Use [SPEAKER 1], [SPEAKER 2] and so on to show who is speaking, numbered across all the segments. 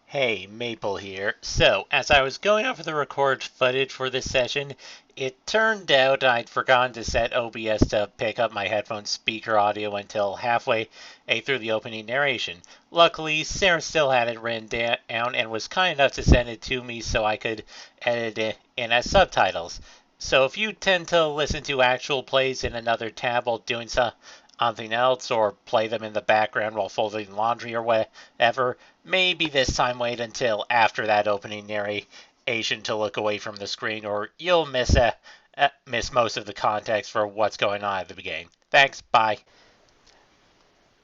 [SPEAKER 1] Hey, Maple here. So, as I was going over the record footage for this session, it turned out I'd forgotten to set OBS to pick up my headphone speaker audio until halfway through the opening narration. Luckily, Sarah still had it written down and was kind enough to send it to me so I could edit it in as subtitles. So, if you tend to listen to actual plays in another tab while doing something else or play them in the background while folding laundry or whatever, maybe this time wait until after that opening narration to look away from the screen, or you'll miss most of the context for what's going on at the beginning. Thanks, bye.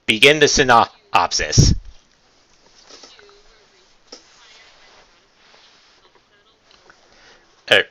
[SPEAKER 1] Begin the synopsis. Er,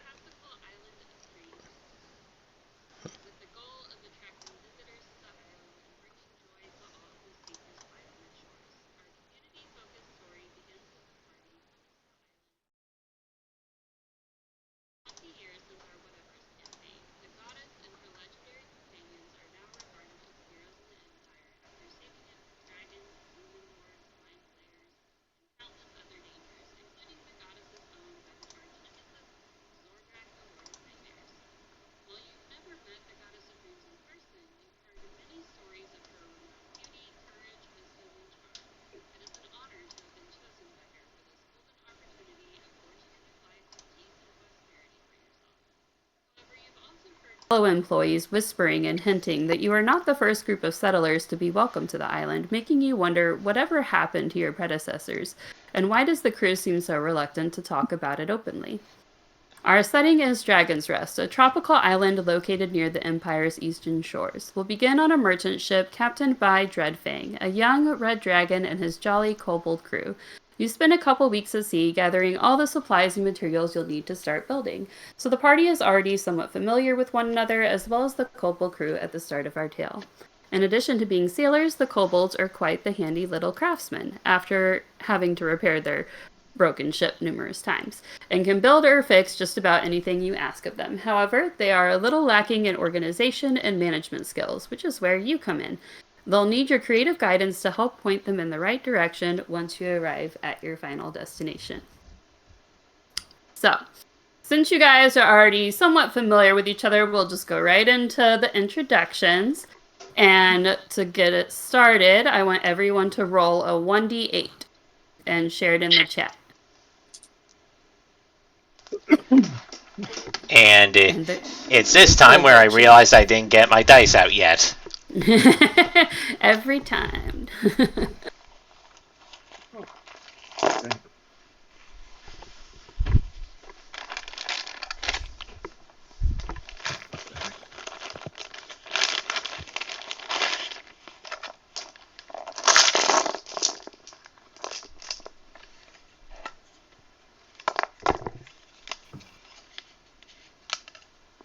[SPEAKER 2] Fellow employees whispering and hinting that you are not the first group of settlers to be welcome to the island, making you wonder whatever happened to your predecessors, and why does the crew seem so reluctant to talk about it openly? Our setting is Dragon's Rest, a tropical island located near the Empire's eastern shores. We'll begin on a merchant ship captained by Dreadfang, a young red dragon and his jolly kobold crew. You spend a couple weeks at sea gathering all the supplies and materials you'll need to start building, so the party is already somewhat familiar with one another as well as the kobold crew at the start of our tale. In addition to being sailors, the kobolds are quite the handy little craftsmen, after having to repair their broken ship numerous times, and can build or fix just about anything you ask of them. However, they are a little lacking in organization and management skills, which is where you come in. They'll need your creative guidance to help point them in the right direction once you arrive at your final destination. So, since you guys are already somewhat familiar with each other, we'll just go right into the introductions. And to get it started, I want everyone to roll a 1d8 and share it in the chat.
[SPEAKER 1] and
[SPEAKER 2] And
[SPEAKER 1] it's this time where I realized I didn't get my dice out yet.
[SPEAKER 2] every time.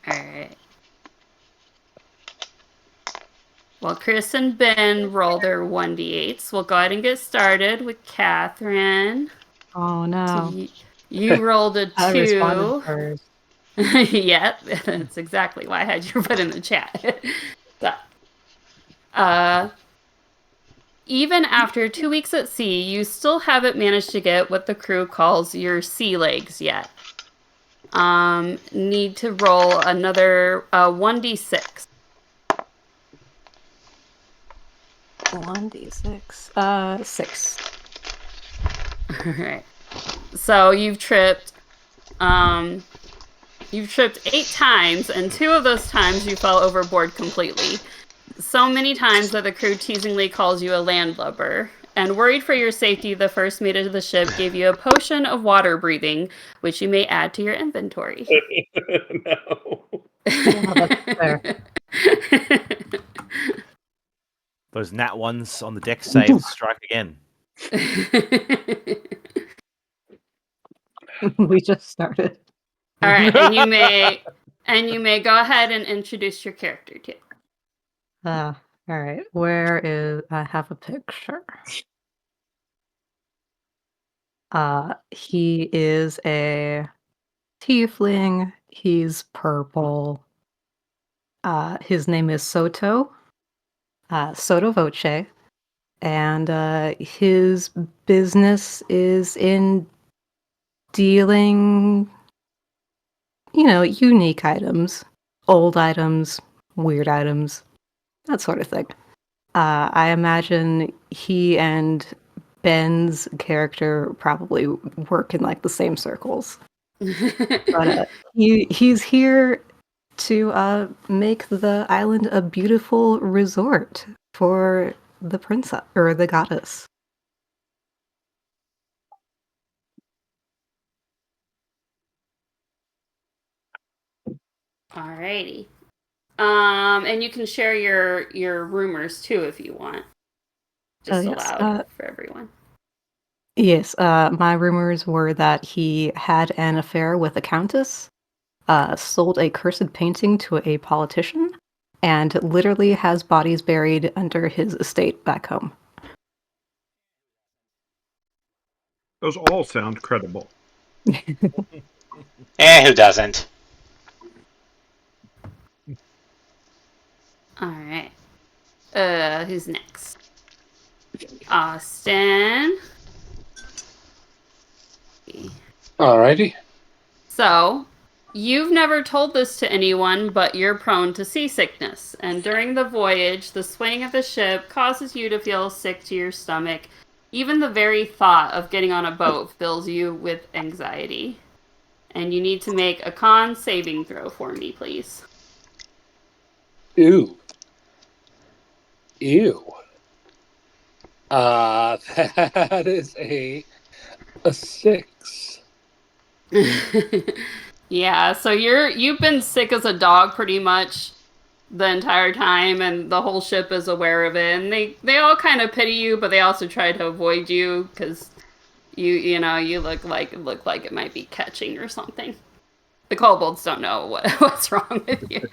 [SPEAKER 2] All right. Well, Chris and Ben roll their 1d8s. We'll go ahead and get started with Catherine.
[SPEAKER 3] Oh no.
[SPEAKER 2] So you rolled a
[SPEAKER 3] I responded
[SPEAKER 2] 2.
[SPEAKER 3] first.
[SPEAKER 2] Yep, that's exactly why I had you put in the chat. So, even after 2 weeks at sea, you still haven't managed to get what the crew calls your sea legs yet. Need to roll another 1d6.
[SPEAKER 3] 1d6. 6.
[SPEAKER 2] All right. So you've tripped 8 times, and 2 of those times you fell overboard completely. So many times that the crew teasingly calls you a landlubber. And worried for your safety, the first mate of the ship gave you a potion of water breathing, which you may add to your inventory.
[SPEAKER 4] No.
[SPEAKER 3] Yeah, that's fair.
[SPEAKER 5] Those nat ones on the deck save strike again.
[SPEAKER 3] We just started.
[SPEAKER 2] All right, and you may go ahead and introduce your character too.
[SPEAKER 3] All right. Where is I have a picture. He is a tiefling. He's purple. His name is Soto. Soto Voce. and his business is in dealing, unique items, old items, weird items, that sort of thing. I imagine he and Ben's character probably work in like the same circles. But he's here to make the island a beautiful resort for the princess or the goddess.
[SPEAKER 2] Alrighty. And you can share your rumors too if you want. Just
[SPEAKER 3] Yes,
[SPEAKER 2] aloud for everyone.
[SPEAKER 3] yes. My rumors were that he had an affair with a countess, sold a cursed painting to a politician, and literally has bodies buried under his estate back home.
[SPEAKER 4] Those all sound credible.
[SPEAKER 1] Who doesn't?
[SPEAKER 2] Alright. Who's next? Austin.
[SPEAKER 6] Alrighty.
[SPEAKER 2] So, you've never told this to anyone, but you're prone to seasickness. And during the voyage, the swaying of the ship causes you to feel sick to your stomach. Even the very thought of getting on a boat fills you with anxiety. And you need to make a con saving throw for me, please.
[SPEAKER 6] Ew. That is a 6.
[SPEAKER 2] Yeah, so you've been sick as a dog pretty much the entire time, and the whole ship is aware of it, and they all kind of pity you, but they also try to avoid you because you look like it might be catching or something. The kobolds don't know what's wrong with you.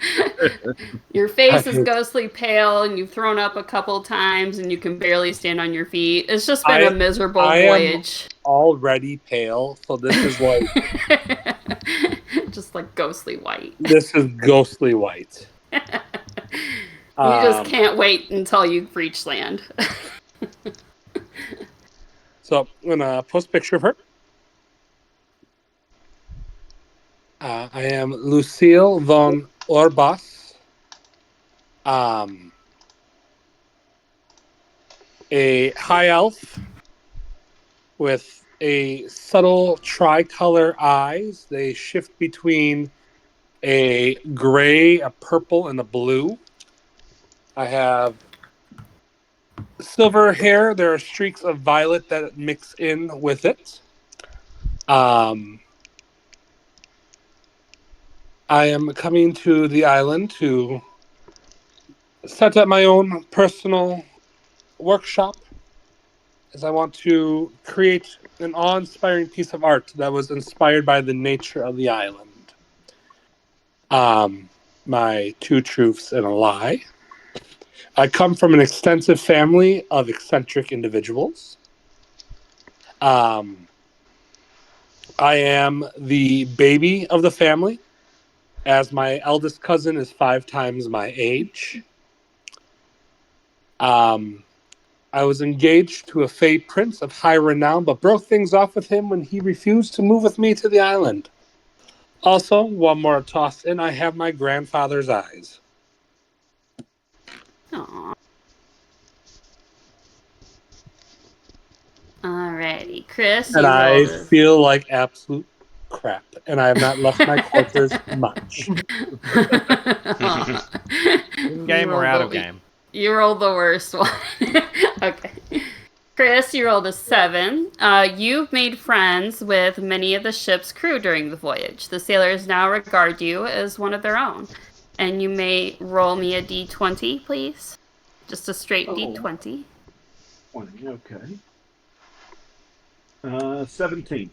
[SPEAKER 2] Your face is ghostly pale, and you've thrown up a couple times, and you can barely stand on your feet. It's just been a miserable voyage.
[SPEAKER 6] Already pale, so this is like
[SPEAKER 2] just like ghostly white.
[SPEAKER 6] This is ghostly white.
[SPEAKER 2] You just can't wait until you reach land.
[SPEAKER 6] So I'm gonna post a picture of her. I am Lucille von Orbas. A high elf with a subtle tricolor eyes. They shift between a gray, a purple, and a blue. I have silver hair. There are streaks of violet that mix in with it. I am coming to the island to set up my own personal workshop, as I want to create an awe-inspiring piece of art that was inspired by the nature of the island. My 2 truths and a lie. I come from an extensive family of eccentric individuals. I am the baby of the family, as my eldest cousin is 5 times my age. I was engaged to a Fey prince of high renown, but broke things off with him when he refused to move with me to the island. Also, one more toss in, I have my grandfather's eyes.
[SPEAKER 2] Aww. Alrighty, Chris.
[SPEAKER 6] And I feel like absolute crap, and I have not left my quarters much.
[SPEAKER 5] In game or out of game?
[SPEAKER 2] You rolled the worst one. Okay. Chris, you rolled a 7. You've made friends with many of the ship's crew during the voyage. The sailors now regard you as one of their own. And you may roll me a d20, please. Just a straight d20.
[SPEAKER 4] 20, okay. 17.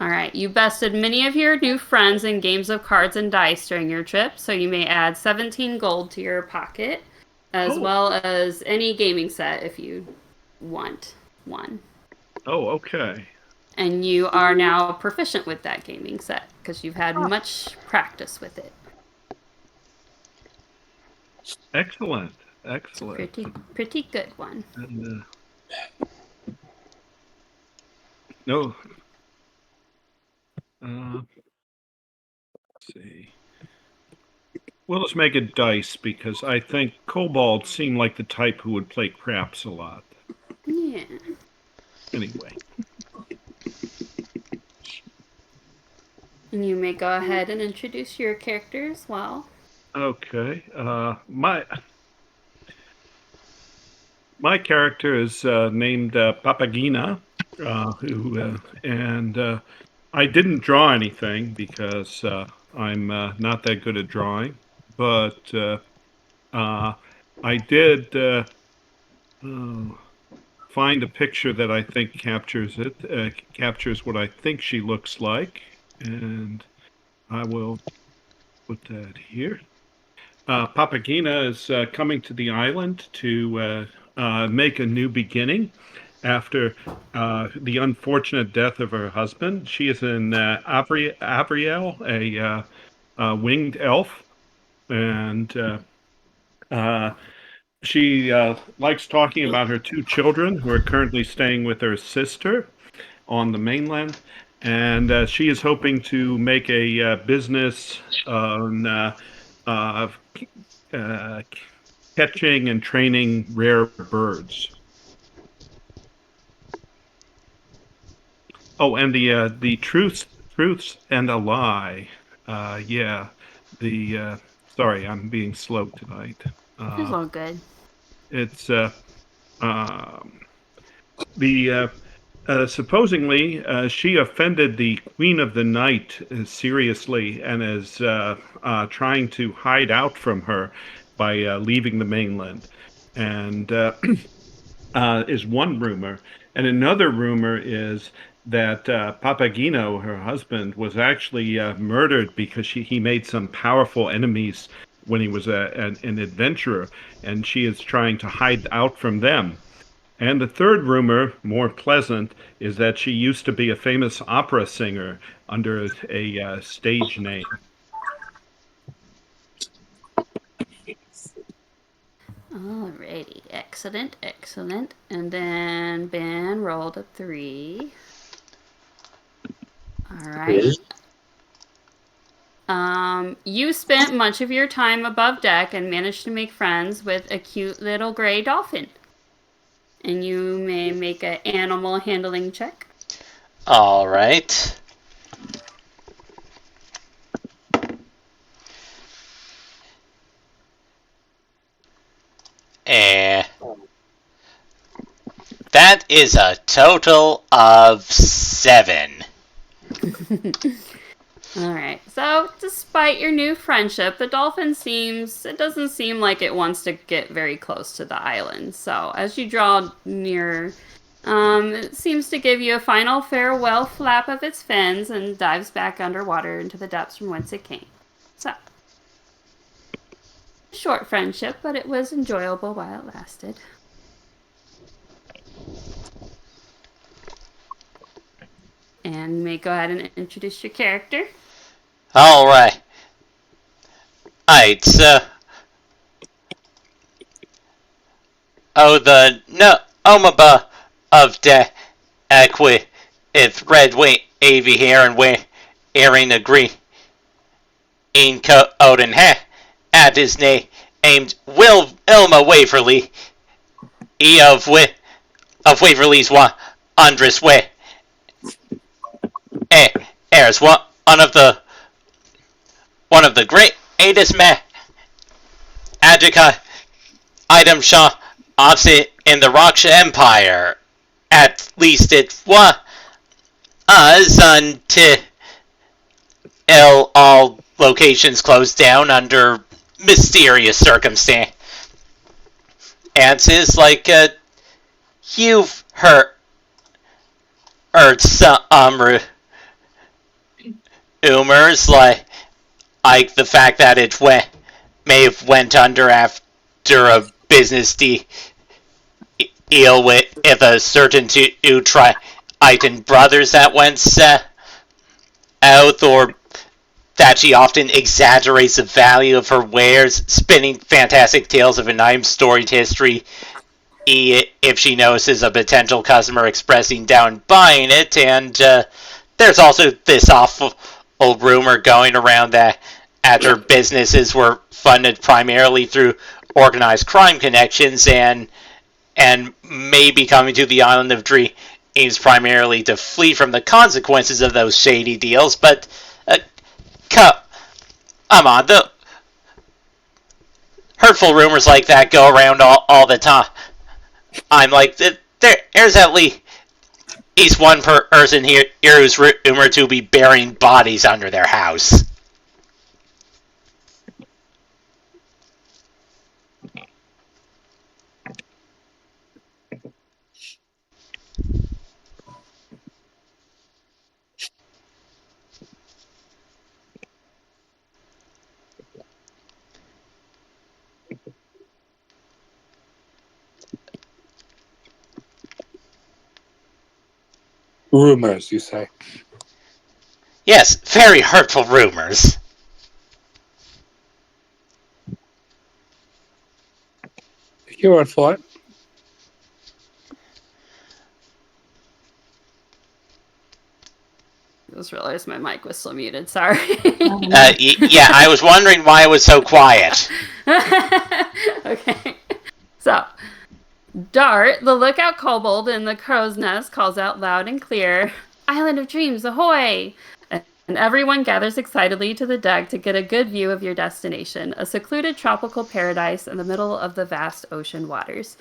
[SPEAKER 2] All right. You bested many of your new friends in games of cards and dice during your trip, so you may add 17 gold to your pocket, as well as any gaming set if you want one.
[SPEAKER 4] Oh, okay.
[SPEAKER 2] And you are now proficient with that gaming set because you've had much practice with it.
[SPEAKER 4] Excellent. Excellent.
[SPEAKER 2] Pretty good one.
[SPEAKER 4] And, no. Let's see. Well, let's make it dice because I think Kobold seemed like the type who would play craps a lot.
[SPEAKER 2] Yeah.
[SPEAKER 4] Anyway.
[SPEAKER 2] And you may go ahead and introduce your character as well.
[SPEAKER 4] Okay. My character is named Papagina, and I didn't draw anything because I'm not that good at drawing, but I did find a picture that I think captures what I think she looks like, and I will put that here. Papagina is coming to the island to make a new beginning after the unfortunate death of her husband. She is an Avriel, a winged elf, and she likes talking about her two children who are currently staying with her sister on the mainland. And she is hoping to make a business on catching and training rare birds. Oh, and the truths and a lie. Yeah, the sorry, I'm being slow tonight.
[SPEAKER 2] It's all good.
[SPEAKER 4] It's supposedly she offended the Queen of the Night seriously and is trying to hide out from her by leaving the mainland, and is one rumor. And another rumor is that Papagino, her husband, was actually murdered because he made some powerful enemies when he was an adventurer, and she is trying to hide out from them. And the third rumor, more pleasant, is that she used to be a famous opera singer under a stage name.
[SPEAKER 2] Alrighty, excellent. And then Ben rolled a 3. Alright. You spent much of your time above deck and managed to make friends with a cute little gray dolphin. And you may make an animal handling check.
[SPEAKER 1] All right. That is a total of 7.
[SPEAKER 2] Alright, so despite your new friendship, the dolphin doesn't seem like it wants to get very close to the island. So as you draw near, it seems to give you a final farewell flap of its fins and dives back underwater into the depths from whence it came. So, short friendship, but it was enjoyable while it lasted. And you may go ahead and introduce your character.
[SPEAKER 1] Alright. So... the Omaba of the Equi, if red we avi here and we earring agree. In Odin ha at his name aimed Will Ilma Waverly. Of Waverly's Andres way. Airs one of the greatest magic item Shaw opposite in the Raksha Empire. At least it was until all locations closed down under mysterious circumstance. Answers like you've heard some rumors like the fact that it may have went under after a business deal with if a certain two Triton brothers that went out, or that she often exaggerates the value of her wares, spinning fantastic tales of an item's storied history if she notices a potential customer expressing doubt buying it. And there's also this awful rumor going around that after businesses were funded primarily through organized crime connections and maybe coming to the island of dreams primarily to flee from the consequences of those shady deals. But come on, the hurtful rumors like that go around all the time. I'm like, there's at least one person here who's rumored to be burying bodies under their house.
[SPEAKER 6] Rumors, you say?
[SPEAKER 1] Yes, very hurtful rumors.
[SPEAKER 6] Take your word for it.
[SPEAKER 2] I just realized my mic was still muted. Sorry.
[SPEAKER 1] Yeah, I was wondering why it was so quiet.
[SPEAKER 2] Okay. So, Dart, the lookout kobold in the crow's nest, calls out loud and clear, "Island of Dreams, ahoy!" And everyone gathers excitedly to the deck to get a good view of your destination, a secluded tropical paradise in the middle of the vast ocean waters.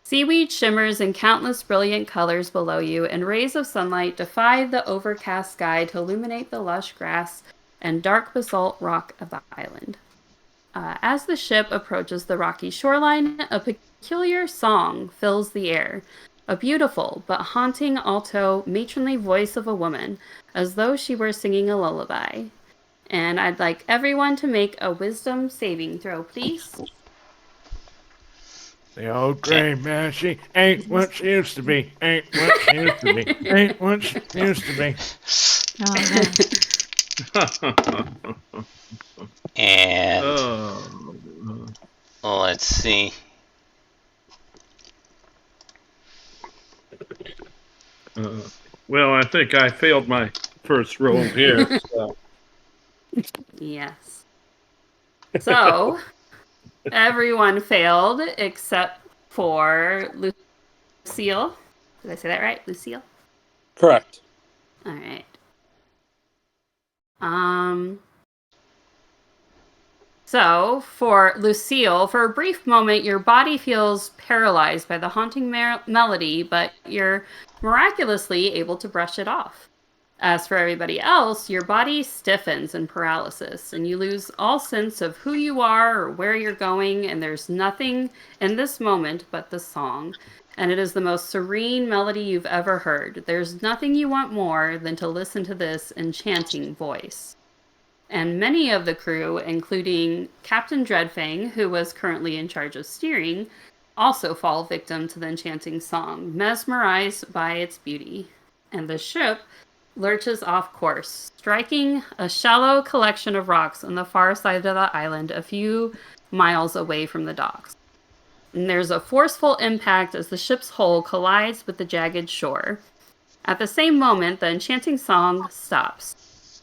[SPEAKER 2] Seaweed shimmers in countless brilliant colors below you, and rays of sunlight defy the overcast sky to illuminate the lush grass and dark basalt rock of the island. As the ship approaches the rocky shoreline, a peculiar song fills the air. A beautiful but haunting alto, matronly voice of a woman, as though she were singing a lullaby. And I'd like everyone to make a wisdom saving throw, please.
[SPEAKER 5] The old gray man, she ain't what she used to be. Ain't what she used to be. Ain't what she used to be.
[SPEAKER 1] And let's see.
[SPEAKER 4] Well, I think I failed my first roll here. So.
[SPEAKER 2] Yes. So, everyone failed except for Lucille. Did I say that right? Lucille?
[SPEAKER 6] Correct.
[SPEAKER 2] All right. So, for Lucille, for a brief moment, your body feels paralyzed by the haunting melody, but you're miraculously able to brush it off. As for everybody else, your body stiffens in paralysis, and you lose all sense of who you are or where you're going, and there's nothing in this moment but the song. And it is the most serene melody you've ever heard. There's nothing you want more than to listen to this enchanting voice. And many of the crew, including Captain Dreadfang, who was currently in charge of steering, also fall victim to the enchanting song, mesmerized by its beauty. And the ship lurches off course, striking a shallow collection of rocks on the far side of the island a few miles away from the docks. And there's a forceful impact as the ship's hull collides with the jagged shore. At the same moment, the enchanting song stops.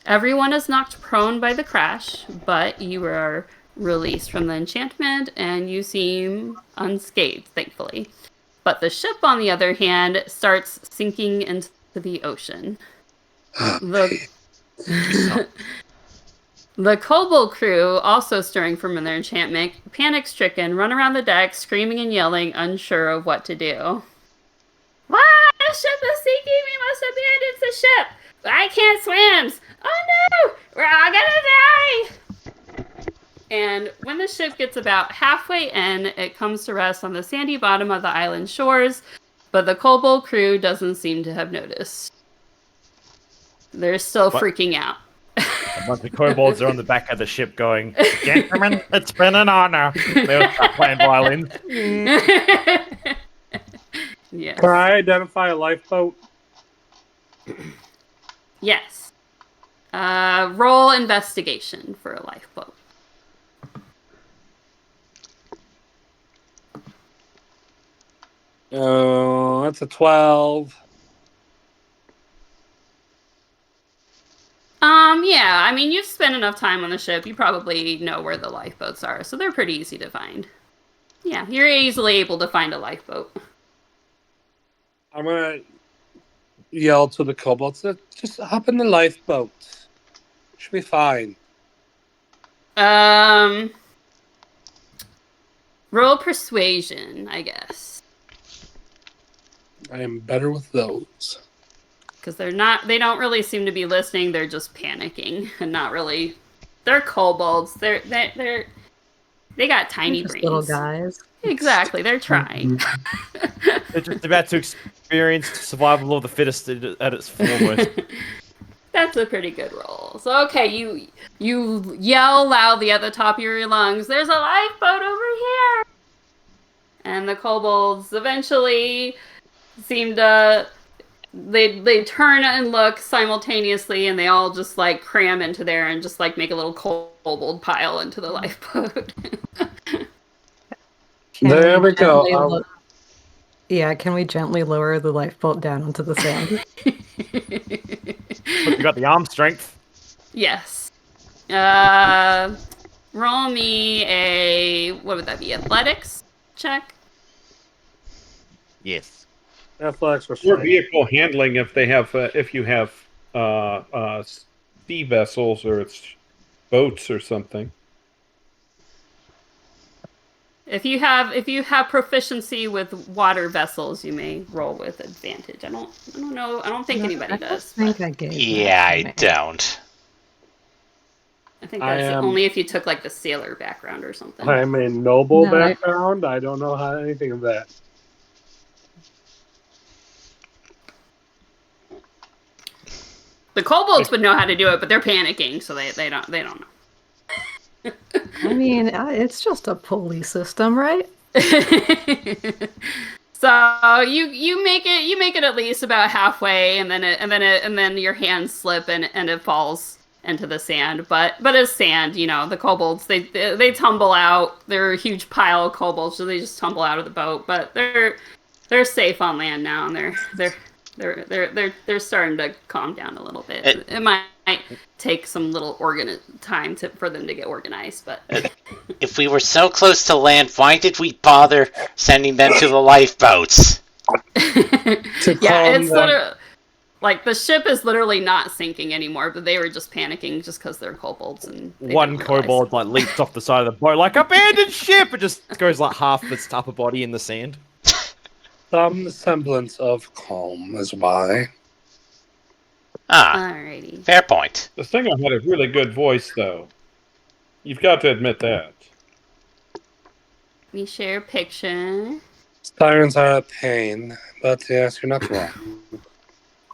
[SPEAKER 2] Everyone is knocked prone by the crash, but you are released from the enchantment and you seem unscathed, thankfully. But the ship, on the other hand, starts sinking into the ocean. The Kobold crew, also stirring from their enchantment, panic-stricken, run around the deck, screaming and yelling, unsure of what to do. "Why, the ship is sinking! We must abandon the ship! I can't swim! Oh no! We're all gonna die!" And when the ship gets about halfway in, it comes to rest on the sandy bottom of the island shores, but the Kobold crew doesn't seem to have noticed. They're still freaking out.
[SPEAKER 5] A bunch of kobolds are on the back of the ship going, "Gentlemen, it's been an honor." They all start playing violins.
[SPEAKER 2] Yes.
[SPEAKER 6] Can I identify a lifeboat?
[SPEAKER 2] Yes. Roll investigation for a lifeboat.
[SPEAKER 6] Oh, that's a 12.
[SPEAKER 2] Yeah, I mean, you've spent enough time on the ship. You probably know where the lifeboats are, so they're pretty easy to find. Yeah, you're easily able to find a lifeboat.
[SPEAKER 6] I'm gonna yell to the kobolds, just hop in the lifeboat. Should be fine.
[SPEAKER 2] Roll persuasion, I guess.
[SPEAKER 6] I am better with those.
[SPEAKER 2] Because they don't really seem to be listening, they're just panicking and not really. They're kobolds. They got tiny
[SPEAKER 3] Just
[SPEAKER 2] brains.
[SPEAKER 3] little guys.
[SPEAKER 2] Exactly, they're trying.
[SPEAKER 5] They're just about to experience survival of the fittest at its foremost.
[SPEAKER 2] That's a pretty good roll. So okay, you yell loudly at the top of your lungs, "There's a lifeboat over here!" And the kobolds eventually seem to they turn and look simultaneously, and they all just like cram into there and just like make a little kobold pile into the lifeboat.
[SPEAKER 6] There we go.
[SPEAKER 3] Can we gently lower the lifeboat down onto the sand?
[SPEAKER 5] Look, you got the arm strength.
[SPEAKER 2] Yes. Roll me a, what would that be? Athletics check.
[SPEAKER 5] Yes.
[SPEAKER 6] Athletics for
[SPEAKER 4] Or
[SPEAKER 6] strength.
[SPEAKER 4] vehicle handling if they have if you have sea vessels or it's boats or something.
[SPEAKER 2] If you have proficiency with water vessels, you may roll with advantage. I don't know. I don't think anybody does.
[SPEAKER 3] I think I gave
[SPEAKER 1] Yeah,
[SPEAKER 3] that
[SPEAKER 1] I
[SPEAKER 3] to me.
[SPEAKER 1] don't.
[SPEAKER 2] I think
[SPEAKER 6] I
[SPEAKER 2] that's
[SPEAKER 6] am-
[SPEAKER 2] only if you took like the sailor background or something.
[SPEAKER 6] I'm a noble
[SPEAKER 3] No, I-
[SPEAKER 6] background. I don't know how anything of that.
[SPEAKER 2] The kobolds would know how to do it, but they're panicking, so they don't know.
[SPEAKER 3] I mean, it's just a pulley system, right?
[SPEAKER 2] So you make it at least about halfway, and then your hands slip and it falls into the sand. But it's sand, you know. The kobolds they tumble out. They're a huge pile of kobolds, so they just tumble out of the boat. But they're safe on land now, and they're starting to calm down a little bit. It might take some little time for them to get organized, but
[SPEAKER 1] If we were so close to land, why did we bother sending them to the lifeboats?
[SPEAKER 6] To
[SPEAKER 2] yeah,
[SPEAKER 6] calm
[SPEAKER 2] it's
[SPEAKER 6] them.
[SPEAKER 2] literally like the ship is literally not sinking anymore, but they were just panicking just because they're kobolds and they
[SPEAKER 5] One
[SPEAKER 2] didn't realize.
[SPEAKER 5] kobold like leaps off the side of the boat like abandoned ship. It just goes like half of its upper body in the sand.
[SPEAKER 6] Some semblance of calm is why.
[SPEAKER 2] Alrighty.
[SPEAKER 1] Fair point.
[SPEAKER 4] The singer had a really good voice, though. You've got to admit that.
[SPEAKER 2] Let me share a picture.
[SPEAKER 6] Sirens are a pain, but yes, you're not wrong.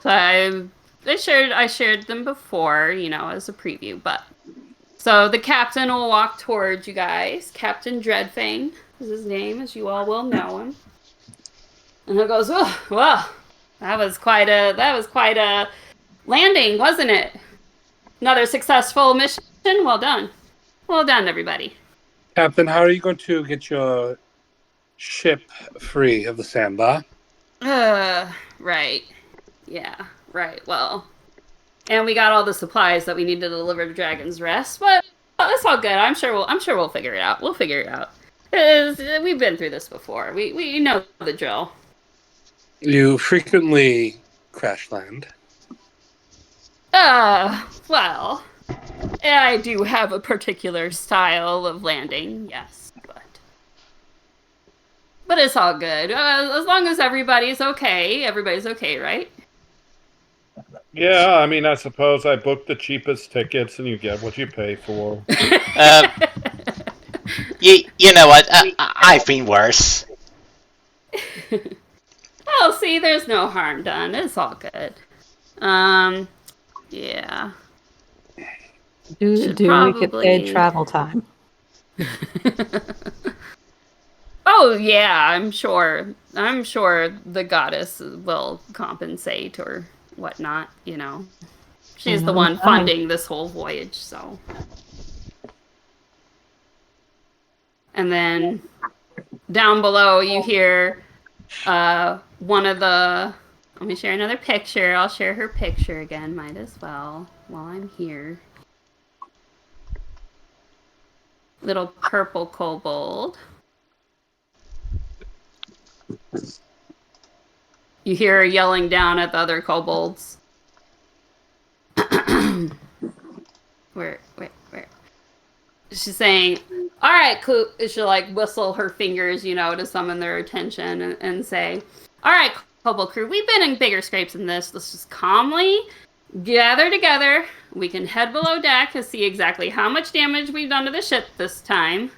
[SPEAKER 2] So I shared them before, you know, as a preview, but so the captain will walk towards you guys. Captain Dreadfang is his name, as you all will know him. And he goes, "Oh, well, that was quite a landing, wasn't it? Another successful mission. Well done. Well done, everybody."
[SPEAKER 6] Captain, how are you going to get your ship free of the sandbar?
[SPEAKER 2] Right. Yeah, right. Well, and we got all the supplies that we need to deliver to Dragon's Rest, but it's all good. I'm sure we'll figure it out. We'll figure it out. We've been through this before. We know the drill.
[SPEAKER 6] You frequently crash land.
[SPEAKER 2] Well, I do have a particular style of landing, yes, but it's all good. As long as everybody's okay, right?
[SPEAKER 4] Yeah, I mean, I suppose I booked the cheapest tickets and you get what you pay for.
[SPEAKER 1] You know what? I've been worse.
[SPEAKER 2] Oh, see, there's no harm done. It's all good. Yeah.
[SPEAKER 3] Do
[SPEAKER 2] Should
[SPEAKER 3] we get
[SPEAKER 2] probably-
[SPEAKER 3] paid travel time?
[SPEAKER 2] Oh yeah, I'm sure the goddess will compensate or whatnot, you know. She's the one funding this whole voyage, so. And then down below you hear one of the... Let me share another picture. I'll share her picture again. Might as well while I'm here. Little purple kobold. You hear her yelling down at the other kobolds. Where? She's saying, all right, she'll like whistle her fingers, to summon their attention and say, all right, kobold crew, we've been in bigger scrapes than this. Let's just calmly gather together. We can head below deck to see exactly how much damage we've done to the ship this time.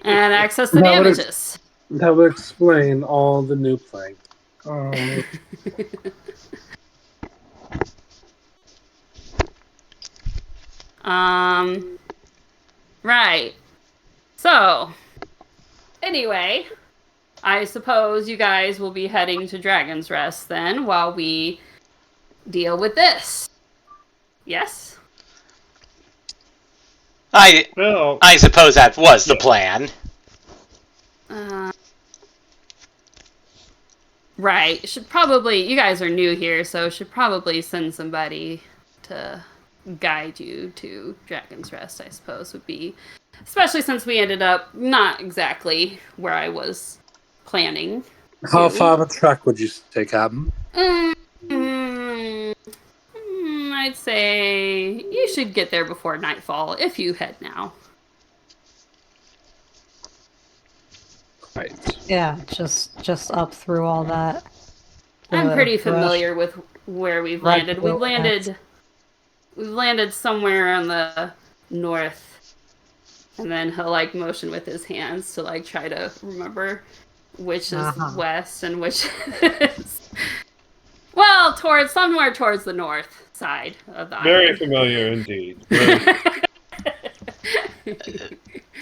[SPEAKER 2] And access the damages.
[SPEAKER 6] That would explain all the new plank.
[SPEAKER 2] Right. So, anyway, I suppose you guys will be heading to Dragon's Rest then while we deal with this. Yes?
[SPEAKER 1] I suppose that was the plan.
[SPEAKER 2] Right. You guys are new here, so should probably send somebody to guide you to Dragon's Rest, I suppose, would be. Especially since we ended up not exactly where I was planning.
[SPEAKER 6] How far of a trek would you say, Captain?
[SPEAKER 2] I'd say you should get there before nightfall if you head now.
[SPEAKER 6] Right.
[SPEAKER 3] Yeah, just up through all that.
[SPEAKER 2] I'm pretty familiar with where we've landed. We've landed somewhere on the north. And then he'll motion with his hands to try to remember which is west and which is somewhere towards the north side of the island.
[SPEAKER 4] Very familiar indeed.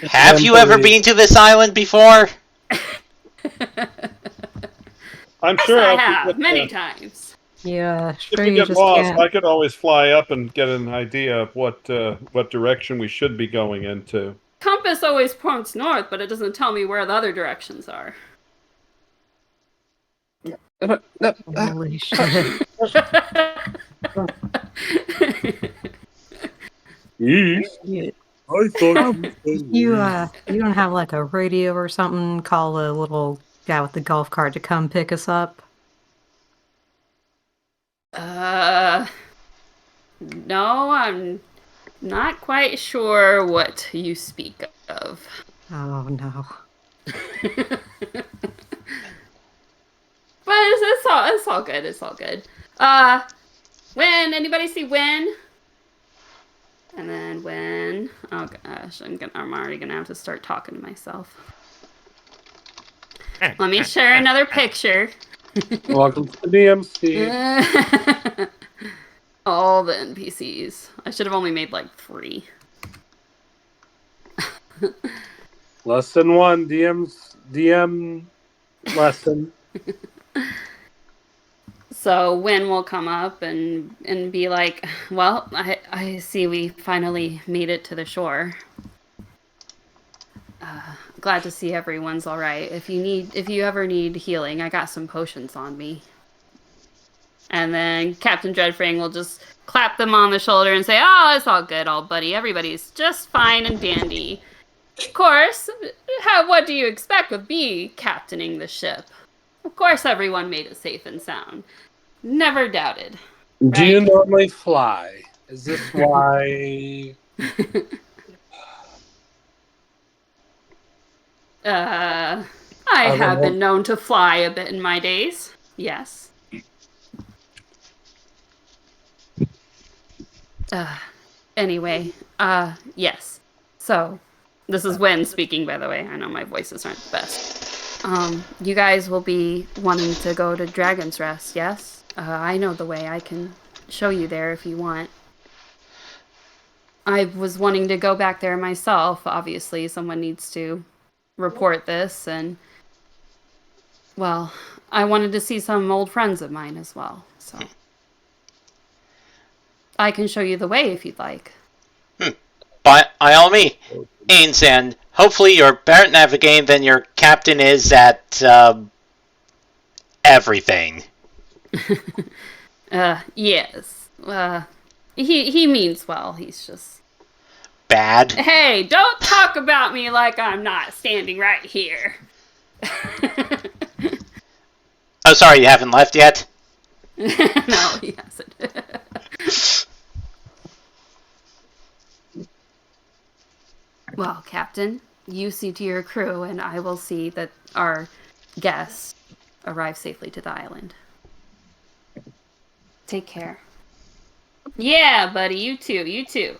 [SPEAKER 1] Have you ever been to this island before?
[SPEAKER 4] I'm
[SPEAKER 2] Yes,
[SPEAKER 4] sure
[SPEAKER 2] I have many times.
[SPEAKER 3] Yeah,
[SPEAKER 4] If
[SPEAKER 3] sure
[SPEAKER 4] we
[SPEAKER 3] you
[SPEAKER 4] get
[SPEAKER 3] just
[SPEAKER 4] lost,
[SPEAKER 3] can't.
[SPEAKER 4] I could always fly up and get an idea of what direction we should be going into.
[SPEAKER 2] Compass always points north, but it doesn't tell me where the other directions are.
[SPEAKER 3] Holy shit.
[SPEAKER 6] Yes. I thought
[SPEAKER 3] You don't have a radio or something? Call a little guy with the golf cart to come pick us up?
[SPEAKER 2] No, I'm not quite sure what you speak of.
[SPEAKER 3] Oh no.
[SPEAKER 2] But it's all good. It's all good. Win. Anybody see Win? And then Win. Oh gosh, I'm already gonna have to start talking to myself. Let me share another picture.
[SPEAKER 6] Welcome to the DMC.
[SPEAKER 2] All the NPCs. I should have only made 3.
[SPEAKER 6] Lesson 1, DM lesson.
[SPEAKER 2] So Win will come up and be like, well, I see we finally made it to the shore. Glad to see everyone's all right. If you ever need healing, I got some potions on me. And then Captain Dreadfang will just clap them on the shoulder and say, oh, it's all good, old buddy. Everybody's just fine and dandy. Of course, what do you expect with me captaining the ship? Of course everyone made it safe and sound. Never doubted. Right?
[SPEAKER 6] Do you normally fly? Is this why...
[SPEAKER 2] I have been known to fly a bit in my days. Yes. Anyway, yes. So, this is Wen speaking, by the way. I know my voices aren't the best. You guys will be wanting to go to Dragon's Rest, yes? I know the way. I can show you there if you want. I was wanting to go back there myself. Obviously, someone needs to report this, and, well, I wanted to see some old friends of mine as well, so. I can show you the way if you'd like.
[SPEAKER 1] By all means, and hopefully you're better at navigating than your captain is at everything.
[SPEAKER 2] Yes. He means well. He's just
[SPEAKER 1] Bad.
[SPEAKER 2] Hey, don't talk about me like I'm not standing right here.
[SPEAKER 1] Oh, sorry, you haven't left yet?
[SPEAKER 2] No, he hasn't. Well, Captain, you see to your crew, and I will see that our guests arrive safely to the island. Take care. Yeah, buddy, you too, you too.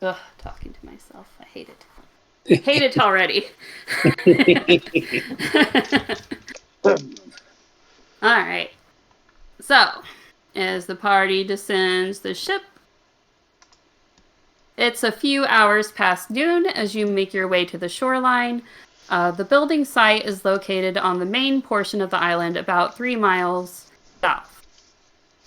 [SPEAKER 2] Ugh, talking to myself. I hate it. Hate it already. Alright. So, as the party descends the ship, it's a few hours past noon as you make your way to the shoreline. The building site is located on the main portion of the island, about 3 miles south.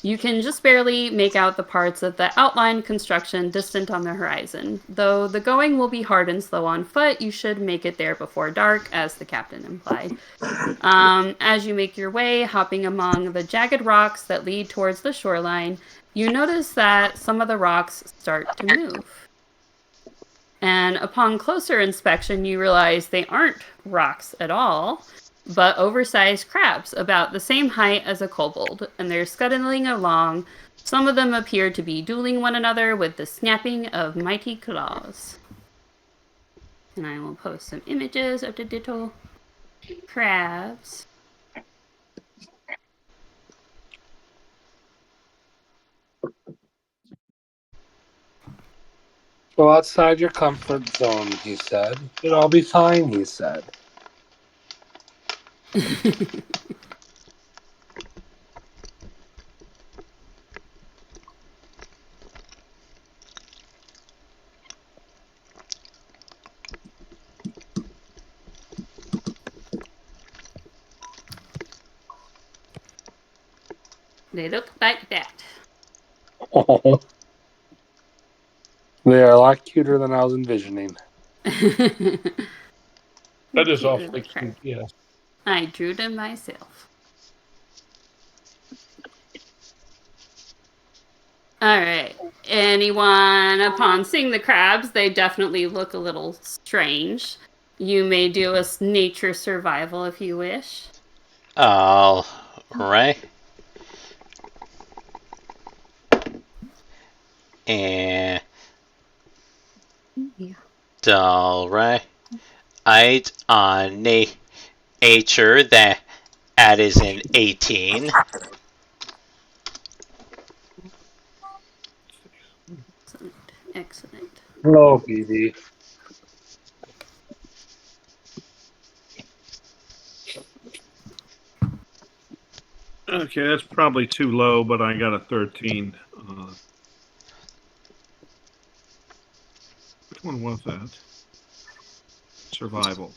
[SPEAKER 2] You can just barely make out the parts of the outlined construction distant on the horizon. Though the going will be hard and slow on foot, you should make it there before dark, as the captain implied. As you make your way, hopping among the jagged rocks that lead towards the shoreline, you notice that some of the rocks start to move. And upon closer inspection, you realize they aren't rocks at all, but oversized crabs about the same height as a kobold, and they're scuttling along. Some of them appear to be dueling one another with the snapping of mighty claws. And I will post some images of the little crabs.
[SPEAKER 6] Go outside your comfort zone, he said. It'll all be fine, he said.
[SPEAKER 2] They look like that.
[SPEAKER 6] Oh. They are a lot cuter than I was envisioning.
[SPEAKER 2] That
[SPEAKER 6] That is awfully cute, yes.
[SPEAKER 2] I drew them myself. Alright. Anyone, upon seeing the crabs, they definitely look a little strange. You may do a nature survival if you wish.
[SPEAKER 1] All right. And all right. I'd on nature that is an 18.
[SPEAKER 2] Excellent.
[SPEAKER 6] Hello, BB.
[SPEAKER 4] Okay, that's probably too low, but I got a 13. Which one was that? Survival.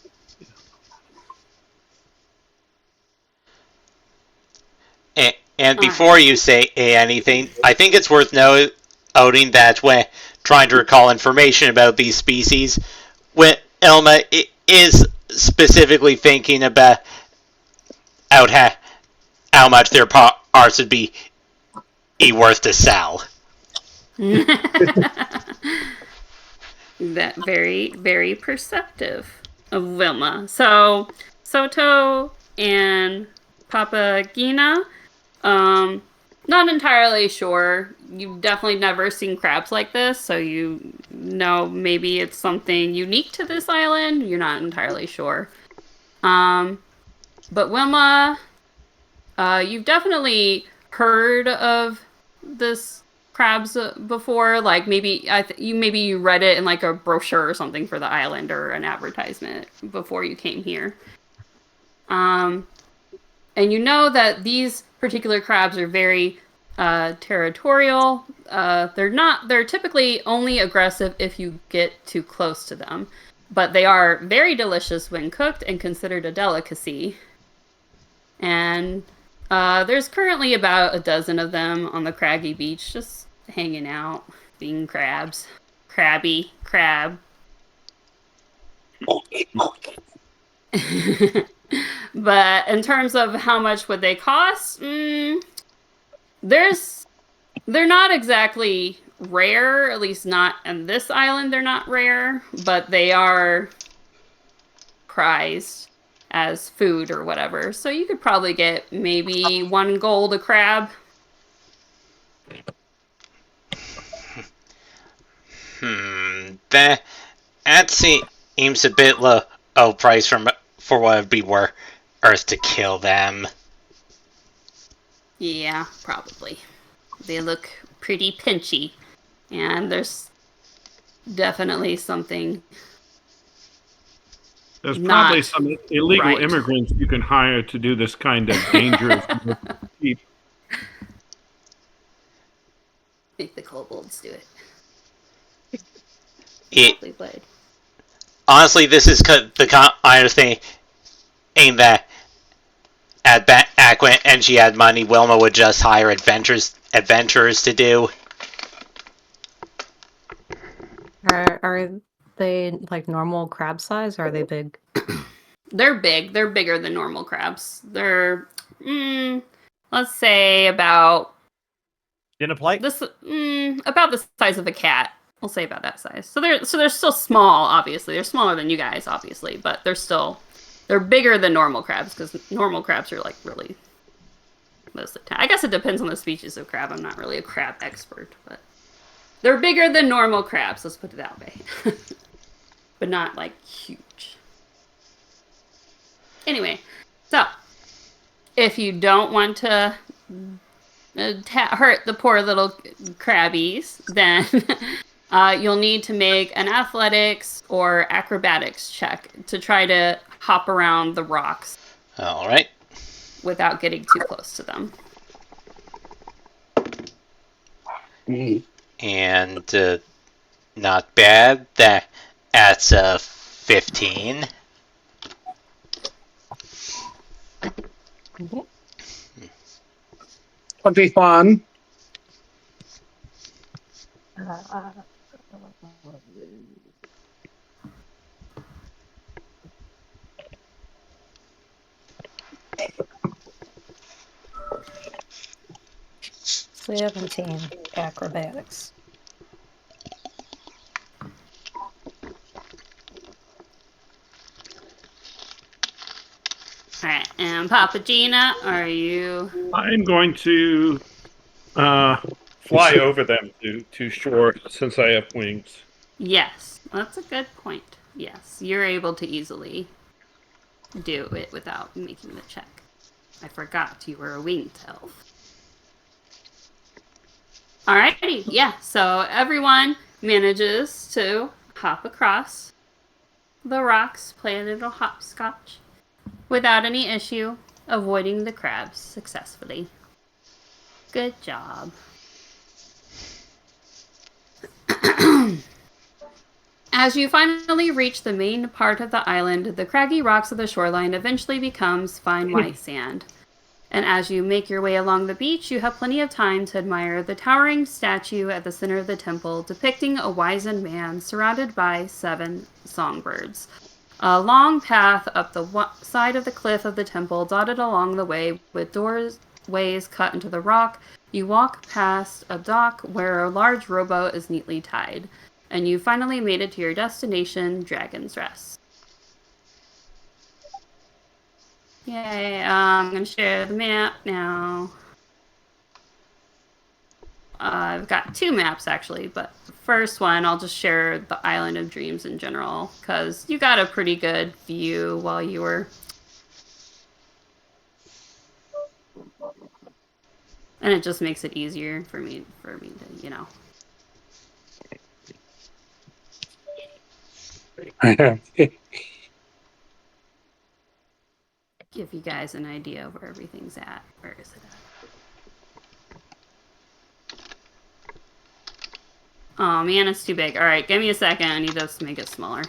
[SPEAKER 1] And before you say anything, I think it's worth noting that when trying to recall information about these species, when Elma is specifically thinking about how much their parts would be worth to sell.
[SPEAKER 2] That very, very perceptive of Wilma. So, Soto and Papagina, not entirely sure. You've definitely never seen crabs like this, so you know maybe it's something unique to this island. You're not entirely sure. But Wilma, you've definitely heard of this crabs before. Like maybe you read it in like a brochure or something for the island or an advertisement before you came here. And you know that these particular crabs are very territorial. They're typically only aggressive if you get too close to them, but they are very delicious when cooked and considered a delicacy. And There's currently about a dozen of them on the craggy beach, just hanging out, being crabs. Crabby. Crab. But in terms of how much would they cost, they're not exactly rare, at least not on this island they're not rare, but they are prized as food or whatever. So you could probably get maybe 1 gold a crab.
[SPEAKER 1] That seems a bit low price for what would be worth to kill them.
[SPEAKER 2] Yeah, probably. They look pretty pinchy, and there's definitely something.
[SPEAKER 4] There's
[SPEAKER 2] Not
[SPEAKER 4] probably some illegal
[SPEAKER 2] right.
[SPEAKER 4] immigrants you can hire to do this kind of dangerous.
[SPEAKER 2] Make the kobolds do it.
[SPEAKER 1] It
[SPEAKER 2] Would.
[SPEAKER 1] honestly, this is the kind of thing that back when she had money, Wilma would just hire adventurers to do.
[SPEAKER 3] Are they like normal crab size, or are they big?
[SPEAKER 2] They're big. They're bigger than normal crabs. They're, let's say about
[SPEAKER 5] Dinner plate?
[SPEAKER 2] about the size of a cat. We'll say about that size. So they're still small. Obviously, they're smaller than you guys, obviously, but they're bigger than normal crabs because normal crabs are like really most of the time. I guess it depends on the species of crab. I'm not really a crab expert, but they're bigger than normal crabs. Let's put it that way, but not like huge. Anyway, so if you don't want to hurt the poor little crabbies, then you'll need to make an athletics or acrobatics check to try to hop around the rocks.
[SPEAKER 1] All right.
[SPEAKER 2] Without getting too close to them.
[SPEAKER 1] And not bad. That's a 15.
[SPEAKER 3] Mm-hmm.
[SPEAKER 6] 21.
[SPEAKER 3] Acrobatics.
[SPEAKER 2] Alright, and Papa Gina, are you...
[SPEAKER 4] I'm going to fly over them to shore since I have wings.
[SPEAKER 2] Yes, that's a good point. Yes, you're able to easily do it without making the check. I forgot you were a winged elf. Alrighty, yeah, so everyone manages to hop across the rocks, play a little hopscotch without any issue, avoiding the crabs successfully. Good job. As you finally reach the main part of the island, the craggy rocks of the shoreline eventually becomes fine white sand. And as you make your way along the beach, you have plenty of time to admire the towering statue at the center of the temple, depicting a wizened man surrounded by 7 songbirds. A long path up the side of the cliff of the temple, dotted along the way with doorways cut into the rock. You walk past a dock where a large rowboat is neatly tied, and you finally made it to your destination, Dragon's Rest. Yay, I'm going to share the map now. I've got 2 maps, actually, but the first one, I'll just share the Island of Dreams in general, because you got a pretty good view while you were... And it just makes it easier for me to, you know... give you guys an idea of where everything's at. Where is it at? Oh man, it's too big. Alright, give me a second. I need to make it smaller.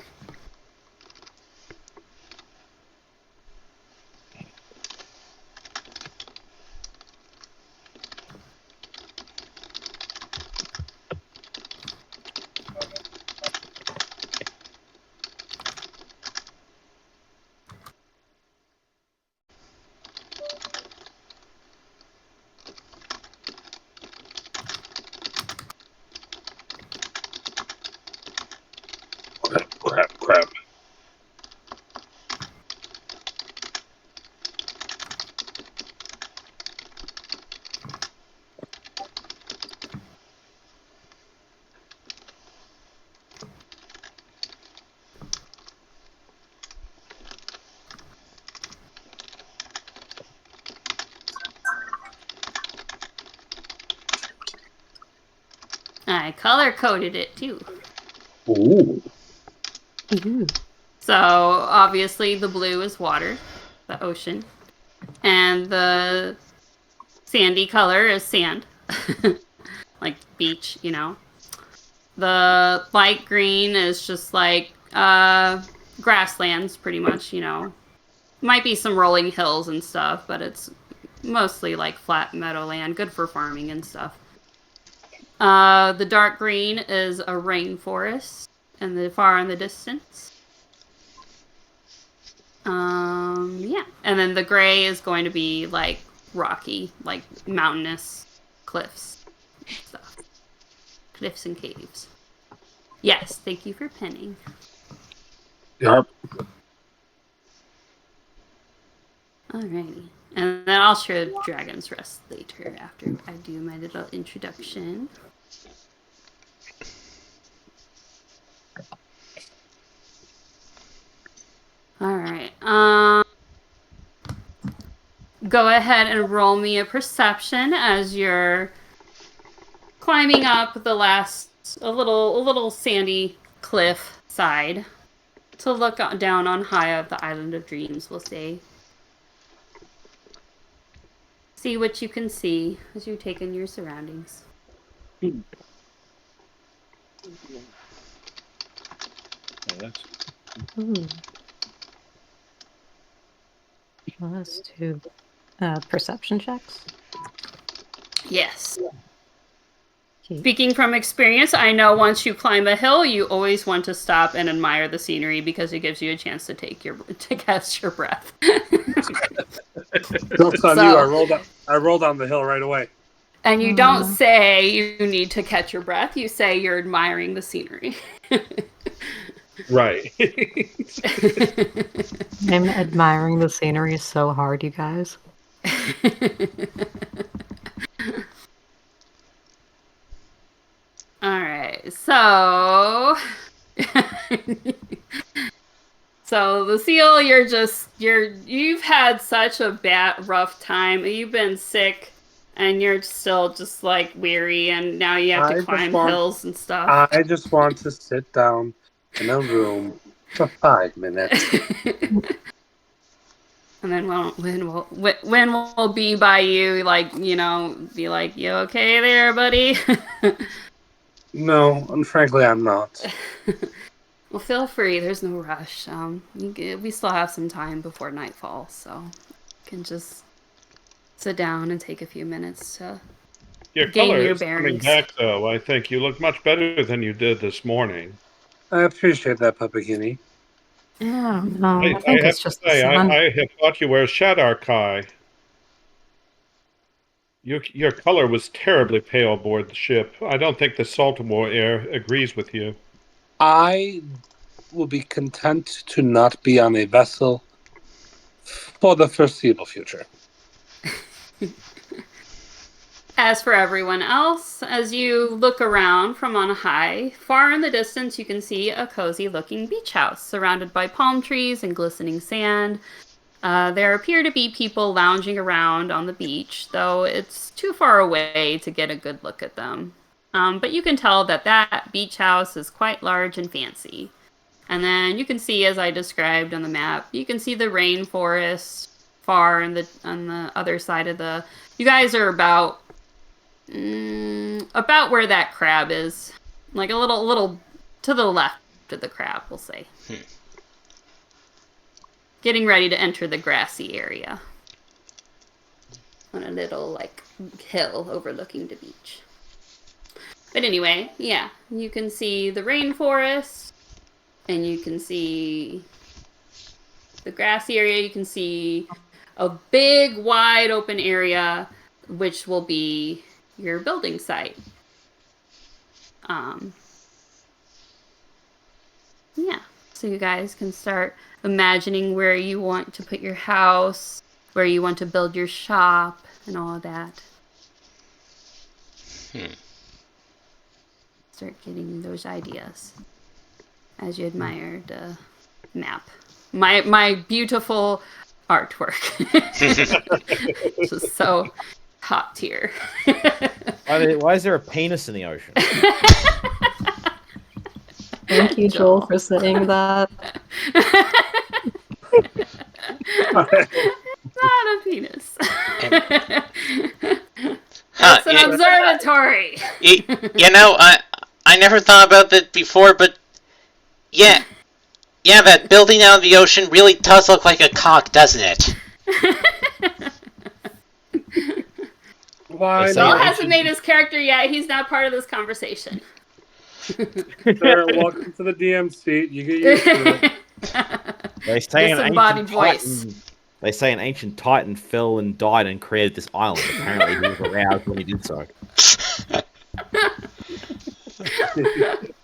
[SPEAKER 2] I color-coded it, too.
[SPEAKER 6] Ooh.
[SPEAKER 3] Ooh.
[SPEAKER 2] So, obviously, the blue is water, the ocean. And the sandy color is sand. Like beach, you know. The light green is just like grasslands, pretty much, you know. Might be some rolling hills and stuff, but it's mostly like flat meadowland, good for farming and stuff. The dark green is a rainforest, and the far in the distance. Yeah. And then the gray is going to be like rocky, like mountainous cliffs stuff. Cliffs and caves. Yes, thank you for pinning.
[SPEAKER 6] Yep.
[SPEAKER 2] Alrighty. And then I'll show Dragon's Rest later after I do my little introduction. Alright. Go ahead and roll me a perception as you're climbing up the last a little sandy cliff side to look down on high of the Island of Dreams, we'll say. See what you can see as you take in your surroundings.
[SPEAKER 5] Yeah, that's
[SPEAKER 3] Ooh. Well, let's do perception checks.
[SPEAKER 2] Yes.
[SPEAKER 3] Okay.
[SPEAKER 2] Speaking from experience, I know once you climb a hill, you always want to stop and admire the scenery because it gives you a chance to catch your breath.
[SPEAKER 6] Joke's on
[SPEAKER 2] So-
[SPEAKER 6] you. I rolled down the hill right away.
[SPEAKER 2] And you don't say you need to catch your breath. You say you're admiring the scenery.
[SPEAKER 4] Right.
[SPEAKER 3] I'm admiring the scenery so hard, you guys.
[SPEAKER 2] All right, so so the seal, you've had such a rough time. You've been sick, and you're still just like weary, and now you have to climb hills and stuff.
[SPEAKER 6] I just want to sit down in a room for 5 minutes.
[SPEAKER 2] And then when we'll be by you, like, you know, be like, you okay there, buddy?
[SPEAKER 6] No, and frankly, I'm not.
[SPEAKER 2] Well, feel free. There's no rush. We still have some time before nightfall, so you can just sit down and take a few minutes to
[SPEAKER 4] Your
[SPEAKER 2] gain
[SPEAKER 4] color
[SPEAKER 2] your
[SPEAKER 4] is coming
[SPEAKER 2] bearings.
[SPEAKER 4] back, though. I think you look much better than you did this morning.
[SPEAKER 6] I appreciate that, Papagini.
[SPEAKER 3] Yeah, no,
[SPEAKER 4] I
[SPEAKER 3] I think
[SPEAKER 4] have
[SPEAKER 3] it's
[SPEAKER 4] to
[SPEAKER 3] just the
[SPEAKER 4] say,
[SPEAKER 3] sun.
[SPEAKER 4] I had thought you were Shadarkai. Your color was terribly pale aboard the ship. I don't think the Saltamore air agrees with you.
[SPEAKER 6] I will be content to not be on a vessel for the foreseeable future.
[SPEAKER 2] As for everyone else, as you look around from on high, far in the distance you can see a cozy-looking beach house surrounded by palm trees and glistening sand. There appear to be people lounging around on the beach, though it's too far away to get a good look at them. But you can tell that beach house is quite large and fancy. And then you can see, as I described on the map, you can see the rainforest far on the other side of the... You guys are about where that crab is. Like a little to the left of the crab, we'll say. Getting ready to enter the grassy area. On a little, like, hill overlooking the beach. But anyway, yeah. You can see the rainforest. And you can see the grassy area. You can see a big, wide open area, which will be your building site. Yeah. So you guys can start imagining where you want to put your house, where you want to build your shop, and all of that. Start getting those ideas as you admire the map. My beautiful artwork. Just so top tier.
[SPEAKER 5] Why is there a penis in the ocean?
[SPEAKER 3] Thank you, Joel, for saying that.
[SPEAKER 2] Not a penis.
[SPEAKER 1] Huh,
[SPEAKER 2] It's an observatory.
[SPEAKER 1] you know, I never thought about that before, but yeah, that building out of the ocean really does look like a cock, doesn't it?
[SPEAKER 6] Why
[SPEAKER 2] Joel
[SPEAKER 6] not?
[SPEAKER 2] hasn't made his character yet. He's not part of this conversation.
[SPEAKER 6] Sir, welcome to the DM seat. You get used to it.
[SPEAKER 5] They say
[SPEAKER 2] Disembodied voice.
[SPEAKER 5] They say an ancient titan fell and died and created this island. Apparently, he was aroused when he did so.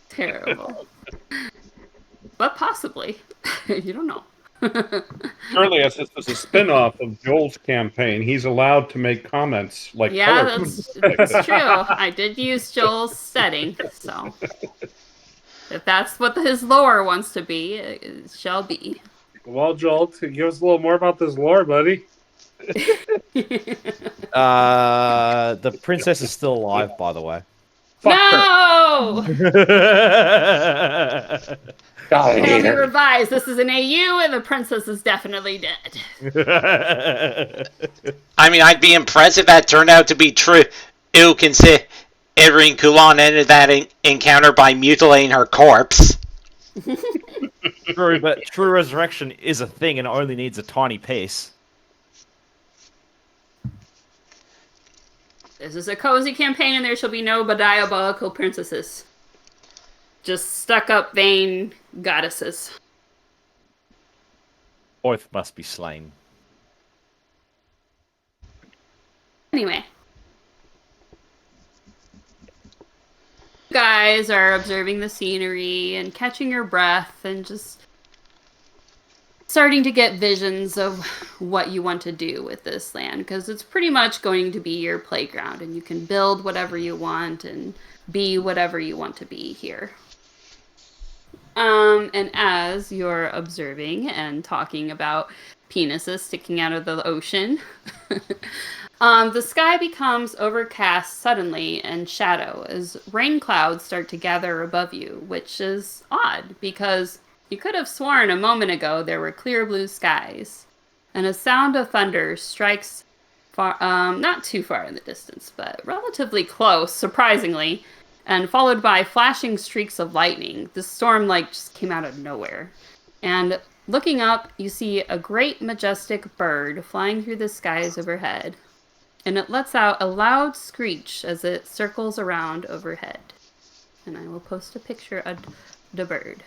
[SPEAKER 2] Terrible. But possibly. You don't know.
[SPEAKER 4] Surely, as this is a spin-off of Joel's campaign, he's allowed to make comments like
[SPEAKER 2] Yeah,
[SPEAKER 4] color
[SPEAKER 2] that's true. I did use Joel's setting, so if that's what his lore wants to be, it shall be.
[SPEAKER 6] Well, Joel, give us a little more about this lore, buddy.
[SPEAKER 5] The princess is still alive, by the way.
[SPEAKER 2] No!
[SPEAKER 6] God, I
[SPEAKER 2] It'll
[SPEAKER 6] hate
[SPEAKER 2] be
[SPEAKER 6] her.
[SPEAKER 2] revised. This is an AU, and the princess is definitely dead.
[SPEAKER 1] I mean, I'd be impressed if that turned out to be true, considering Kulan ended that encounter by mutilating her corpse.
[SPEAKER 5] True, but true resurrection is a thing and it only needs a tiny piece.
[SPEAKER 2] This is a cozy campaign, and there shall be no diabolical princesses. Just stuck-up, vain goddesses.
[SPEAKER 5] Both must be slain.
[SPEAKER 2] Anyway. You guys are observing the scenery and catching your breath and just starting to get visions of what you want to do with this land, because it's pretty much going to be your playground, and you can build whatever you want and be whatever you want to be here. And as you're observing and talking about penises sticking out of the ocean, the sky becomes overcast suddenly and shadow as rain clouds start to gather above you, which is odd because you could have sworn a moment ago there were clear blue skies. And a sound of thunder strikes far, not too far in the distance, but relatively close, surprisingly, and followed by flashing streaks of lightning. The storm just came out of nowhere. And looking up, you see a great majestic bird flying through the skies overhead. And it lets out a loud screech as it circles around overhead. And I will post a picture of the bird.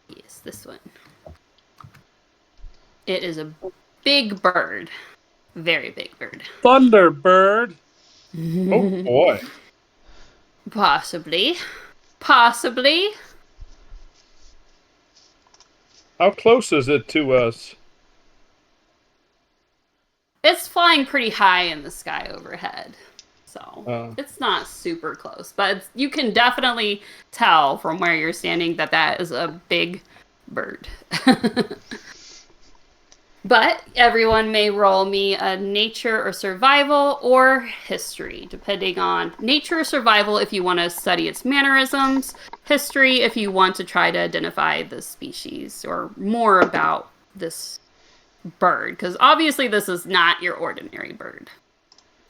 [SPEAKER 2] Yes, this one. It is a big bird. Very big bird.
[SPEAKER 6] Thunderbird.
[SPEAKER 4] Oh boy.
[SPEAKER 2] Possibly. Possibly.
[SPEAKER 4] How close is it to us?
[SPEAKER 2] It's flying pretty high in the sky overhead. So it's not super close. But you can definitely tell from where you're standing that is a big bird. But everyone may roll me a nature or survival or history, depending on nature or survival if you want to study its mannerisms, history if you want to try to identify the species or more about this bird, because obviously this is not your ordinary bird.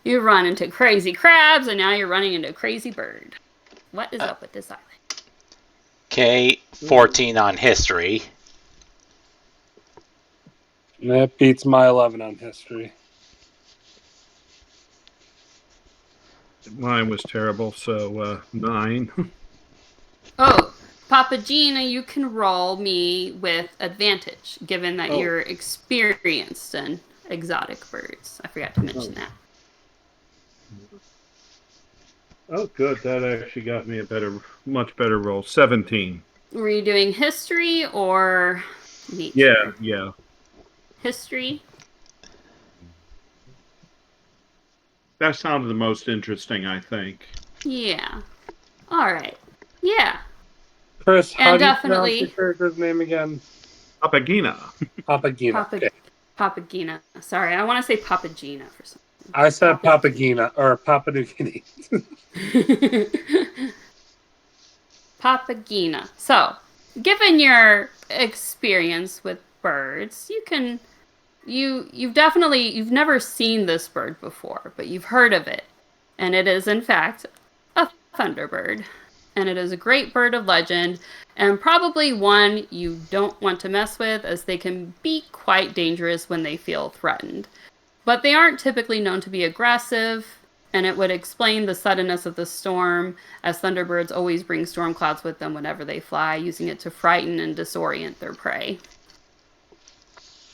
[SPEAKER 2] You run into crazy crabs, and now you're running into a crazy bird. What is up with this island?
[SPEAKER 1] Okay, 14 on history.
[SPEAKER 6] That beats my 11 on history.
[SPEAKER 4] Mine was terrible, so 9.
[SPEAKER 2] Oh, Papa Gina, you can roll me with advantage, given that you're experienced in exotic birds. I forgot to mention that.
[SPEAKER 4] Oh, good. That actually got me a much better roll. 17.
[SPEAKER 2] Were you doing history or nature.
[SPEAKER 4] Yeah.
[SPEAKER 2] History?
[SPEAKER 4] That sounded the most interesting, I think.
[SPEAKER 2] Yeah. Alright. Yeah.
[SPEAKER 6] Chris, how
[SPEAKER 2] And
[SPEAKER 6] do you pronounce your
[SPEAKER 2] definitely
[SPEAKER 6] character's name again?
[SPEAKER 4] Papagina.
[SPEAKER 6] Papagina. Okay.
[SPEAKER 2] Papagina. Sorry, I want to say Papagina for some
[SPEAKER 6] I said Papagina, or Papua New Guinea.
[SPEAKER 2] Papagina. So, given your experience with birds, you've never seen this bird before, but you've heard of it. And it is in fact a thunderbird. And it is a great bird of legend, and probably one you don't want to mess with, as they can be quite dangerous when they feel threatened. But they aren't typically known to be aggressive, and it would explain the suddenness of the storm, as thunderbirds always bring storm clouds with them whenever they fly, using it to frighten and disorient their prey.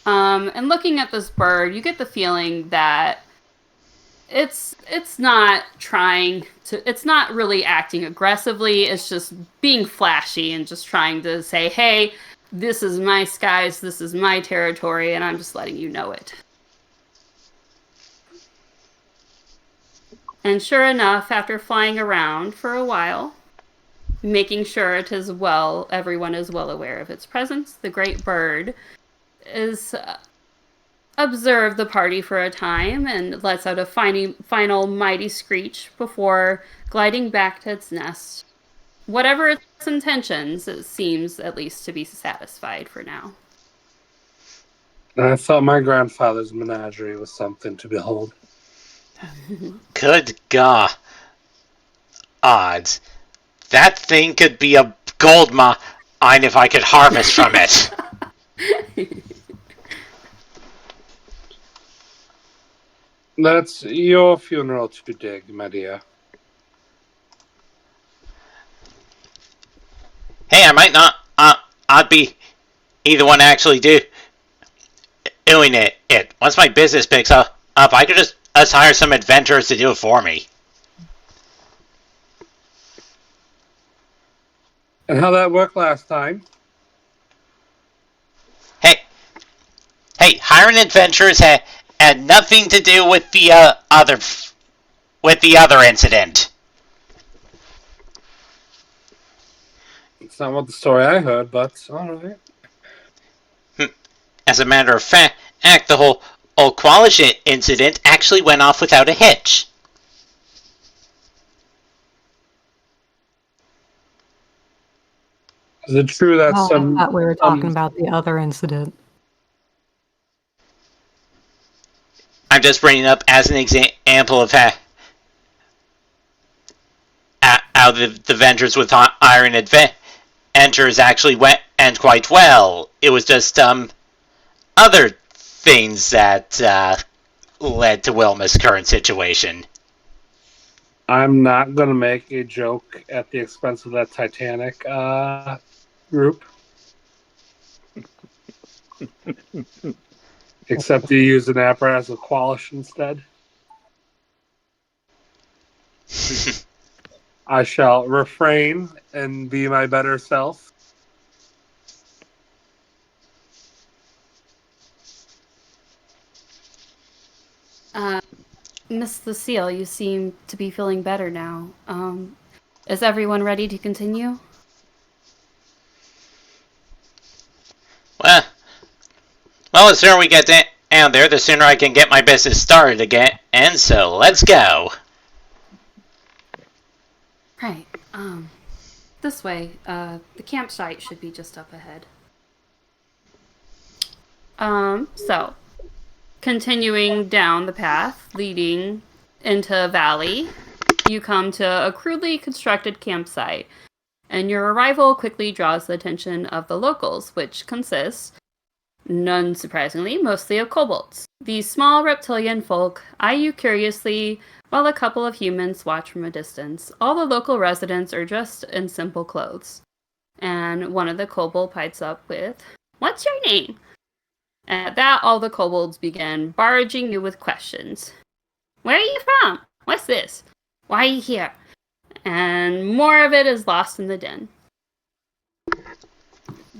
[SPEAKER 2] And looking at this bird, you get the feeling that it's not really acting aggressively. It's just being flashy and just trying to say, hey, this is my skies, this is my territory, and I'm just letting you know it. And sure enough, after flying around for a while, making sure everyone is well aware of its presence, the great bird is observe the party for a time and lets out a final mighty screech before gliding back to its nest. Whatever its intentions, it seems at least to be satisfied for now.
[SPEAKER 6] I thought my grandfather's menagerie was something to behold.
[SPEAKER 1] Good God. Odds. That thing could be a gold mine if I could harvest from it.
[SPEAKER 6] That's your funeral to dig, my dear.
[SPEAKER 1] Hey, I might not. I'd be either one actually doing it. Once my business picks up, I could just hire some adventurers to do it for me.
[SPEAKER 6] And how that worked last time?
[SPEAKER 1] Hey, hiring adventurers had nothing to do with the other incident.
[SPEAKER 6] It's not what the story I heard, but alright.
[SPEAKER 1] As a matter of fact, the whole Qualish incident actually went off without a hitch.
[SPEAKER 6] Is it true that
[SPEAKER 3] I thought we were talking about the other incident.
[SPEAKER 1] I'm just bringing it up as an example of how the ventures with Iron Adventures actually went and quite well. It was just other things that led to Wilma's current situation.
[SPEAKER 6] I'm not going to make a joke at the expense of that Titanic group. Except you use an apparatus of Qualish instead. I shall refrain and be my better self.
[SPEAKER 2] Miss Lucille, you seem to be feeling better now. Is everyone ready to continue?
[SPEAKER 1] Well, the sooner we get down there, the sooner I can get my business started again. And so, let's go.
[SPEAKER 2] Right. This way. The campsite should be just up ahead. So, continuing down the path leading into a valley, you come to a crudely constructed campsite, and your arrival quickly draws the attention of the locals, which consists, none surprisingly, mostly of kobolds. These small reptilian folk eye you curiously, while a couple of humans watch from a distance. All the local residents are dressed in simple clothes, and one of the kobold pipes up with, "What's your name?" At that, all the kobolds begin barraging you with questions. Where are you from? What's this? Why are you here? And more of it is lost in the din.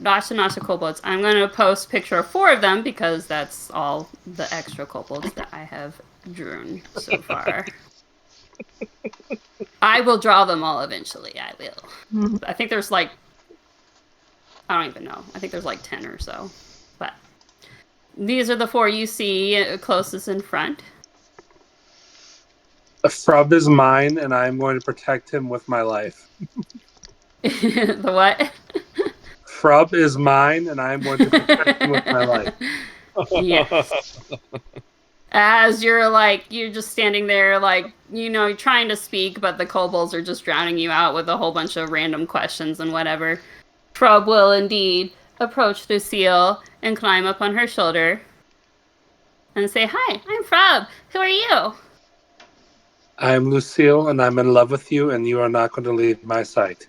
[SPEAKER 2] lots and lots of kobolds. I'm going to post a picture of 4 of them because that's all the extra kobolds that I have drawn so far. I will draw them all eventually. I will. I think there's like, I don't even know. I think there's like 10 or so. But these are the 4 you see closest in front.
[SPEAKER 6] Frub is mine, and I'm going to protect him with my life.
[SPEAKER 2] The what?
[SPEAKER 6] Frub is mine, and I'm going to protect him with my life.
[SPEAKER 2] Yes. As you're just standing there, like, you're trying to speak, but the kobolds are just drowning you out with a whole bunch of random questions and whatever. Frub will indeed approach Lucille and climb up on her shoulder and say, "Hi, I'm Frub. Who are you?"
[SPEAKER 6] I am Lucille, and I'm in love with you, and you are not going to leave my sight.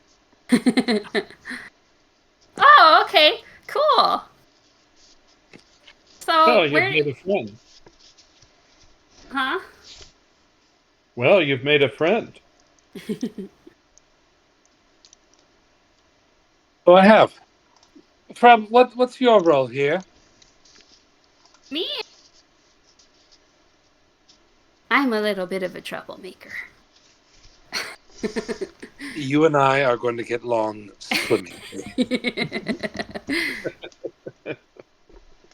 [SPEAKER 2] Oh, okay. Cool. So,
[SPEAKER 4] Oh, you've
[SPEAKER 2] where...
[SPEAKER 4] made a friend.
[SPEAKER 2] Huh?
[SPEAKER 4] Well, you've made a friend.
[SPEAKER 6] Oh, I have. Frub, what's your role here?
[SPEAKER 2] Me? I'm a little bit of a troublemaker.
[SPEAKER 6] You and I are going to get along swimming.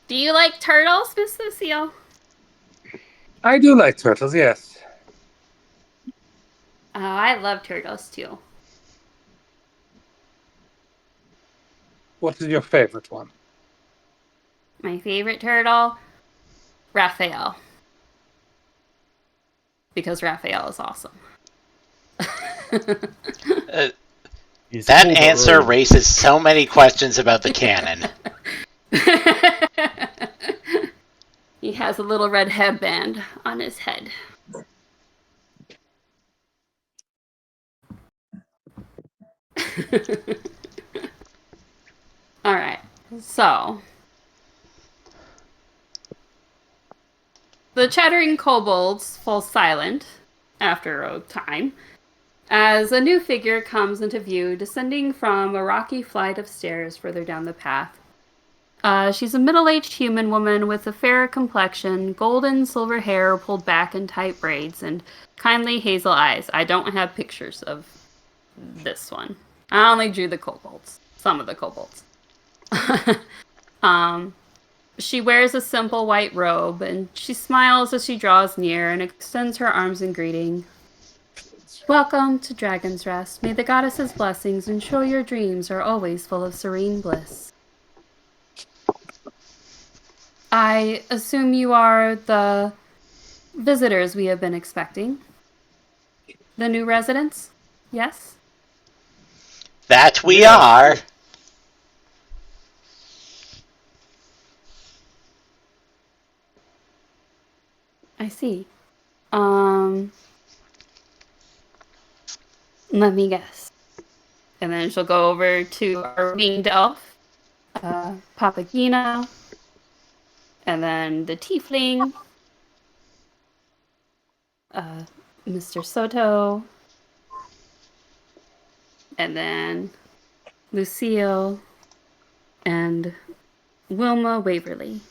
[SPEAKER 2] Do you like turtles, Miss Lucille?
[SPEAKER 6] I do like turtles, yes.
[SPEAKER 2] Oh, I love turtles too.
[SPEAKER 6] What is your favorite one?
[SPEAKER 2] My favorite turtle, Raphael. Because Raphael is awesome.
[SPEAKER 5] He's
[SPEAKER 1] That
[SPEAKER 5] cool but
[SPEAKER 1] answer
[SPEAKER 5] rude.
[SPEAKER 1] raises so many questions about the canon.
[SPEAKER 2] He has a little red headband on his head. Alright, so the chattering kobolds fall silent after a time as a new figure comes into view, descending from a rocky flight of stairs further down the path. She's a middle-aged human woman with a fair complexion, golden silver hair pulled back in tight braids, and kindly hazel eyes. I don't have pictures of this one. I only drew the kobolds. Some of the kobolds. She wears a simple white robe, and she smiles as she draws near and extends her arms in greeting. Welcome to Dragon's Rest. May the goddess's blessings ensure your dreams are always full of serene bliss. I assume you are the visitors we have been expecting. The new residents? Yes?
[SPEAKER 1] That we
[SPEAKER 6] Yeah.
[SPEAKER 1] are.
[SPEAKER 2] I see. Let me guess. And then she'll go over to our winged elf, Papagina, and then the tiefling, Mr. Soto, and then Lucille, and Wilma Waverly.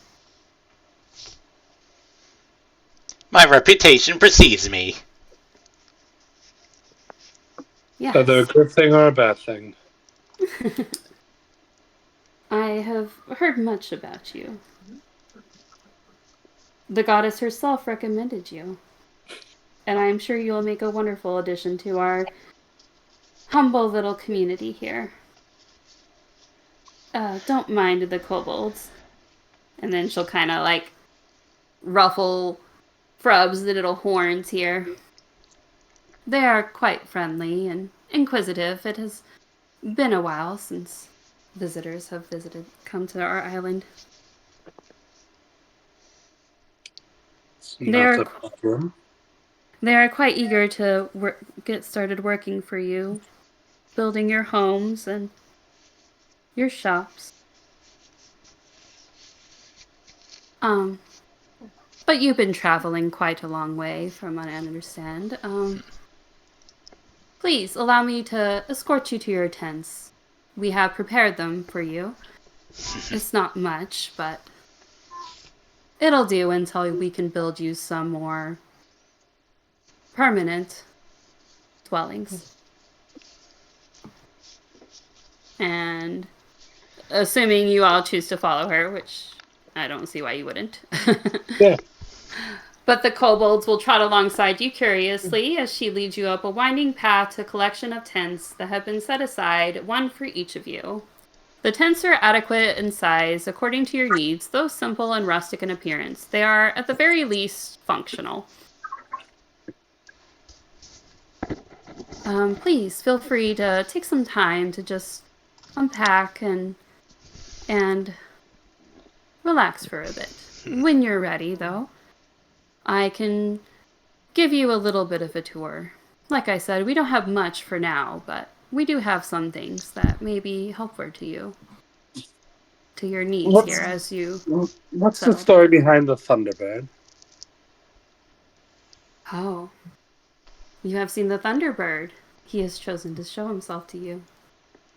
[SPEAKER 1] My reputation precedes me.
[SPEAKER 2] Yes.
[SPEAKER 6] Either a good thing or a bad thing.
[SPEAKER 2] I have heard much about you. The goddess herself recommended you. And I am sure you will make a wonderful addition to our humble little community here. Don't mind the kobolds. And then she'll kind of like ruffle Frub's little horns here. They are quite friendly and inquisitive. It has been a while since visitors have come to our island.
[SPEAKER 6] It's
[SPEAKER 2] They're-
[SPEAKER 6] not a problem.
[SPEAKER 2] They are quite eager to get started working for you, building your homes and your shops. But you've been traveling quite a long way, from what I understand. Please allow me to escort you to your tents. We have prepared them for you, It's not much, but it'll do until we can build you some more permanent dwellings. And assuming you all choose to follow her, which I don't see why you wouldn't.
[SPEAKER 6] Yeah.
[SPEAKER 2] But the kobolds will trot alongside you curiously as she leads you up a winding path to a collection of tents that have been set aside, one for each of you. The tents are adequate in size according to your needs, though simple and rustic in appearance. They are, at the very least, functional. Please feel free to take some time to just unpack and relax for a bit. When you're ready, though, I can give you a little bit of a tour. Like I said, we don't have much for now, but we do have some things that may be helpful to you, to your needs here as you...
[SPEAKER 6] What's the story behind the Thunderbird?
[SPEAKER 2] Oh, you have seen the Thunderbird. He has chosen to show himself to you.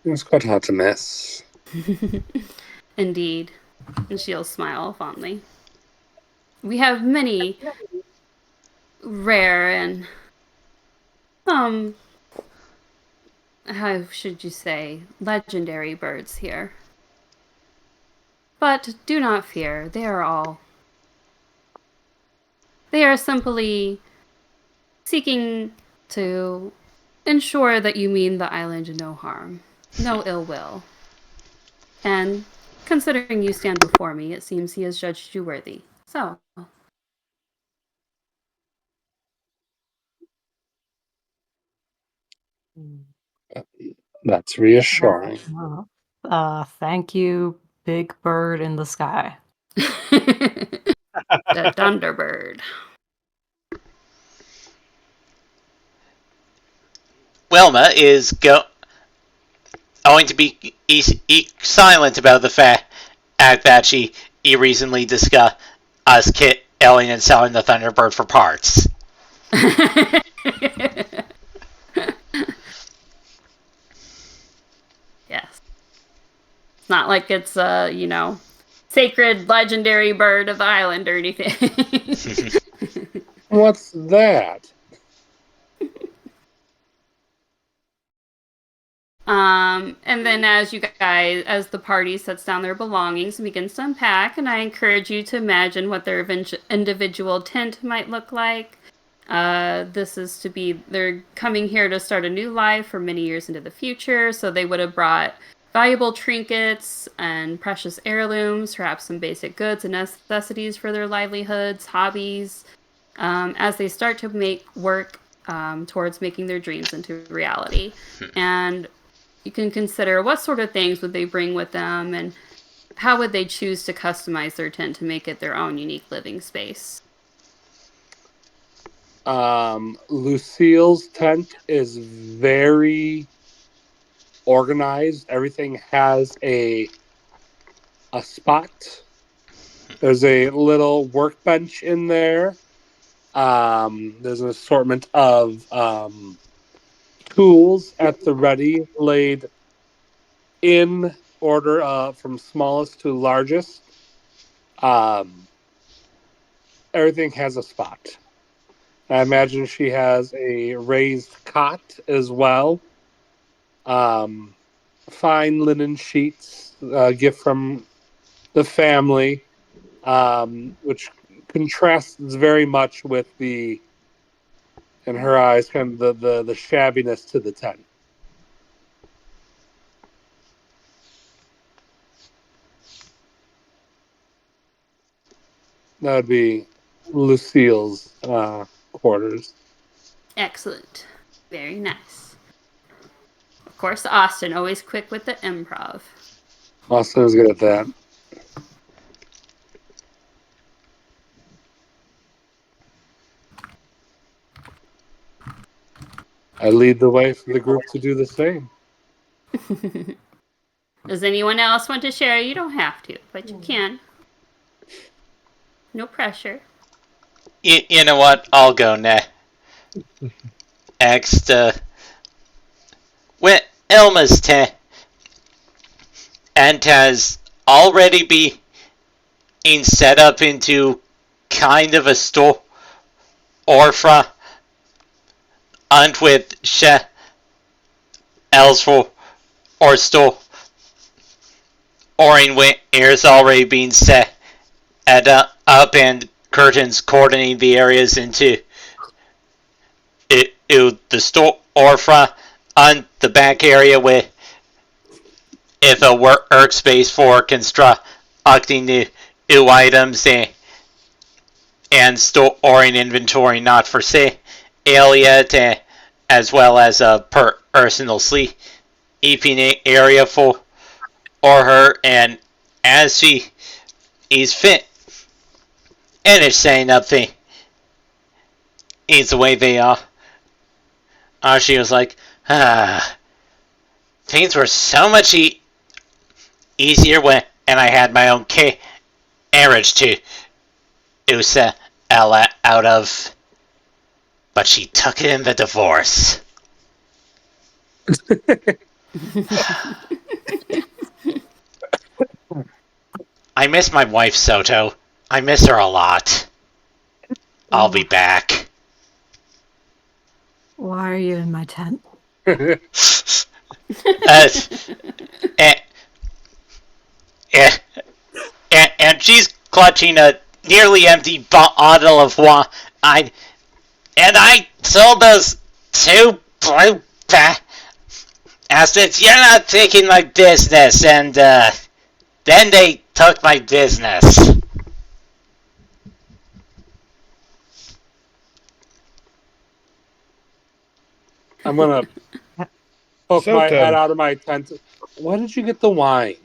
[SPEAKER 6] It was quite hard to miss.
[SPEAKER 2] Indeed. And she'll smile fondly. We have many rare and, how should you say, legendary birds here. But do not fear, they are simply seeking to ensure that you mean the island no harm, no ill will. And considering you stand before me, it seems he has judged you worthy. So.
[SPEAKER 6] That's reassuring.
[SPEAKER 3] Thank you, big bird in the sky.
[SPEAKER 2] The Thunderbird.
[SPEAKER 1] Wilma is going to be silent about the fact that she recently discussed killing and selling the Thunderbird for parts.
[SPEAKER 2] Yes. It's not like it's sacred legendary bird of the island or anything.
[SPEAKER 6] What's that?
[SPEAKER 2] And then as the party sets down their belongings and begins to unpack, and I encourage you to imagine what their individual tent might look like. They're coming here to start a new life for many years into the future, so they would have brought valuable trinkets and precious heirlooms, perhaps some basic goods and necessities for their livelihoods, hobbies, as they start to make work towards making their dreams into reality. And you can consider what sort of things would they bring with them and how would they choose to customize their tent to make it their own unique living space.
[SPEAKER 6] Lucille's tent is very organized. Everything has a spot. There's a little workbench in there. There's an assortment of tools at the ready, laid in order from smallest to largest. Everything has a spot. I imagine she has a raised cot as well. Fine linen sheets, gift from the family, which contrasts very much with in her eyes, kind of the shabbiness to the tent. That would be Lucille's quarters.
[SPEAKER 2] Excellent. Very nice. Of course, Austin, always quick with the improv.
[SPEAKER 6] Austin is good at that. I lead the way for the group to do the same.
[SPEAKER 2] Does anyone else want to share? You don't have to, but you can. No pressure.
[SPEAKER 1] You know what? I'll go next. With Elma's tent and has already being set up into kind of a store orpha and with shells for or store or in where's already being set up and curtains cordoning the areas into the store orpha on the back area with if a workspace for constructing new items and storing inventory not for sale yet, as well as a personal sleeping area for or her, and as she's fit and is saying up things the way they are, she was like, things were so much easier when and I had my own carriage to sell out of, but she took it in the divorce. I miss my wife, Soto. I miss her a lot. I'll be back.
[SPEAKER 3] Why are you in my tent?
[SPEAKER 1] And she's clutching a nearly empty bottle of wine. And I told those two blue bastards, you're not taking my business, and then they took my business.
[SPEAKER 6] I'm gonna poke my
[SPEAKER 4] Soto.
[SPEAKER 6] head out of my tent. Where did you get the wine?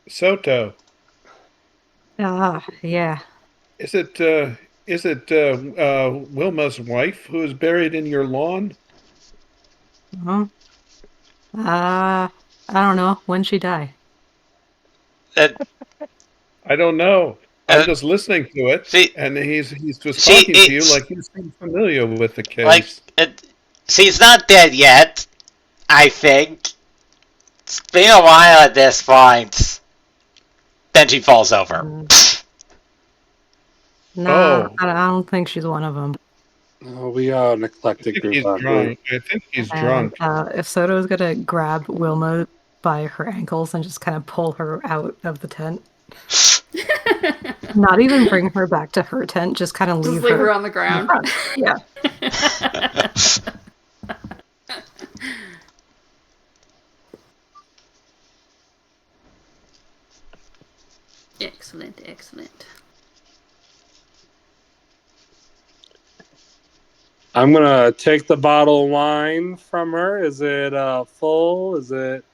[SPEAKER 4] Soto,
[SPEAKER 3] Yeah.
[SPEAKER 4] is it Wilma's wife who is buried in your lawn?
[SPEAKER 3] Huh? I don't know. When'd she die?
[SPEAKER 4] I don't know. I'm
[SPEAKER 1] Uh,
[SPEAKER 4] just listening to it,
[SPEAKER 1] she-
[SPEAKER 4] and he's just
[SPEAKER 1] she
[SPEAKER 4] talking to you
[SPEAKER 1] is-
[SPEAKER 4] like you seem familiar with the case.
[SPEAKER 1] Like, she's not dead yet, I think. It's been a while at this point. Then she falls over.
[SPEAKER 3] No,
[SPEAKER 4] Oh.
[SPEAKER 3] I don't think she's one of them.
[SPEAKER 6] Oh, we are an
[SPEAKER 4] I
[SPEAKER 6] eclectic
[SPEAKER 4] think
[SPEAKER 6] group.
[SPEAKER 4] he's
[SPEAKER 6] aren't we?
[SPEAKER 4] drunk. I think he's drunk.
[SPEAKER 3] If Soto's gonna grab Wilma by her ankles and just kind of pull her out of the tent. Not even bring her back to her tent, just kind of
[SPEAKER 2] Just
[SPEAKER 3] leave
[SPEAKER 2] leave her
[SPEAKER 3] her.
[SPEAKER 2] on the ground.
[SPEAKER 3] Yeah.
[SPEAKER 2] Excellent, excellent.
[SPEAKER 6] I'm gonna take the bottle of wine from her. Is it full? Is it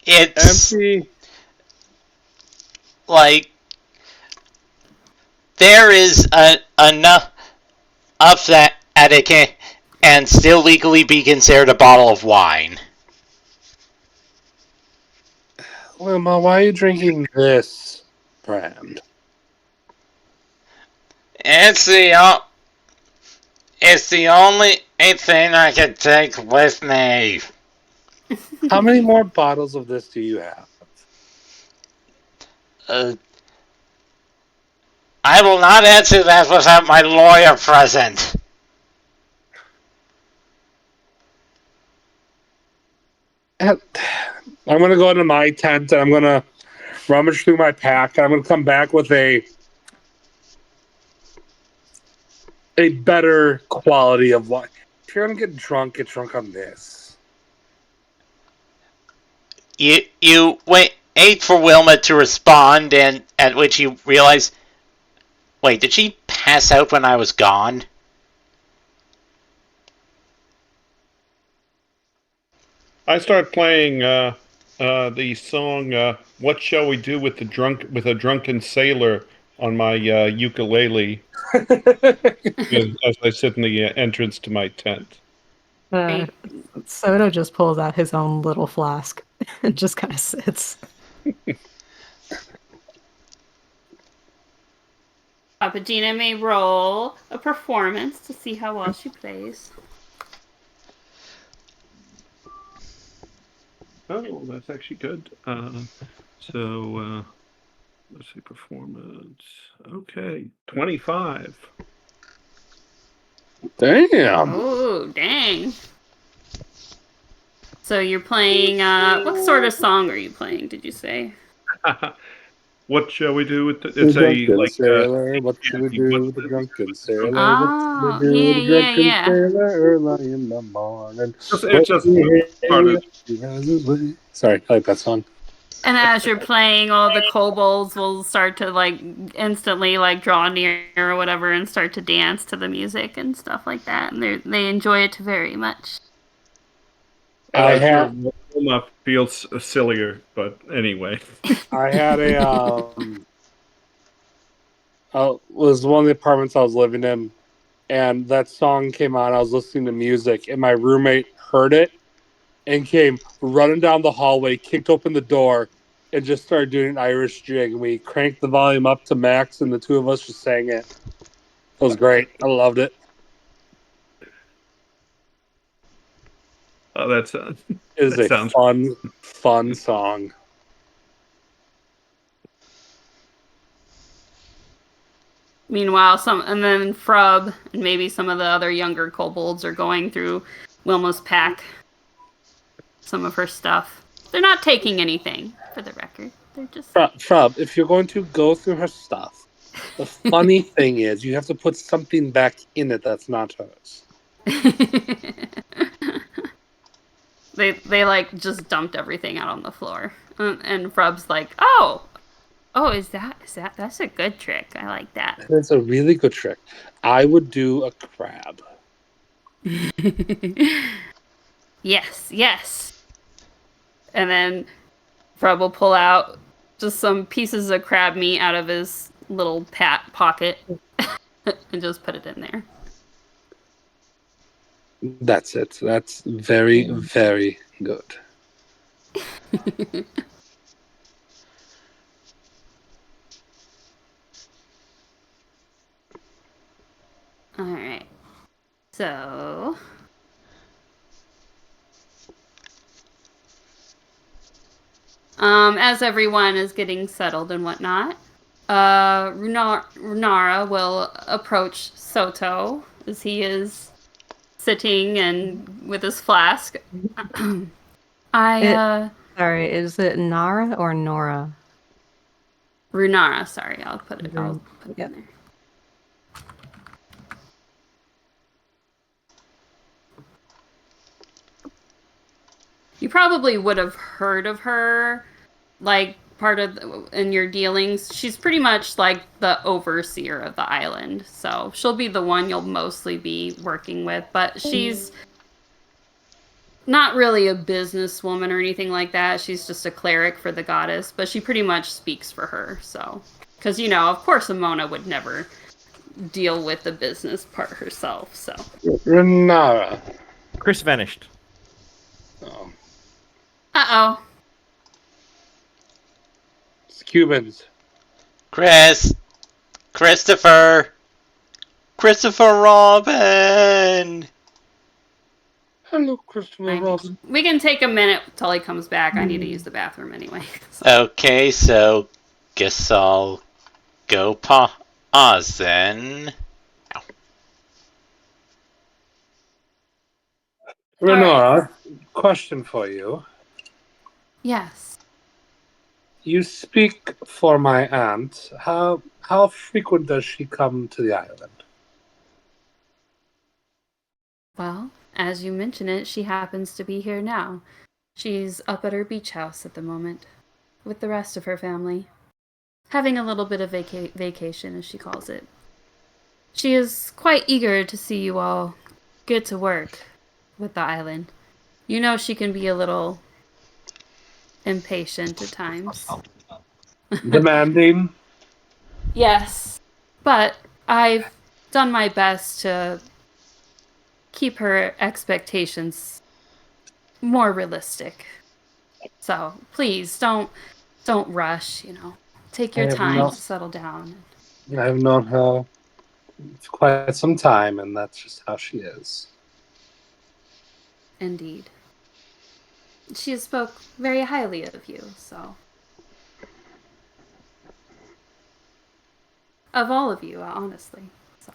[SPEAKER 1] It's
[SPEAKER 6] empty?
[SPEAKER 1] like there is enough of that etiquette and still legally be considered a bottle of wine.
[SPEAKER 6] Wilma, why are you drinking this brand?
[SPEAKER 1] It's the only thing I can take with me.
[SPEAKER 6] How many more bottles of this do you have?
[SPEAKER 1] I will not answer that without my lawyer present.
[SPEAKER 6] I'm gonna go into my tent and I'm gonna rummage through my pack. And I'm gonna come back with a better quality of wine. If you're gonna get drunk on this.
[SPEAKER 1] You wait for Wilma to respond, and at which you realize, wait, did she pass out when I was gone?
[SPEAKER 4] I start playing the song "What Shall We Do with a Drunken Sailor" on my ukulele as I sit in the entrance to my tent.
[SPEAKER 3] Soto just pulls out his own little flask and just kind of sits.
[SPEAKER 2] Papagina may roll a performance to see how well she plays.
[SPEAKER 4] Oh, that's actually good. So, let's see, performance. Okay, 25.
[SPEAKER 6] Damn.
[SPEAKER 2] Oh, dang. So you're playing, what sort of song are you playing, did you say?
[SPEAKER 4] What shall we do with
[SPEAKER 6] The
[SPEAKER 4] it's a
[SPEAKER 6] drunken
[SPEAKER 4] like
[SPEAKER 6] sailor, what should we
[SPEAKER 4] yeah,
[SPEAKER 6] do
[SPEAKER 4] what
[SPEAKER 6] with the
[SPEAKER 4] the
[SPEAKER 6] drunken
[SPEAKER 4] what's the
[SPEAKER 6] sailor? What should we
[SPEAKER 2] Oh,
[SPEAKER 6] do with
[SPEAKER 2] yeah,
[SPEAKER 6] the
[SPEAKER 2] yeah,
[SPEAKER 6] drunken
[SPEAKER 2] yeah.
[SPEAKER 6] sailor early in the morning?
[SPEAKER 4] it's just part of
[SPEAKER 6] He has his way. Sorry, I like that song.
[SPEAKER 2] And as you're playing, all the kobolds will start to like instantly like draw near or whatever and start to dance to the music and stuff like that. And they enjoy it very much.
[SPEAKER 6] I had
[SPEAKER 4] Roma feels sillier, but anyway.
[SPEAKER 6] I had a was one of the apartments I was living in, and that song came on. I was listening to music, and my roommate heard it and came running down the hallway, kicked open the door, and just started doing an Irish jig. And we cranked the volume up to max, and the two of us just sang it. It was great. I loved it.
[SPEAKER 4] Oh, that's
[SPEAKER 6] It is
[SPEAKER 4] that
[SPEAKER 6] a
[SPEAKER 4] sounds
[SPEAKER 6] fun song.
[SPEAKER 2] Meanwhile, and then Frub and maybe some of the other younger kobolds are going through Wilma's pack. Some of her stuff. They're not taking anything, for the record. They're just.
[SPEAKER 6] Frub, if you're going to go through her stuff, the funny thing is you have to put something back in it that's not hers.
[SPEAKER 2] They like just dumped everything out on the floor, and Frub's like, oh, is that's a good trick. I like that.
[SPEAKER 6] That's a really good trick. I would do a crab.
[SPEAKER 2] Yes. And then Frub will pull out just some pieces of crab meat out of his little pocket and just put it in there.
[SPEAKER 6] That's it. That's very, very good.
[SPEAKER 2] All right. So, as everyone is getting settled and whatnot, Runara will approach Soto as he is sitting and with his flask.
[SPEAKER 3] Sorry, is it Nara or Nora?
[SPEAKER 2] Runara, sorry, I'll put it in there. You probably would have heard of her, like in your dealings. She's pretty much like the overseer of the island, so she'll be the one you'll mostly be working with. But she's not really a businesswoman or anything like that. She's just a cleric for the goddess, but she pretty much speaks for her. So, because of course, Amona would never deal with the business part herself. So,
[SPEAKER 6] Renara.
[SPEAKER 5] Chris vanished.
[SPEAKER 6] Oh.
[SPEAKER 2] uh-oh.
[SPEAKER 6] It's Cubans.
[SPEAKER 1] Christopher Robin.
[SPEAKER 6] Hello, Christopher Robin.
[SPEAKER 2] We can take a minute till he comes back. I need to use the bathroom anyway. So.
[SPEAKER 1] Okay, so guess I'll go pause then.
[SPEAKER 6] Renara, question for you.
[SPEAKER 2] Yes.
[SPEAKER 6] You speak for my aunt. How frequent does she come to the island?
[SPEAKER 2] Well, as you mention it, she happens to be here now. She's up at her beach house at the moment, with the rest of her family. Having a little bit of vacation, as she calls it. She is quite eager to see you all get to work with the island. She can be a little impatient at times.
[SPEAKER 6] Demanding?
[SPEAKER 2] Yes, but I've done my best to keep her expectations more realistic. So please don't rush, Take your time to settle down.
[SPEAKER 6] I've known her for quite some time, and that's just how she is.
[SPEAKER 2] Indeed. She spoke very highly of you, so. of all of you, honestly. So.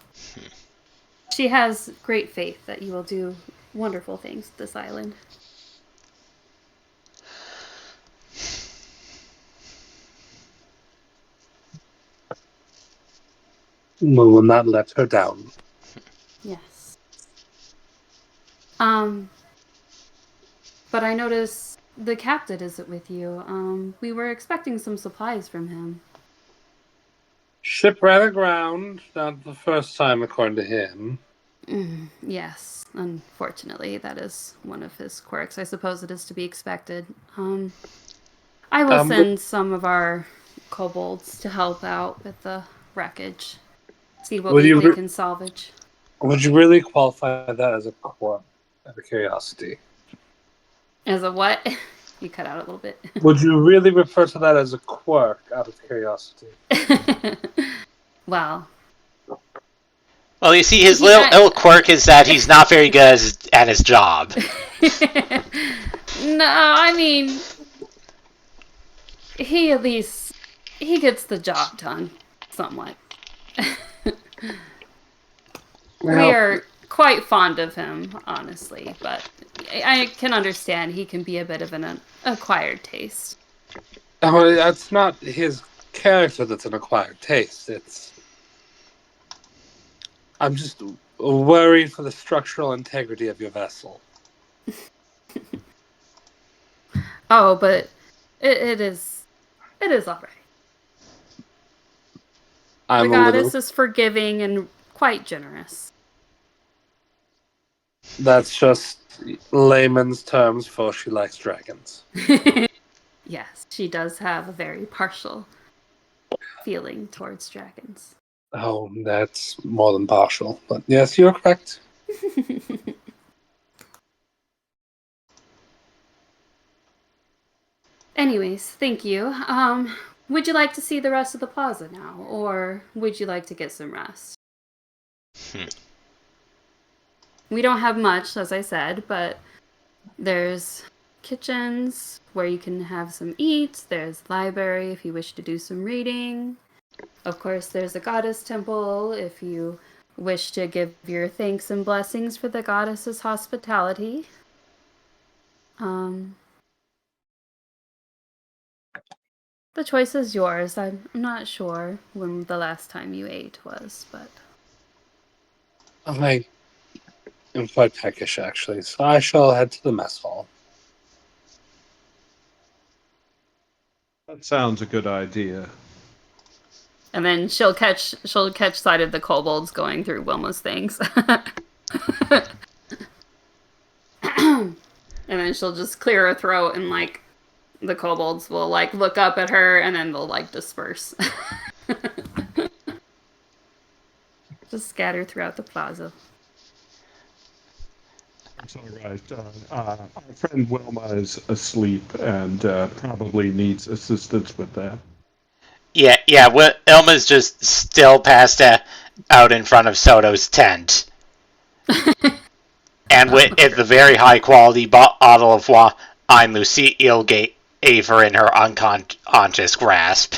[SPEAKER 2] She has great faith that you will do wonderful things with this island.
[SPEAKER 6] We will not let her down.
[SPEAKER 2] Yes. But I notice the captain isn't with you. We were expecting some supplies from him.
[SPEAKER 6] Ship ran aground, not the first time, according to him.
[SPEAKER 2] Yes, unfortunately, that is one of his quirks. I suppose it is to be expected. I will send some of our kobolds to help out with the wreckage. See what they can salvage.
[SPEAKER 6] Would you really qualify that as a quirk, out of curiosity?
[SPEAKER 2] As a what? You cut out a little bit.
[SPEAKER 6] Would you really refer to that as a quirk, out of curiosity?
[SPEAKER 2] Well,
[SPEAKER 1] you see, his little quirk is that he's not very good at his job.
[SPEAKER 2] No, I mean, he gets the job done, somewhat. We are quite fond of him, honestly, but I can understand he can be a bit of an acquired taste.
[SPEAKER 6] Oh, that's not his character that's an acquired taste. I'm just worried for the structural integrity of your vessel.
[SPEAKER 2] Oh, but it is all right. The goddess is forgiving and quite generous.
[SPEAKER 6] That's just layman's terms for she likes dragons.
[SPEAKER 2] Yes, she does have a very partial feeling towards dragons.
[SPEAKER 6] Oh, that's more than partial. But yes, you're correct.
[SPEAKER 2] Anyways, thank you. Would you like to see the rest of the plaza now, or would you like to get some rest? We don't have much, as I said, but there's kitchens where you can have some eats. There's library if you wish to do some reading. Of course, there's a goddess temple if you wish to give your thanks and blessings for the goddess's hospitality. The choice is yours. I'm not sure when the last time you ate was, but...
[SPEAKER 6] I am quite peckish, actually, so I shall head to the mess hall.
[SPEAKER 4] That sounds a good idea.
[SPEAKER 2] And then she'll catch sight of the kobolds going through Wilma's things. And then she'll just clear her throat and, like, the kobolds will, like, look up at her and then they'll, like, disperse. Just scatter throughout the plaza.
[SPEAKER 4] It's all right. Our friend Wilma is asleep and probably needs assistance with that.
[SPEAKER 1] Yeah. Elma's just still passed out in front of Soto's tent. And with the very high quality bottle of wine Lucille gave her in her unconscious grasp.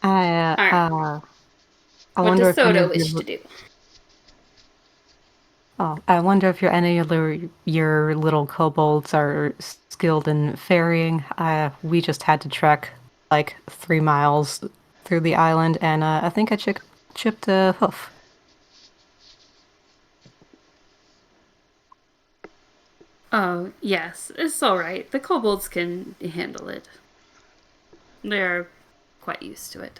[SPEAKER 3] I
[SPEAKER 2] what
[SPEAKER 3] wonder
[SPEAKER 2] does Soto wish to do?
[SPEAKER 3] Oh, I wonder if any of your little kobolds are skilled in ferrying. We just had to trek like 3 miles through the island, and I think I chipped a hoof.
[SPEAKER 2] Oh, yes, it's all right. The kobolds can handle it. They're quite used to it.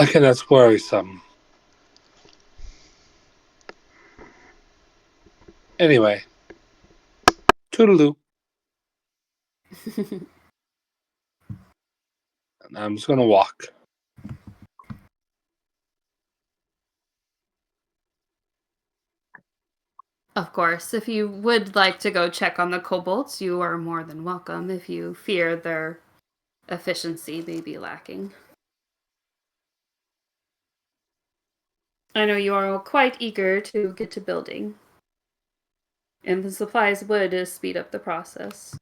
[SPEAKER 6] Okay, that's worrisome. Anyway, toodaloo. I'm just gonna walk.
[SPEAKER 2] Of course, if you would like to go check on the kobolds, you are more than welcome if you fear their efficiency may be lacking. I know you are all quite eager to get to building, and the supplies would speed up the process.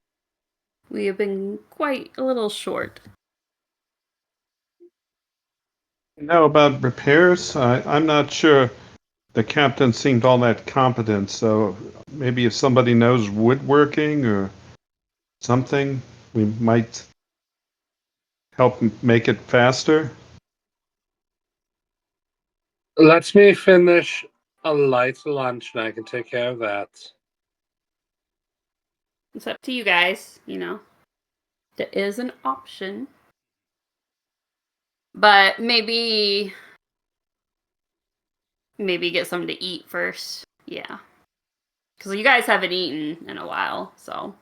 [SPEAKER 2] We have been quite a little short.
[SPEAKER 4] Now about repairs, I'm not sure the captain seemed all that competent, so maybe if somebody knows woodworking or something, we might help make it faster.
[SPEAKER 6] Let me finish a light lunch and I can take care of that.
[SPEAKER 2] It's up to you guys, you know. There is an option. But maybe get something to eat first. Yeah. Because you guys haven't eaten in a while, so.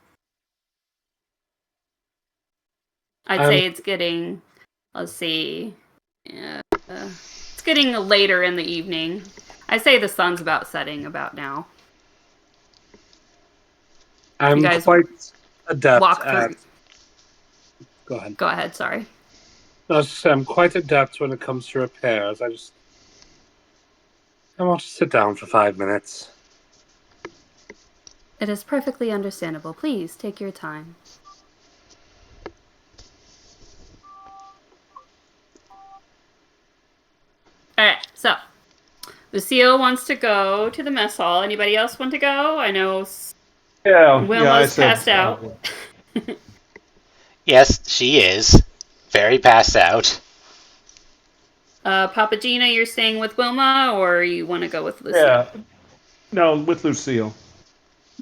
[SPEAKER 2] I'd say it's getting, let's see, it's getting later in the evening. I say the sun's about setting about now.
[SPEAKER 6] I'm
[SPEAKER 2] guys
[SPEAKER 6] quite adept
[SPEAKER 2] walk
[SPEAKER 6] at.
[SPEAKER 2] through.
[SPEAKER 6] Go ahead.
[SPEAKER 2] Go ahead, sorry.
[SPEAKER 6] No, I was just saying, I'm quite adept when it comes to repairs. I want to sit down for 5 minutes.
[SPEAKER 2] It is perfectly understandable. Please take your time. Alright, so Lucille wants to go to the mess hall. Anybody else want to go? I know Wilma's passed out.
[SPEAKER 1] Yes, she is. Very passed out.
[SPEAKER 2] Papa Gina, you're staying with Wilma, or you want to go with Lucille?
[SPEAKER 4] Yeah. No, with Lucille.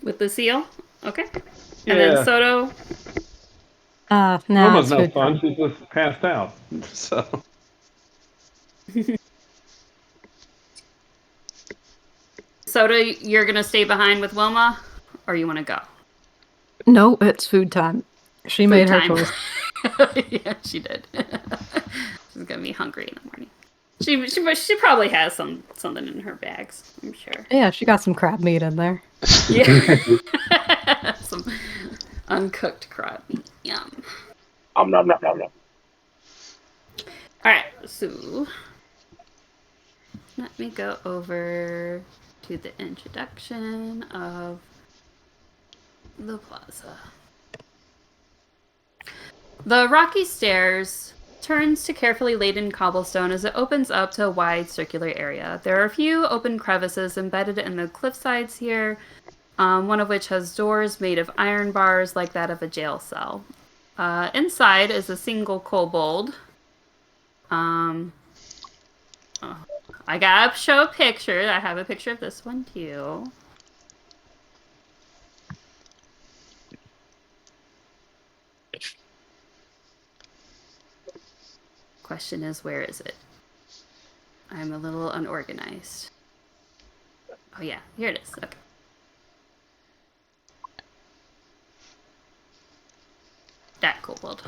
[SPEAKER 2] With Lucille? Okay.
[SPEAKER 4] Yeah.
[SPEAKER 2] And then Soto?
[SPEAKER 3] No,
[SPEAKER 4] Wilma's
[SPEAKER 3] it's
[SPEAKER 4] no
[SPEAKER 3] food
[SPEAKER 4] fun.
[SPEAKER 3] time.
[SPEAKER 4] She's just passed out. So.
[SPEAKER 2] Soto, you're going to stay behind with Wilma, or you want to go?
[SPEAKER 3] No, it's food time. She made her choice.
[SPEAKER 2] Yeah, she did. She's going to be hungry in the morning. She probably has something in her bags, I'm sure.
[SPEAKER 3] Yeah, she got some crab meat in there.
[SPEAKER 2] Yeah. Some uncooked crab meat. Yum.
[SPEAKER 6] Nom, nom, nom, nom.
[SPEAKER 2] Alright, so let me go over to the introduction of the plaza. The rocky stairs turns to carefully laden cobblestone as it opens up to a wide circular area. There are a few open crevices embedded in the cliff sides here, one of which has doors made of iron bars like that of a jail cell. Inside is a single kobold. I gotta show a picture. I have a picture of this one too. Question is, where is it? I'm a little unorganized. Oh yeah, here it is. Okay. That kobold.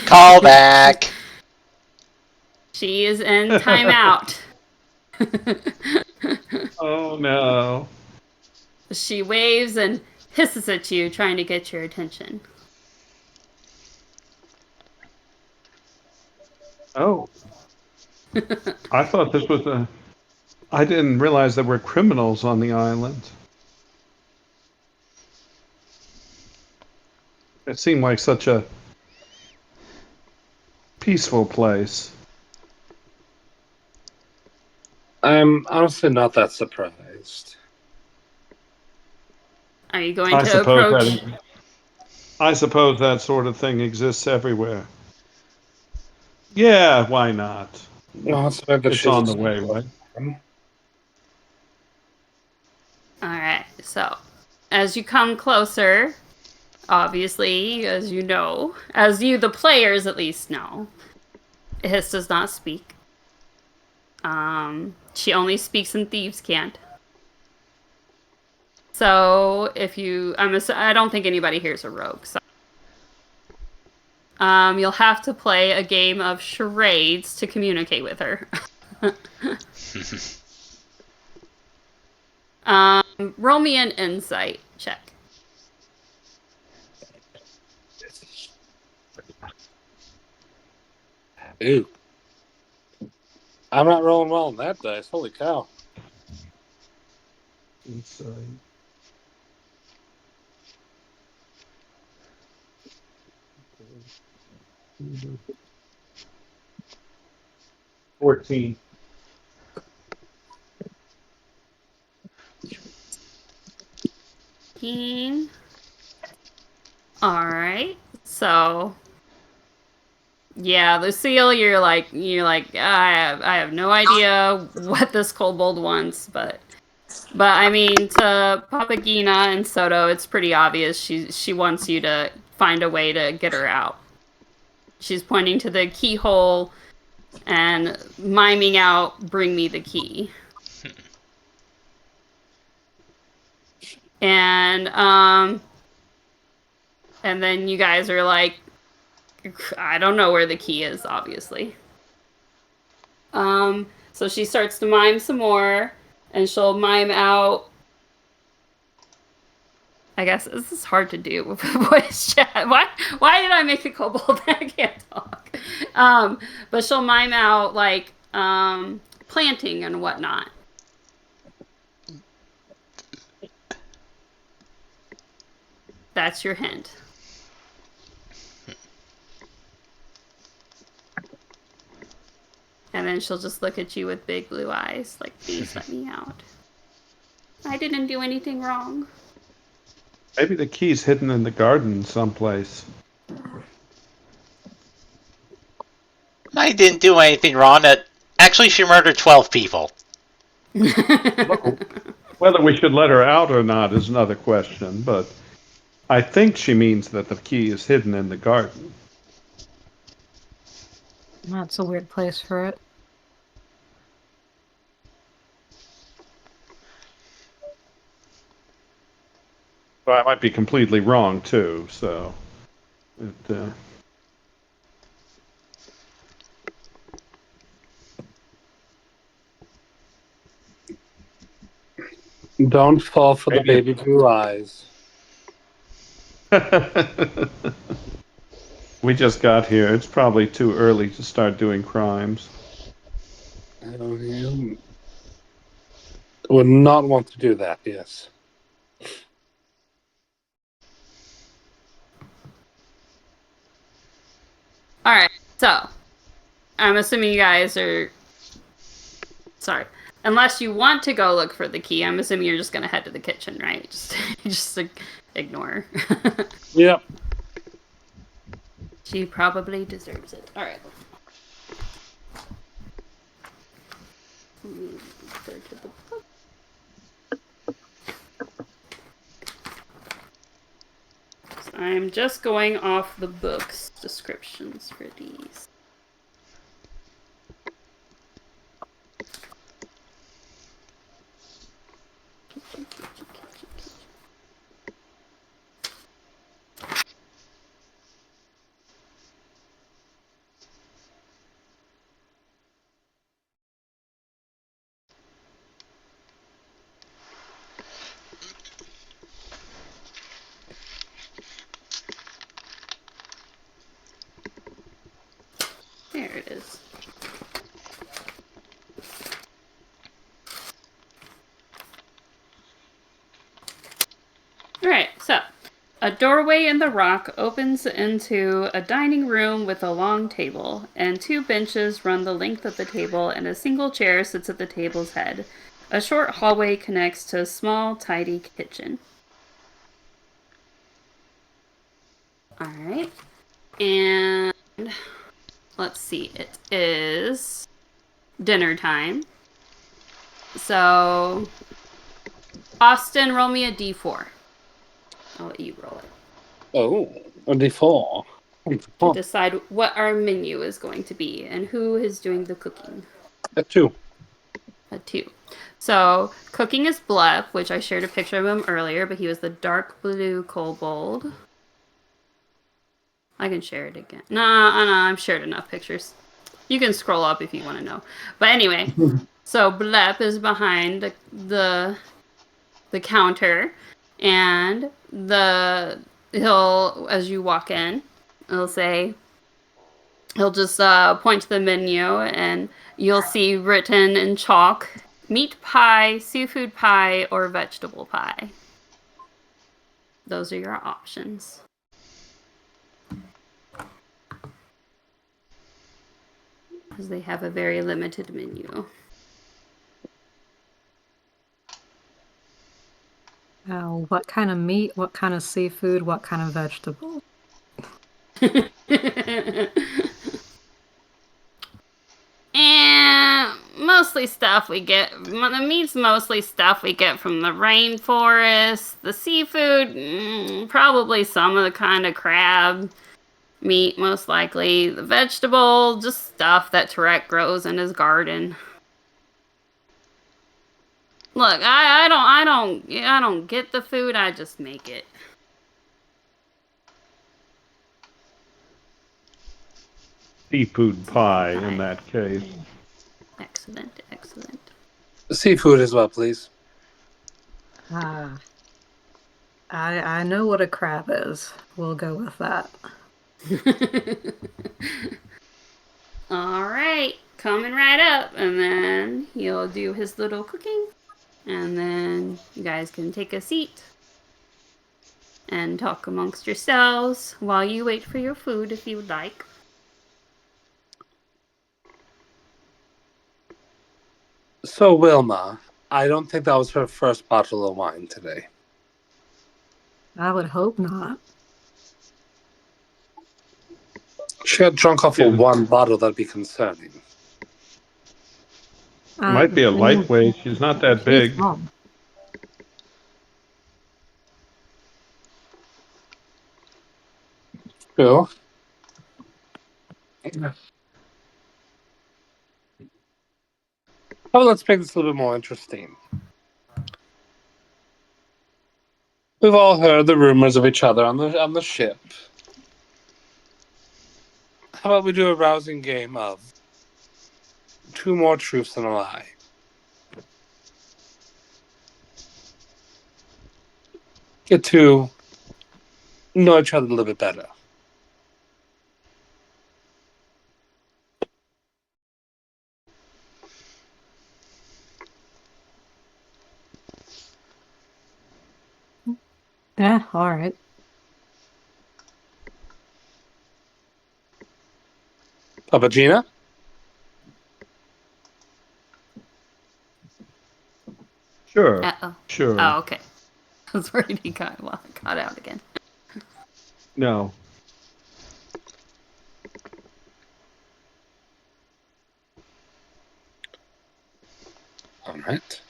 [SPEAKER 1] Call back.
[SPEAKER 2] She is in timeout.
[SPEAKER 4] Oh no.
[SPEAKER 2] She waves and hisses at you, trying to get your attention.
[SPEAKER 4] Oh. I thought this was I didn't realize there were criminals on the island. It seemed like such a peaceful place.
[SPEAKER 6] I'm honestly not that surprised.
[SPEAKER 2] Are you going to approach?
[SPEAKER 4] I suppose that sort of thing exists everywhere. Yeah, why not?
[SPEAKER 6] No,
[SPEAKER 4] It's on the way, right?
[SPEAKER 2] Alright, so as you come closer, obviously, as you know, as you, the players at least know, Hiss does not speak. She only speaks in Thieves' Cant. So if you, I don't think anybody here is a rogue. So, you'll have to play a game of charades to communicate with her. Roll me an insight check.
[SPEAKER 6] Ooh. I'm not rolling well on that dice. Holy cow.
[SPEAKER 4] Inside. 14.
[SPEAKER 2] All right. So, yeah, Lucille, you're like, I have no idea what this kobold wants, but I mean, to Papagena and Soto, it's pretty obvious. She wants you to find a way to get her out. She's pointing to the keyhole and miming out, "Bring me the key." And then you guys are like, I don't know where the key is, obviously. So she starts to mime some more, and she'll mime out. I guess this is hard to do with voice chat. Why did I make a kobold that I can't talk? But she'll mime out like planting and whatnot. That's your hint. And then she'll just look at you with big blue eyes, like, "Please let me out. I didn't do anything wrong."
[SPEAKER 4] Maybe the key's hidden in the garden someplace.
[SPEAKER 1] I didn't do anything wrong. Actually, she murdered 12 people.
[SPEAKER 4] Whether we should let her out or not is another question, but I think she means that the key is hidden in the garden.
[SPEAKER 3] That's a weird place for it.
[SPEAKER 4] But I might be completely wrong, too, so...
[SPEAKER 6] Don't fall for the
[SPEAKER 4] Maybe-
[SPEAKER 6] baby blue eyes.
[SPEAKER 4] We just got here. It's probably too early to start doing crimes.
[SPEAKER 6] You would not want to do that, yes.
[SPEAKER 2] All right, so I'm assuming you guys are. Sorry, unless you want to go look for the key, I'm assuming you're just gonna head to the kitchen, right? Just ignore.
[SPEAKER 6] Yep.
[SPEAKER 2] She probably deserves it. All right. Let me go to the book. So I'm just going off the book's descriptions for these. There it is. Alright, so a doorway in the rock opens into a dining room with a long table, and two benches run the length of the table, and a single chair sits at the table's head. A short hallway connects to a small, tidy kitchen. Alright, and let's see, it is dinner time. So, Austin, roll me a d4. I'll let you roll it.
[SPEAKER 6] Oh, a D4.
[SPEAKER 2] To decide what our menu is going to be and who is doing the cooking.
[SPEAKER 6] A 2.
[SPEAKER 2] A 2. So, cooking is Blep, which I shared a picture of him earlier, but he was the dark blue kobold. I can share it again. No, I've shared enough pictures. You can scroll up if you want to know. But anyway, so Blep is behind the counter, and he'll, as you walk in, he'll just point to the menu, and you'll see written in chalk, meat pie, seafood pie, or vegetable pie. because they have a very limited menu.
[SPEAKER 3] What kind of meat? What kind of seafood? What kind of vegetable?
[SPEAKER 2] And mostly stuff we get. The meat's mostly stuff we get from the rainforest. The seafood, probably some of the kind of crab meat, most likely. The vegetable, just stuff that Tarek grows in his garden. Look, I don't get the food. I just make it.
[SPEAKER 4] Seafood pie in that case.
[SPEAKER 2] Excellent, excellent.
[SPEAKER 6] Seafood as well, please.
[SPEAKER 3] I know what a crab is. We'll go with that.
[SPEAKER 2] All right, coming right up, and then he'll do his little cooking, and then you guys can take a seat and talk amongst yourselves while you wait for your food if you would like.
[SPEAKER 6] So, Wilma, I don't think that was her first bottle of wine today.
[SPEAKER 3] I would hope not.
[SPEAKER 6] She got drunk off of one bottle, that'd be concerning.
[SPEAKER 4] Might be a lightweight. She's not that big.
[SPEAKER 3] Mom.
[SPEAKER 6] True. Oh, let's make this a little bit more interesting. We've all heard the rumors of each other on the ship. How about we do a rousing game of 2 more truths and a lie? Get to know each other a little bit better.
[SPEAKER 3] Yeah, all right.
[SPEAKER 6] Papagina?
[SPEAKER 4] Sure.
[SPEAKER 2] Uh-oh.
[SPEAKER 4] Sure.
[SPEAKER 2] Oh, okay. I was worried he got out again.
[SPEAKER 4] No.
[SPEAKER 6] All right.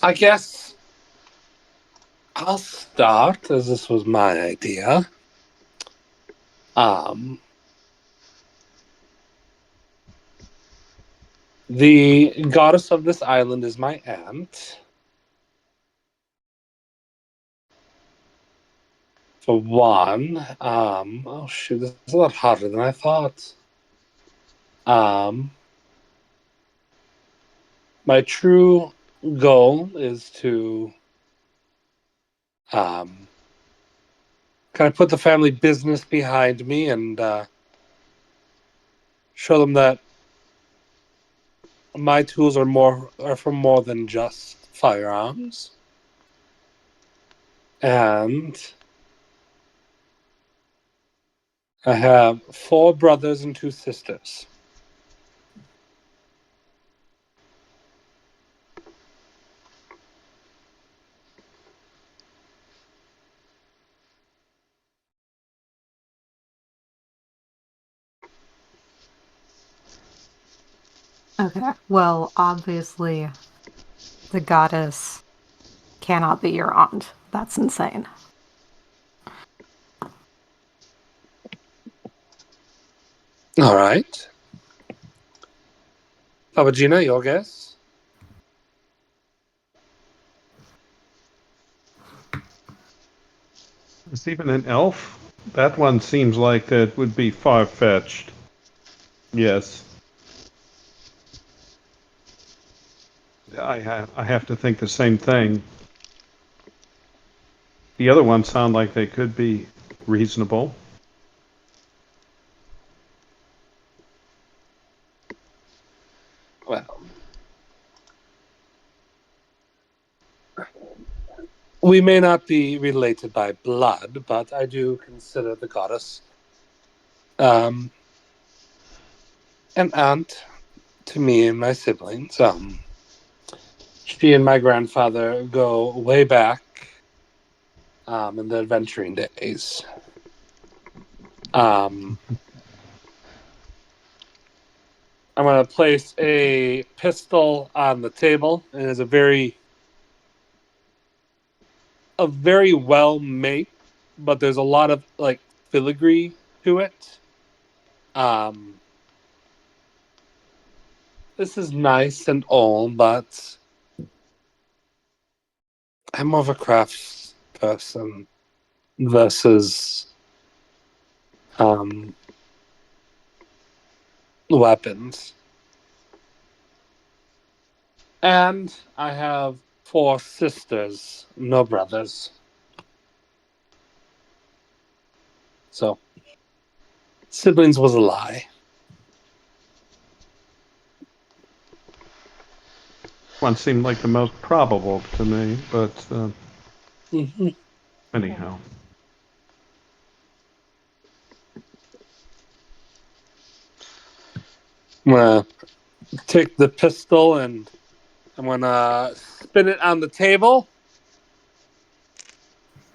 [SPEAKER 6] I guess I'll start, as this was my idea. The goddess of this island is my aunt. For one, oh shoot, this is a lot harder than I thought. My true goal is to kind of put the family business behind me and show them that my tools are for more than just firearms. And I have 4 brothers and 2 sisters.
[SPEAKER 3] Okay. Well, obviously, the goddess cannot be your aunt. That's insane.
[SPEAKER 6] All right. Papagina, your guess?
[SPEAKER 4] Is even an elf? That one seems like it would be far-fetched. Yes. I have to think the same thing. The other ones sound like they could be reasonable.
[SPEAKER 6] Well, we may not be related by blood, but I do consider the goddess an aunt to me and my siblings. She and my grandfather go way back in the adventuring days. I'm going to place a pistol on the table, and it's a very well made, but there's a lot of like filigree to it. This is nice and all, but I'm more of a crafts person versus weapons. And I have 4 sisters, no brothers. So, siblings was a lie.
[SPEAKER 4] One seemed like the most probable to me, but
[SPEAKER 6] Mm-hmm.
[SPEAKER 4] anyhow.
[SPEAKER 6] I'm going to take the pistol and I'm going to spin it on the table.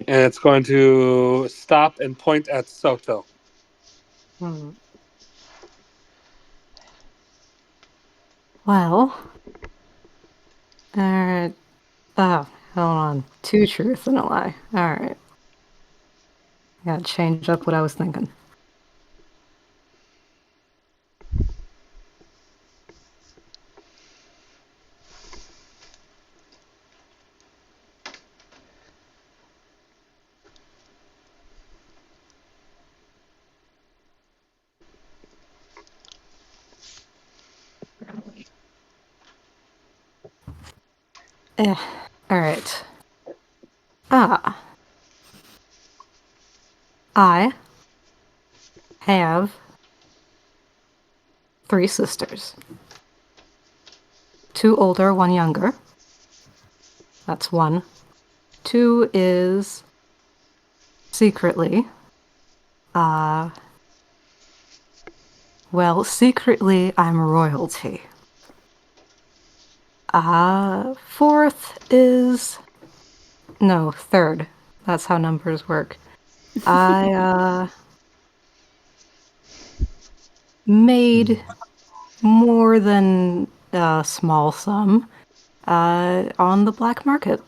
[SPEAKER 6] And it's going to stop and point at Soto.
[SPEAKER 3] Well, alright. Oh, hold on. 2 truths and a lie. Alright. Gotta change up what I was thinking. Alright. I have 3 sisters. 2 older, 1 younger. That's 1. 2 is secretly. Well, secretly I'm royalty. 4th is. No, 3rd. That's how numbers work. I made more than a small sum on the black market.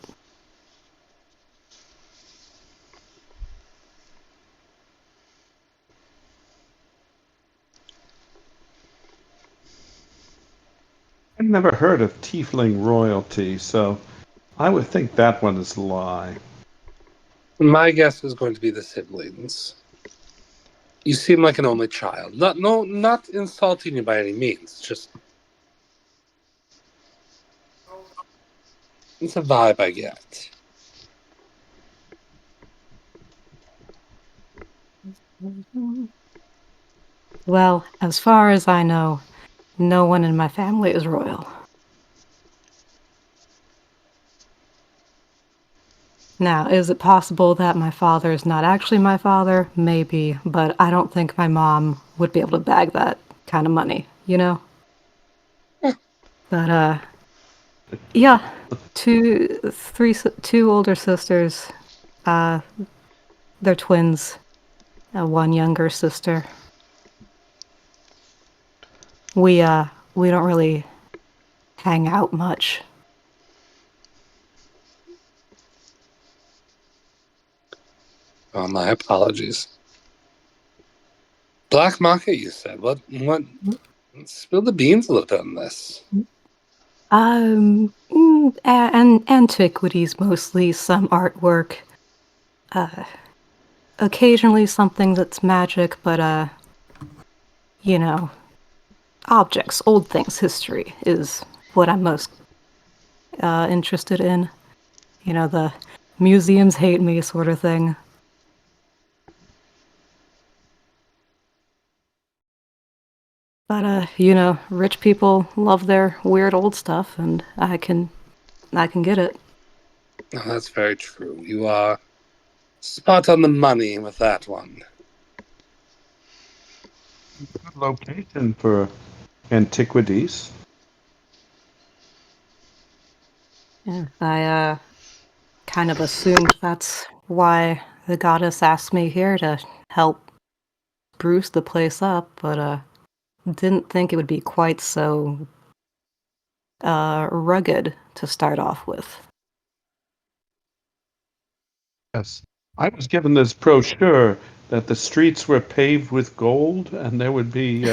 [SPEAKER 4] I've never heard of tiefling royalty, so I would think that one is a lie.
[SPEAKER 6] My guess is going to be the siblings. You seem like an only child. Not insulting you by any means. Just it's a vibe I get.
[SPEAKER 3] Well, as far as I know, no one in my family is royal. Now, is it possible that my father is not actually my father? Maybe, but I don't think my mom would be able to bag that kind of money, you know? But, yeah, 2 older sisters. They're twins. 1 younger sister. We don't really hang out much.
[SPEAKER 6] Oh, my apologies. Black market, you said. What? Spill the beans a little bit on this.
[SPEAKER 3] Antiquities mostly, some artwork. Occasionally something that's magic, but, you know, objects, old things, history is what I'm most interested in. You know, the museums hate me sort of thing. But, you know, rich people love their weird old stuff, and I can get it.
[SPEAKER 6] Oh, that's very true. You are spot on the money with that one.
[SPEAKER 4] Good location for antiquities.
[SPEAKER 3] Yeah, I kind of assumed that's why the goddess asked me here to help spruce the place up, but didn't think it would be quite so rugged to start off with.
[SPEAKER 4] Yes. I was given this brochure that the streets were paved with gold, and there would be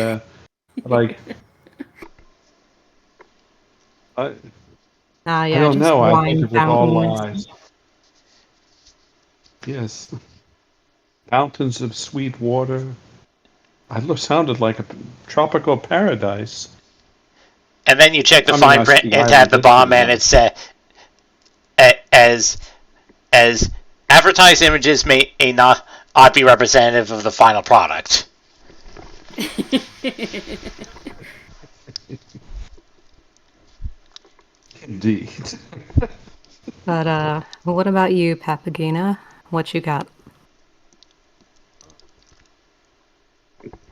[SPEAKER 4] like I,
[SPEAKER 3] Ah,
[SPEAKER 4] I
[SPEAKER 3] yeah,
[SPEAKER 4] don't
[SPEAKER 3] just
[SPEAKER 4] know. I think
[SPEAKER 3] wine
[SPEAKER 4] it was all
[SPEAKER 3] fountains.
[SPEAKER 4] lies. Yes, fountains of sweet water. Sounded like a tropical paradise.
[SPEAKER 1] And then you check the
[SPEAKER 4] I mean,
[SPEAKER 1] fine
[SPEAKER 4] I
[SPEAKER 1] print
[SPEAKER 4] speak
[SPEAKER 1] and have the
[SPEAKER 4] Islandically
[SPEAKER 1] bomb, and
[SPEAKER 4] now.
[SPEAKER 1] it said as advertised images may not be representative of the final product.
[SPEAKER 4] Indeed.
[SPEAKER 3] But what about you, Papagena? What you got?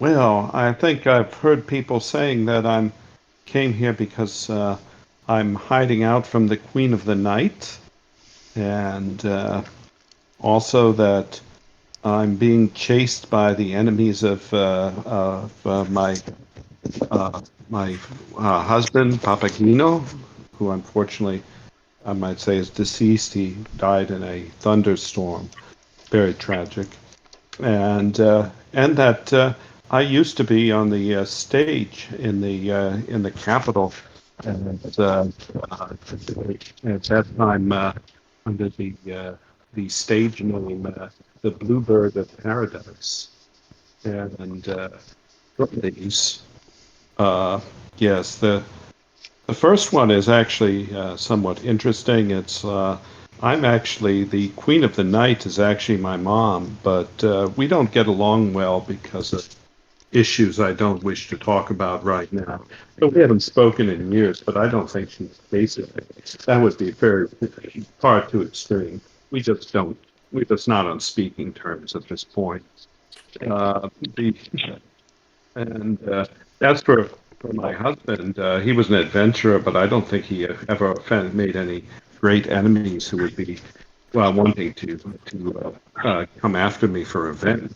[SPEAKER 4] Well, I think I've heard people saying that I came here because I'm hiding out from the Queen of the Night, and also that I'm being chased by the enemies of my husband, Papagino, who unfortunately I might say is deceased. He died in a thunderstorm. Very tragic. And that I used to be on the stage in the Capitol, and at that time under the stage name the Bluebird of Paradise, and these yes the first one is actually somewhat interesting. It's I'm actually the Queen of the Night is actually my mom, but we don't get along well because of issues I don't wish to talk about right now. But we haven't spoken in years, but I don't think she's basically that would be very far too extreme. We just don't. We're just not on speaking terms at this point. The and as for my husband, he was an adventurer, but I don't think he ever made any great enemies who would be well wanting to come after me for revenge.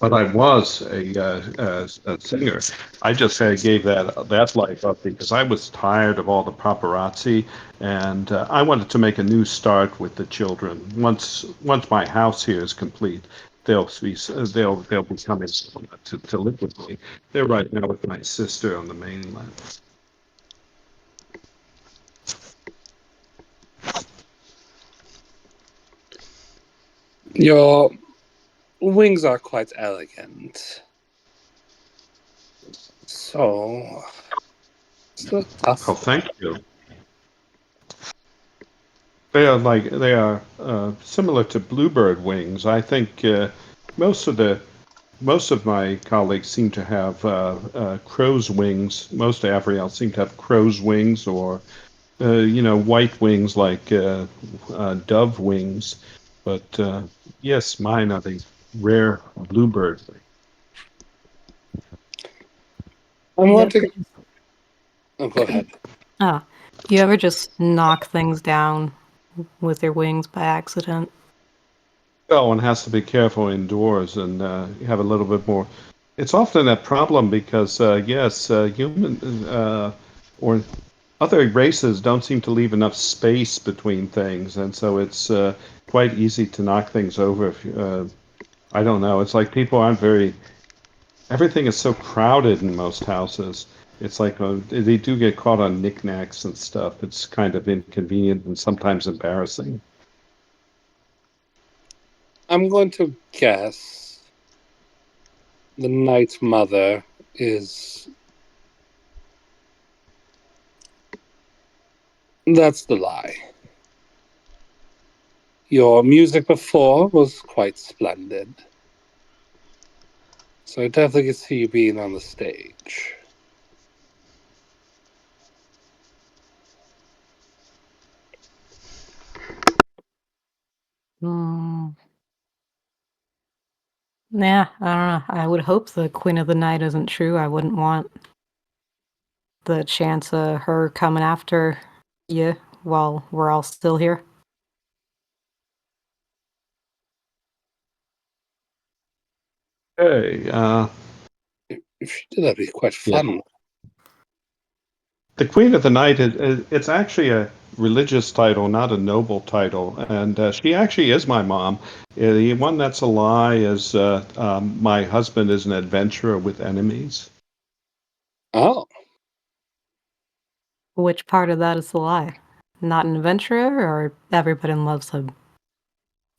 [SPEAKER 4] But I was a singer. I just gave that life up because I was tired of all the paparazzi, and I wanted to make a new start with the children. Once my house here is complete, they'll be coming to live with me. They're right now with my sister on the mainland.
[SPEAKER 6] Your wings are quite elegant. So, still tough.
[SPEAKER 4] Oh, thank you. They are similar to bluebird wings. I think most of the most of my colleagues seem to have crow's wings. Most Avriel seem to have crow's wings or white wings like dove wings. But yes, mine are the rare bluebird.
[SPEAKER 6] I'm
[SPEAKER 3] You ever
[SPEAKER 6] wanting.
[SPEAKER 3] just,
[SPEAKER 6] Oh, go ahead.
[SPEAKER 3] you ever just knock things down with your wings by accident?
[SPEAKER 4] Well, one has to be careful indoors and you have a little bit more. It's often a problem because, yes, human or other races don't seem to leave enough space between things, and so it's quite easy to knock things over. If I don't know, it's like people aren't very. Everything is so crowded in most houses. It's like they do get caught on knickknacks and stuff. It's kind of inconvenient and sometimes embarrassing.
[SPEAKER 6] I'm going to guess the Night Mother is. That's the lie. Your music before was quite splendid. So I definitely could see you being on the stage.
[SPEAKER 3] Mm, yeah, I don't know. I would hope the Queen of the Night isn't true. I wouldn't want the chance of her coming after you while we're all still here?
[SPEAKER 4] Hey,
[SPEAKER 6] If she did, that'd be quite fun.
[SPEAKER 4] the Queen of the Night, it's actually a religious title, not a noble title. And she actually is my mom. The one that's a lie is my husband is an adventurer with enemies.
[SPEAKER 6] Oh,
[SPEAKER 3] Which part of that is the lie? Not an adventurer, or everybody loves him?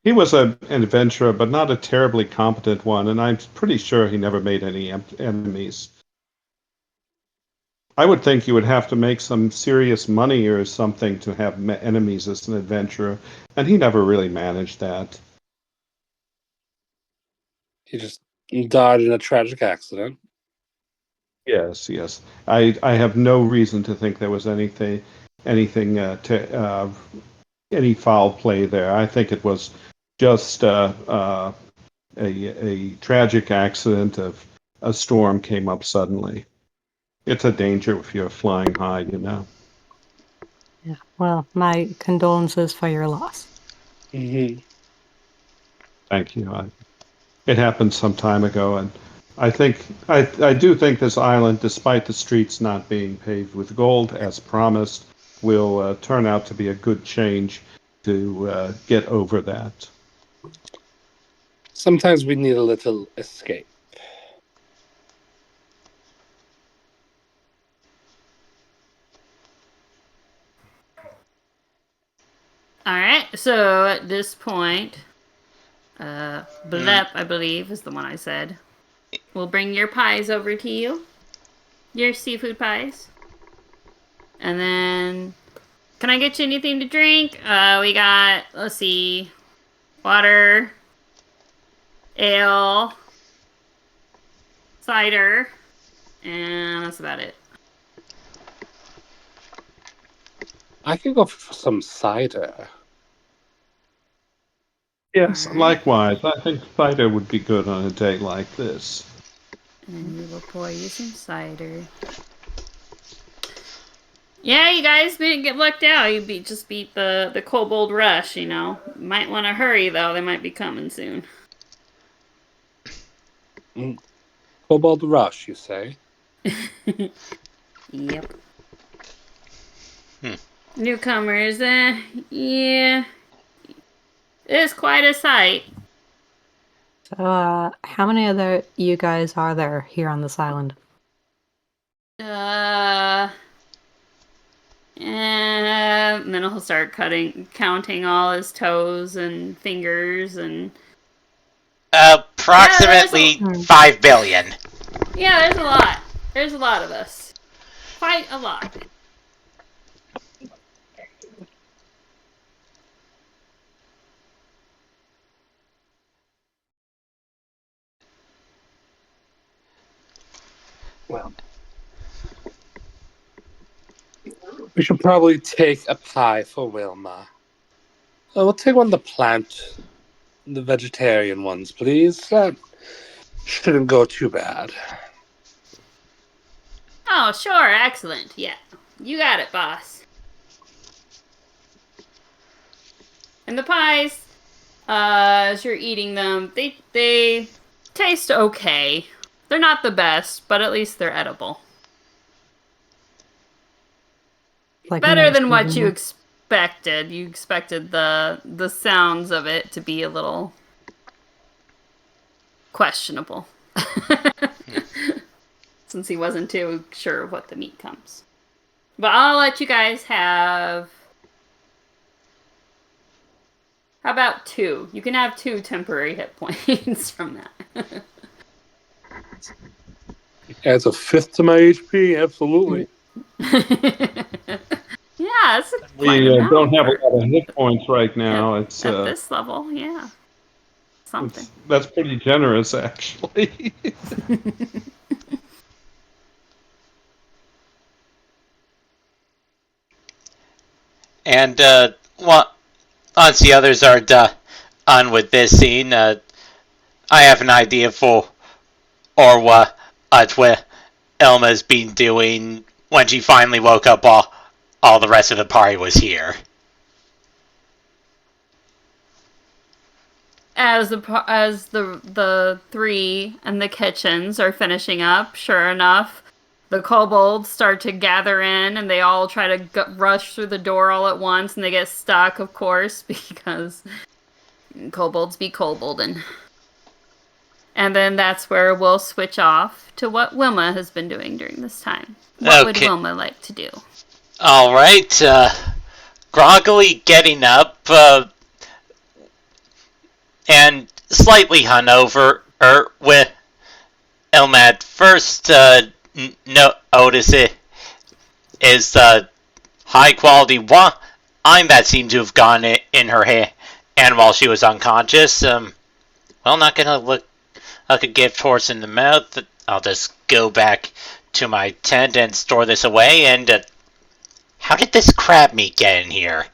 [SPEAKER 4] He was an adventurer, but not a terribly competent one, and I'm pretty sure he never made any enemies. I would think you would have to make some serious money or something to have enemies as an adventurer, and he never really managed that.
[SPEAKER 6] he just died in a tragic accident.
[SPEAKER 4] Yes, yes. I have no reason to think there was anything any foul play there. I think it was just a tragic accident of a storm came up suddenly. It's a danger if you're flying high, you know.
[SPEAKER 3] Yeah. Well, my condolences for your loss.
[SPEAKER 6] Mm-hmm.
[SPEAKER 4] Thank you. It happened some time ago, and I do think this island, despite the streets not being paved with gold as promised, will turn out to be a good change to get over that.
[SPEAKER 6] Sometimes we need a little escape.
[SPEAKER 2] Alright, so at this point, Blep, I believe, is the one I said. We'll bring your pies over to you. Your seafood pies. And then, can I get you anything to drink? We got, let's see, water, ale, cider, and that's about it.
[SPEAKER 6] I could go for some cider.
[SPEAKER 4] Yes,
[SPEAKER 2] Alright.
[SPEAKER 4] likewise. I think cider would be good on a day like this.
[SPEAKER 2] And we will pour you some cider. Yeah, you guys didn't get lucked out. You just beat the Kobold Rush, you know. Might want to hurry, though. They might be coming soon.
[SPEAKER 6] Kobold Rush, you say?
[SPEAKER 2] Yep. Newcomers, yeah. It's quite a sight.
[SPEAKER 3] So, how many other you guys are there here on this island?
[SPEAKER 2] And then he'll start counting all his toes and fingers and...
[SPEAKER 1] Approximately
[SPEAKER 2] Yeah,
[SPEAKER 1] 5 billion.
[SPEAKER 2] Yeah, there's a lot. There's a lot of us. Quite a lot.
[SPEAKER 6] Well, we should probably take a pie for Wilma. We'll take one of the vegetarian ones, please. That shouldn't go too bad.
[SPEAKER 2] Oh, sure. Excellent. Yeah. You got it, boss. And the pies, as you're eating them, they taste okay. They're not the best, but at least they're edible.
[SPEAKER 3] Like
[SPEAKER 2] Better
[SPEAKER 3] most
[SPEAKER 2] than
[SPEAKER 3] of
[SPEAKER 2] what
[SPEAKER 3] them.
[SPEAKER 2] you expected. You expected the sounds of it to be a little questionable. Since he wasn't too sure of what the meat comes. But I'll let you guys have... How about 2? You can have 2 temporary hit points from that.
[SPEAKER 6] Adds a fifth to my HP, absolutely.
[SPEAKER 2] Yeah, it's
[SPEAKER 4] We
[SPEAKER 2] quite a
[SPEAKER 4] don't have a
[SPEAKER 2] for-
[SPEAKER 4] lot of hit points right now. It's
[SPEAKER 2] at this level, yeah. Something.
[SPEAKER 4] that's pretty generous, actually.
[SPEAKER 1] And once the others are done with this scene, I have an idea for what Elma's been doing when she finally woke up, all the rest of the party was here.
[SPEAKER 2] As the three and the kitchens are finishing up, sure enough, the kobolds start to gather in, and they all try to rush through the door all at once, and they get stuck, of course, because kobolds be koboldin'. And then that's where we'll switch off to what Wilma has been doing during this time. What would Wilma like to do?
[SPEAKER 1] All right, groggily getting up, and slightly hungover, with Elmad first notice it is the high quality wine that seemed to have gone in her hand, and while she was unconscious, well, not gonna look like a gift horse in the mouth. I'll just go back to my tent and store this away, and, how did this crab meat get in here?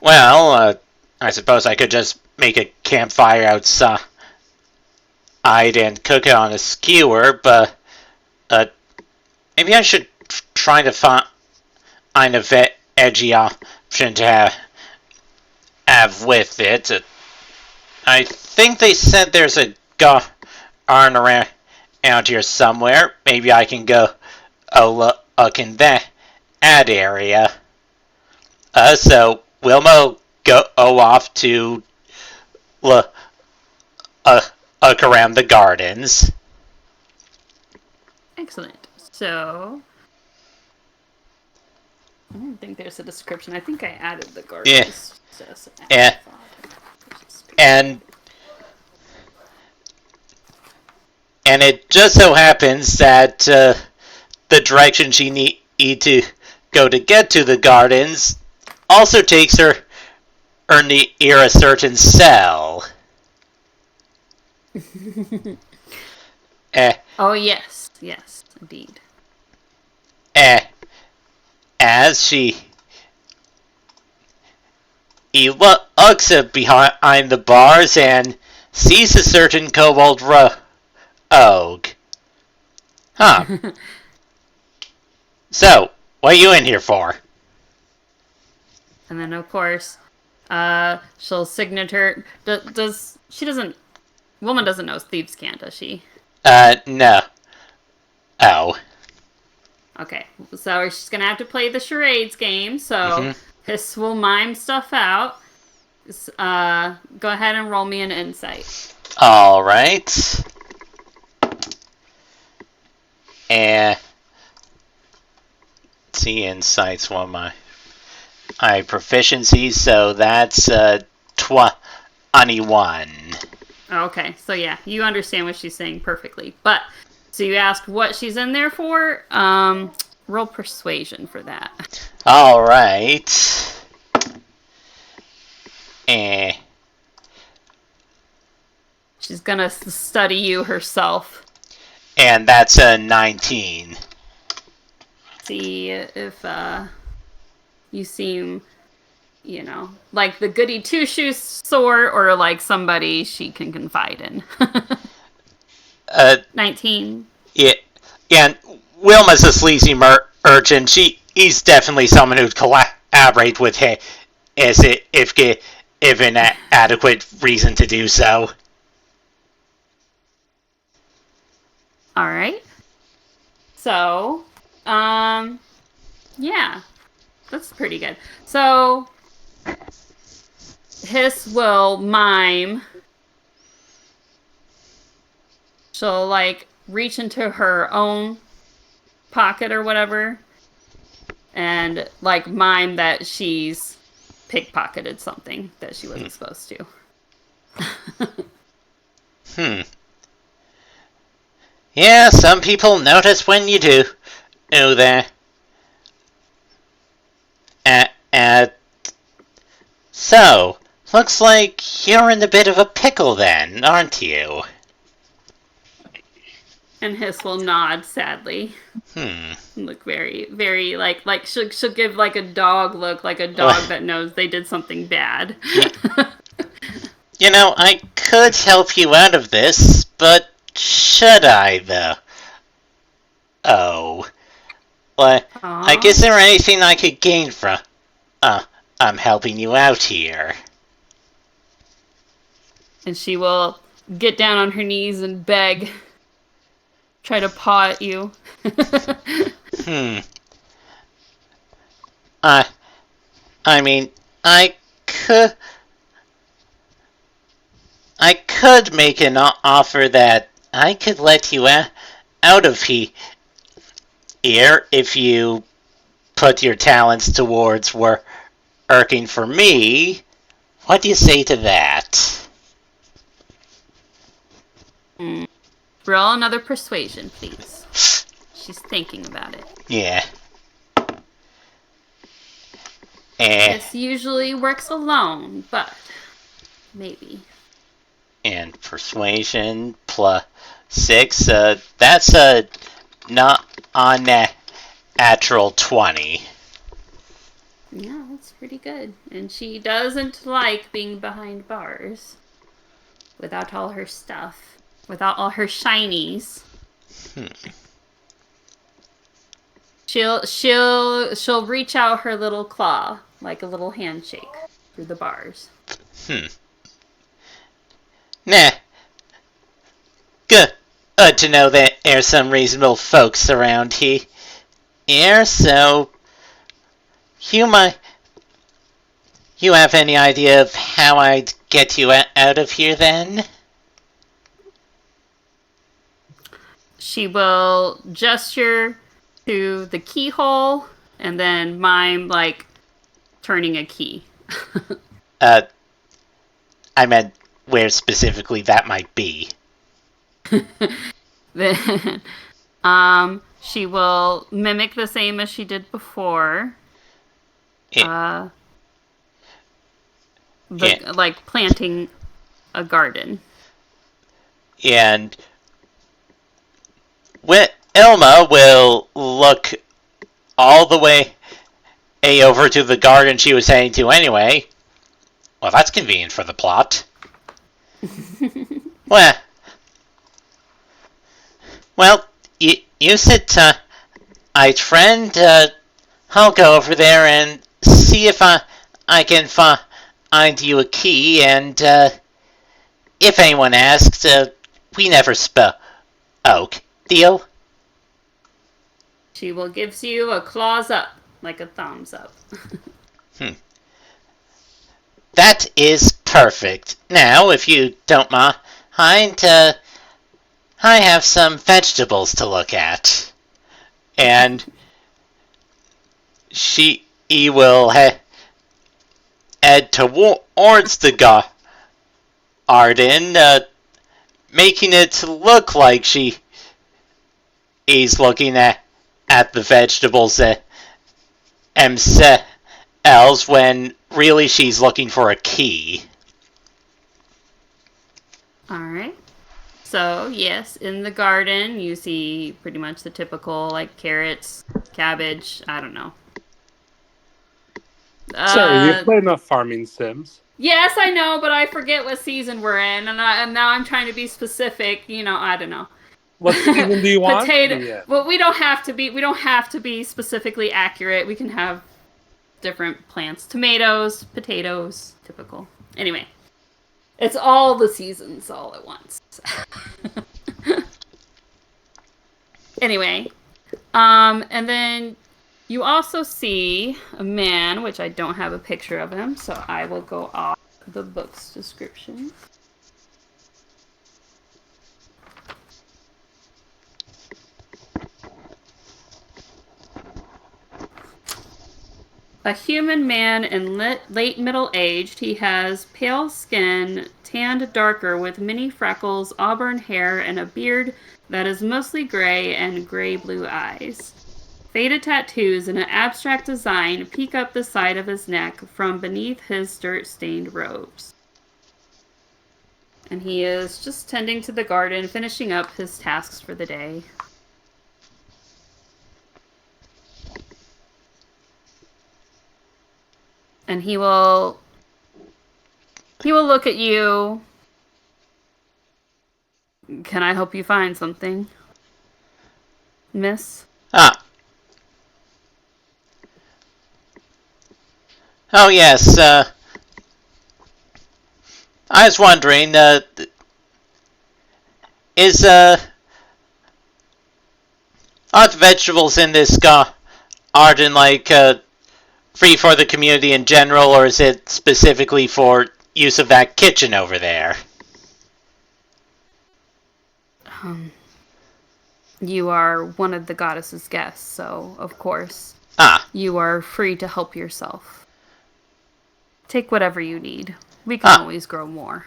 [SPEAKER 1] Well, I suppose I could just make a campfire outside and cook it on a skewer, but maybe I should try to find a veggie option to have with it. I think they said there's a garden around here somewhere. Maybe I can go look in that area. So Wilma go off to look around the gardens.
[SPEAKER 2] Excellent. So, I don't think there's a description. I think I added the gardens.
[SPEAKER 1] Yeah. And it just so happens that the direction she need to go to get to the gardens also takes her near a certain cell.
[SPEAKER 2] Oh, yes, indeed.
[SPEAKER 1] As she looks behind the bars and sees a certain kobold rogue. Huh. So, what are you in here for?
[SPEAKER 2] And then, of course, she'll signature. Woman doesn't know Thieves' Cant, does she?
[SPEAKER 1] No. Oh.
[SPEAKER 2] Okay, so she's gonna have to play the charades game, so Hiss will mime stuff out. Go ahead and roll me an insight.
[SPEAKER 1] Alright. And let's see, insight's one of my proficiencies, so that's 21.
[SPEAKER 2] Okay, so yeah, you understand what she's saying perfectly. But, so you asked what she's in there for? Roll persuasion for that.
[SPEAKER 1] Alright.
[SPEAKER 2] She's gonna study you herself.
[SPEAKER 1] And that's a 19.
[SPEAKER 2] See if, you seem, like the goody two-shoes sort, or like somebody she can confide in. 19.
[SPEAKER 1] Yeah, and Wilma's a sleazy merchant. He's definitely someone who'd collaborate with him if given adequate reason to do so.
[SPEAKER 2] Alright. So, yeah. That's pretty good. So, Hiss will mime. She'll, reach into her own pocket or whatever and, mime that she's pickpocketed something that she wasn't supposed to.
[SPEAKER 1] Yeah, some people notice when you do that. So, looks like you're in a bit of a pickle then, aren't you?
[SPEAKER 2] And Hiss will nod sadly. Look very, very, she'll give, a dog look, like a dog that knows they did something bad.
[SPEAKER 1] I could help you out of this, but should I, though? Oh. Well, I guess there anything I could gain from... I'm helping you out here.
[SPEAKER 2] And she will get down on her knees and beg. Try to paw at you.
[SPEAKER 1] I mean, I could make an offer that I could let you out of here if you put your talents towards working for me. What do you say to that?
[SPEAKER 2] Roll another persuasion, please. She's thinking about it.
[SPEAKER 1] Yeah.
[SPEAKER 2] This usually works alone, but maybe.
[SPEAKER 1] And persuasion plus 6, that's not on natural 20.
[SPEAKER 2] Yeah, that's pretty good. And she doesn't like being behind bars. Without all her stuff. Without all her shinies. She'll reach out her little claw, like a little handshake, through the bars.
[SPEAKER 1] Nah. Good to know that there's some reasonable folks around here, so you have any idea of how I'd get you out of here then?
[SPEAKER 2] She will gesture to the keyhole and then mime, like, turning a key.
[SPEAKER 1] I meant where specifically that might be.
[SPEAKER 2] Then, she will mimic the same as she did before. Like planting a garden.
[SPEAKER 1] And Ilma will look all the way over to the garden she was heading to anyway. Well, that's convenient for the plot. Well, you sit tight, friend. I'll go over there and see if I can find you a key, and if anyone asks, we never spoke. Deal?
[SPEAKER 2] She will give you a claws up, like a thumbs up.
[SPEAKER 1] That is perfect. Now, if you don't mind, I have some vegetables to look at. And she will head towards the garden, making it look like she is looking at the vegetables themselves when really she's looking for a key.
[SPEAKER 2] Alright. So, yes, in the garden you see pretty much the typical, like, carrots, cabbage, I don't know.
[SPEAKER 6] Sorry, you've played enough farming sims.
[SPEAKER 2] Yes, I know, but I forget what season we're in, and now I'm trying to be specific. I don't know.
[SPEAKER 6] What season do you want?
[SPEAKER 2] Potato. Well, we don't have to be specifically accurate. We can have different plants, tomatoes, potatoes, typical. Anyway, it's all the seasons all at once. Anyway, and then you also see a man, which I don't have a picture of him, so I will go off the book's description. A human man in late middle-aged, he has pale skin, tanned darker with many freckles, auburn hair, and a beard that is mostly gray and gray-blue eyes. Faded tattoos and an abstract design peek up the side of his neck from beneath his dirt-stained robes. And he is just tending to the garden, finishing up his tasks for the day. And he will look at you. Can I help you find something? miss?
[SPEAKER 1] Ah. Oh, yes, I was wondering, is, are the vegetables in this garden, like, free for the community in general, or is it specifically for use of that kitchen over there?
[SPEAKER 2] You are one of the goddess's guests, so, of course,
[SPEAKER 1] Ah.
[SPEAKER 2] you are free to help yourself. Take whatever you need. We can always grow more.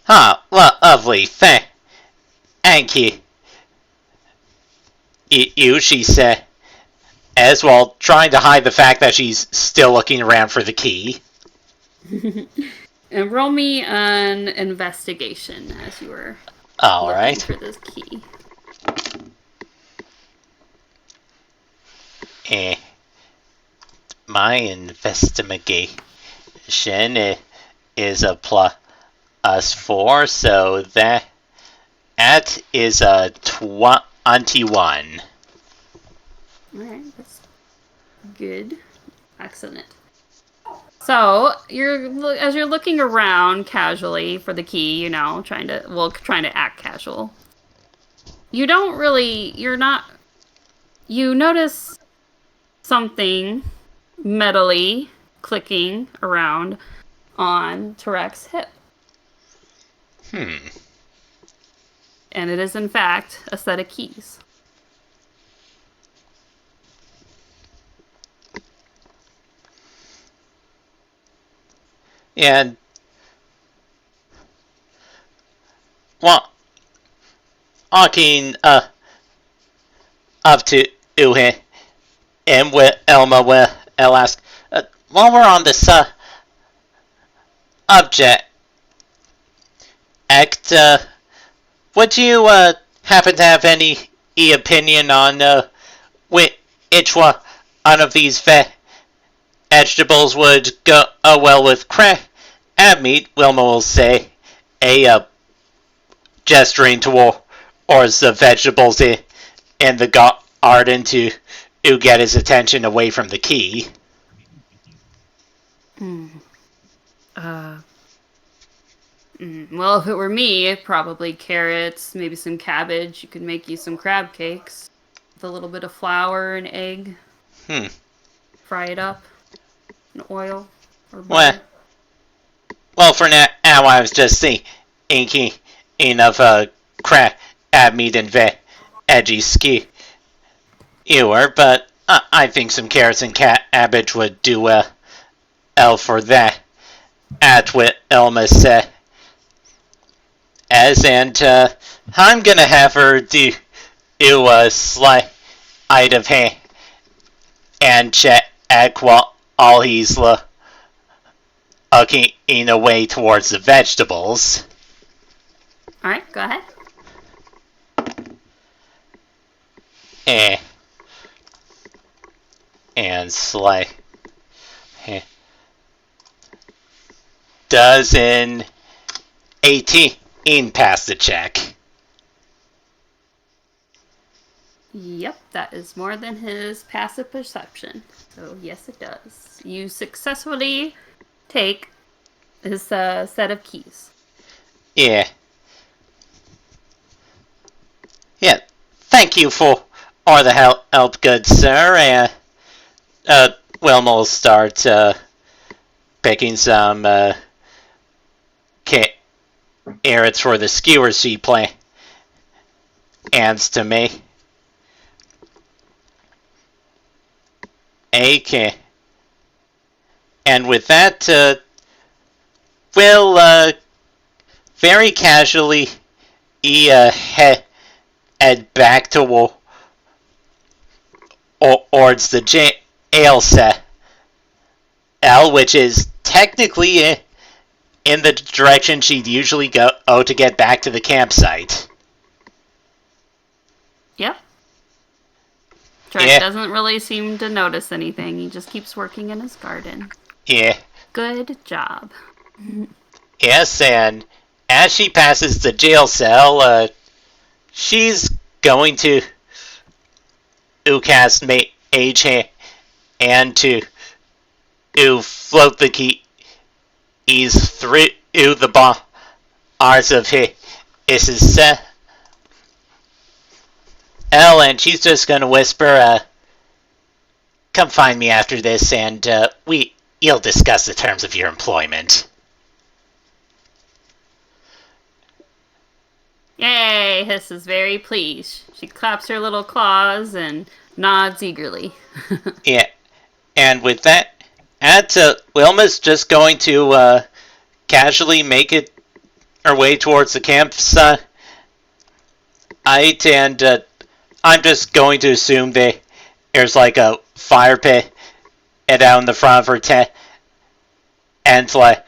[SPEAKER 1] Lovely. Thank you. You, she said, as well, trying to hide the fact that she's still looking around for the key.
[SPEAKER 2] And roll me an investigation as you were
[SPEAKER 1] All
[SPEAKER 2] looking
[SPEAKER 1] right.
[SPEAKER 2] for this key.
[SPEAKER 1] My investigation is a +4, so that is a 21.
[SPEAKER 2] Alright, that's good. Excellent. So, as you're looking around casually for the key, trying to act casual. You notice something metally clicking around on Tarek's hip. And it is, in fact, a set of keys.
[SPEAKER 1] And walking up to him and with Elma will ask, while we're on the subject, would you happen to have any opinion on which one of these vegetables would go well with crab meat? Wilma will say, gesturing towards the vegetables in the garden to get his attention away from the key.
[SPEAKER 2] Well, if it were me, probably carrots, maybe some cabbage. You could make you some crab cakes with a little bit of flour and egg. Fry it up in oil or butter.
[SPEAKER 1] Well, for now, I was just thinking of crab meat and veggie skewer, but I think some carrots and cabbage would do well for that. At what Elma said. And I'm gonna have her do a sleight of hand and check while he's looking away towards the vegetables.
[SPEAKER 2] Alright, go ahead.
[SPEAKER 1] And sleight. Does an 18 pass the check?
[SPEAKER 2] Yep, that is more than his passive perception. So yes, it does. You successfully take his set of keys.
[SPEAKER 1] Yeah. Thank you for all the help, good sir. Wilma will start picking some carrots for the skewers she plans to make. Okay. And with that, we'll very casually head back towards the jail cell, which is technically in the direction she'd usually go to get back to the campsite.
[SPEAKER 2] Yep. Trek doesn't really seem to notice anything. He just keeps working in his garden.
[SPEAKER 1] Yeah.
[SPEAKER 2] Good job.
[SPEAKER 1] Yes, and as she passes the jail cell, she's going to cast mage hand to float the keys through the bars of his cell, and she's just gonna whisper, "Come find me after this, and you'll discuss the terms of your employment."
[SPEAKER 2] Yay! Hiss is very pleased. She claps her little claws and nods eagerly.
[SPEAKER 1] Yeah, and with that, Wilma's just going to casually make it her way towards the campsite, and I'm just going to assume there's like a fire pit out in the front of her tent, and like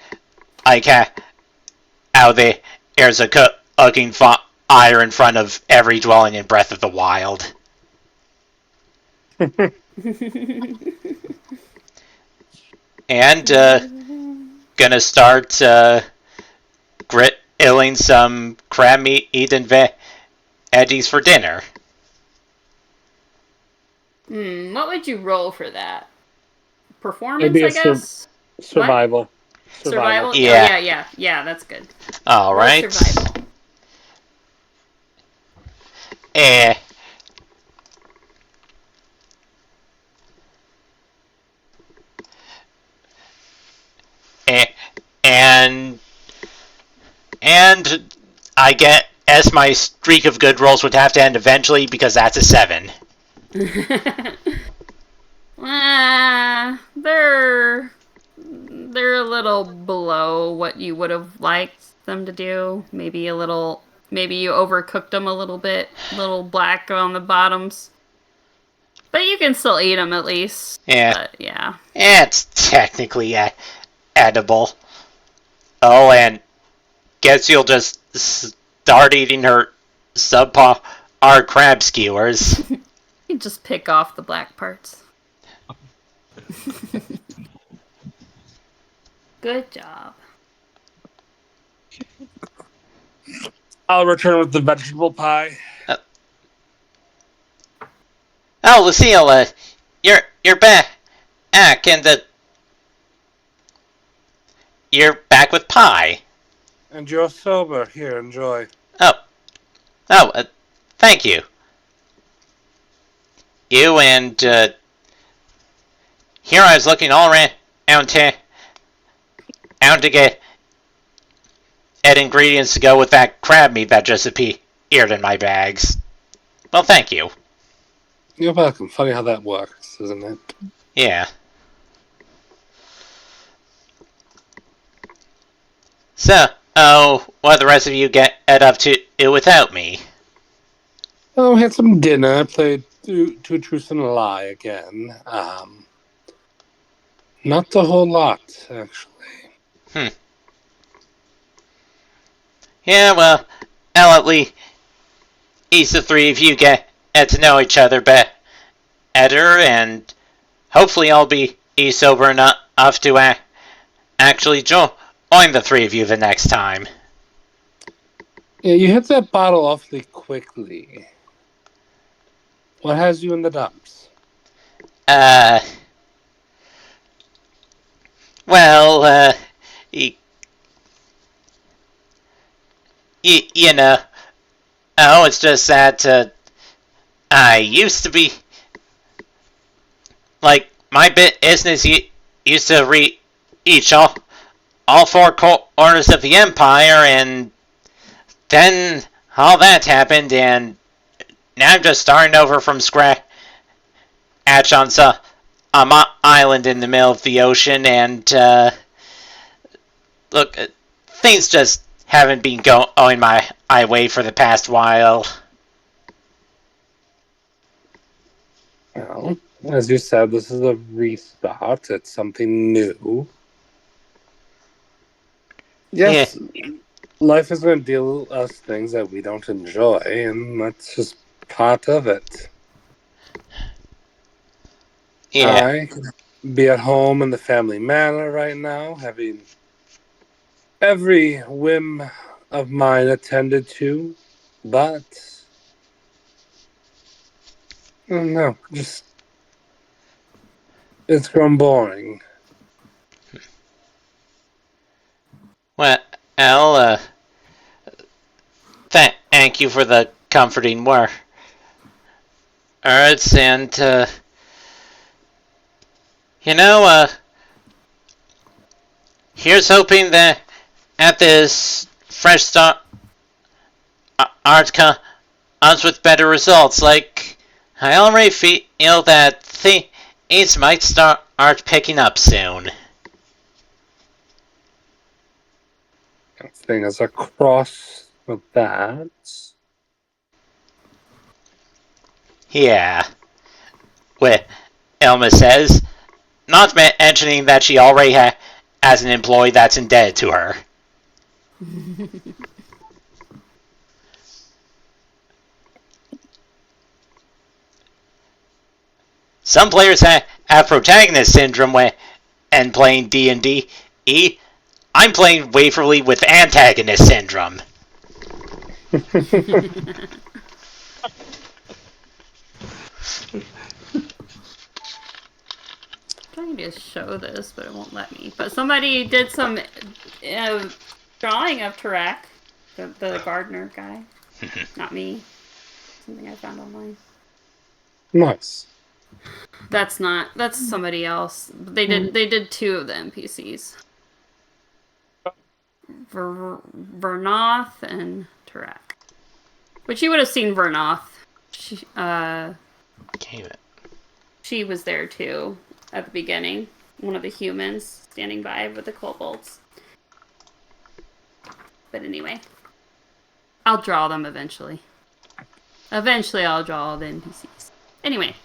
[SPEAKER 1] how there's a cooking fire in front of every dwelling in Breath of the Wild. And gonna start grilling some crab meat and veggies for dinner.
[SPEAKER 2] What would you roll for that? Performance,
[SPEAKER 6] Maybe
[SPEAKER 2] I guess?
[SPEAKER 6] survival.
[SPEAKER 2] Survival?
[SPEAKER 1] Yeah.
[SPEAKER 2] Yeah, that's good.
[SPEAKER 1] All
[SPEAKER 2] Roll
[SPEAKER 1] right.
[SPEAKER 2] survival.
[SPEAKER 1] And I guess my streak of good rolls would have to end eventually because that's a 7.
[SPEAKER 2] They're a little below what you would have liked them to do. Maybe you overcooked them a little bit, a little black on the bottoms. But you can still eat them at least.
[SPEAKER 1] Yeah.
[SPEAKER 2] But, yeah.
[SPEAKER 1] It's technically edible. Oh, and guess you'll just start eating her subpar crab skewers.
[SPEAKER 2] You just pick off the black parts. Good job.
[SPEAKER 6] I'll return with the vegetable pie.
[SPEAKER 1] Oh, Lucille, you're back, and you're back with pie.
[SPEAKER 6] And you're sober. Here, enjoy.
[SPEAKER 1] Oh, thank you. You and here I was looking all around town to get ingredients to go with that crab meat that just appeared in my bags. Well, thank you.
[SPEAKER 6] You're welcome. Funny how that works, isn't it?
[SPEAKER 1] Yeah. So, what the rest of you get up to without me?
[SPEAKER 6] Oh, we had some dinner. Played Two Truths and a Lie again. Not a whole lot, actually.
[SPEAKER 1] Yeah, well, at least the three of you get to know each other better, and hopefully I'll be sober enough to actually join the three of you the next time.
[SPEAKER 6] Yeah, you hit that bottle awfully quickly. What has you in the dumps?
[SPEAKER 1] Well, you know, it's just that I used to be, like, my business used to reach all four corners of the empire, and then all that happened, and now I'm just starting over from scratch on some island in the middle of the ocean, and look, things just haven't been going my way for the past while.
[SPEAKER 6] Well, as you said, this is a restart. It's something new. Yes, life is going to deal us things that we don't enjoy, and that's just part of it.
[SPEAKER 1] Yeah.
[SPEAKER 6] I could be at home in the family manor right now, having every whim of mine attended to, but No, just it's grown boring.
[SPEAKER 1] Well, thank you for the comforting words, and here's hoping that at this fresh start, art comes with better results. Like, I already feel that things might start picking up soon.
[SPEAKER 6] Thing is across with that.
[SPEAKER 1] Yeah. Well, Elma says, not mentioning that she already has an employee that's indebted to her. Some players have protagonist syndrome when playing D&D. I'm playing Waverly with antagonist syndrome.
[SPEAKER 2] Trying to show this, but it won't let me. But somebody did some drawing of Tarek, the gardener guy. Not me. Something I found online.
[SPEAKER 6] Nice.
[SPEAKER 2] That's somebody else. They did two of the NPCs. Vernoth and Tarek. But you would have seen Vernoth. She was there too at the beginning. One of the humans standing by with the kobolds. But anyway, I'll draw them eventually. Eventually, I'll draw all the NPCs. Anyway.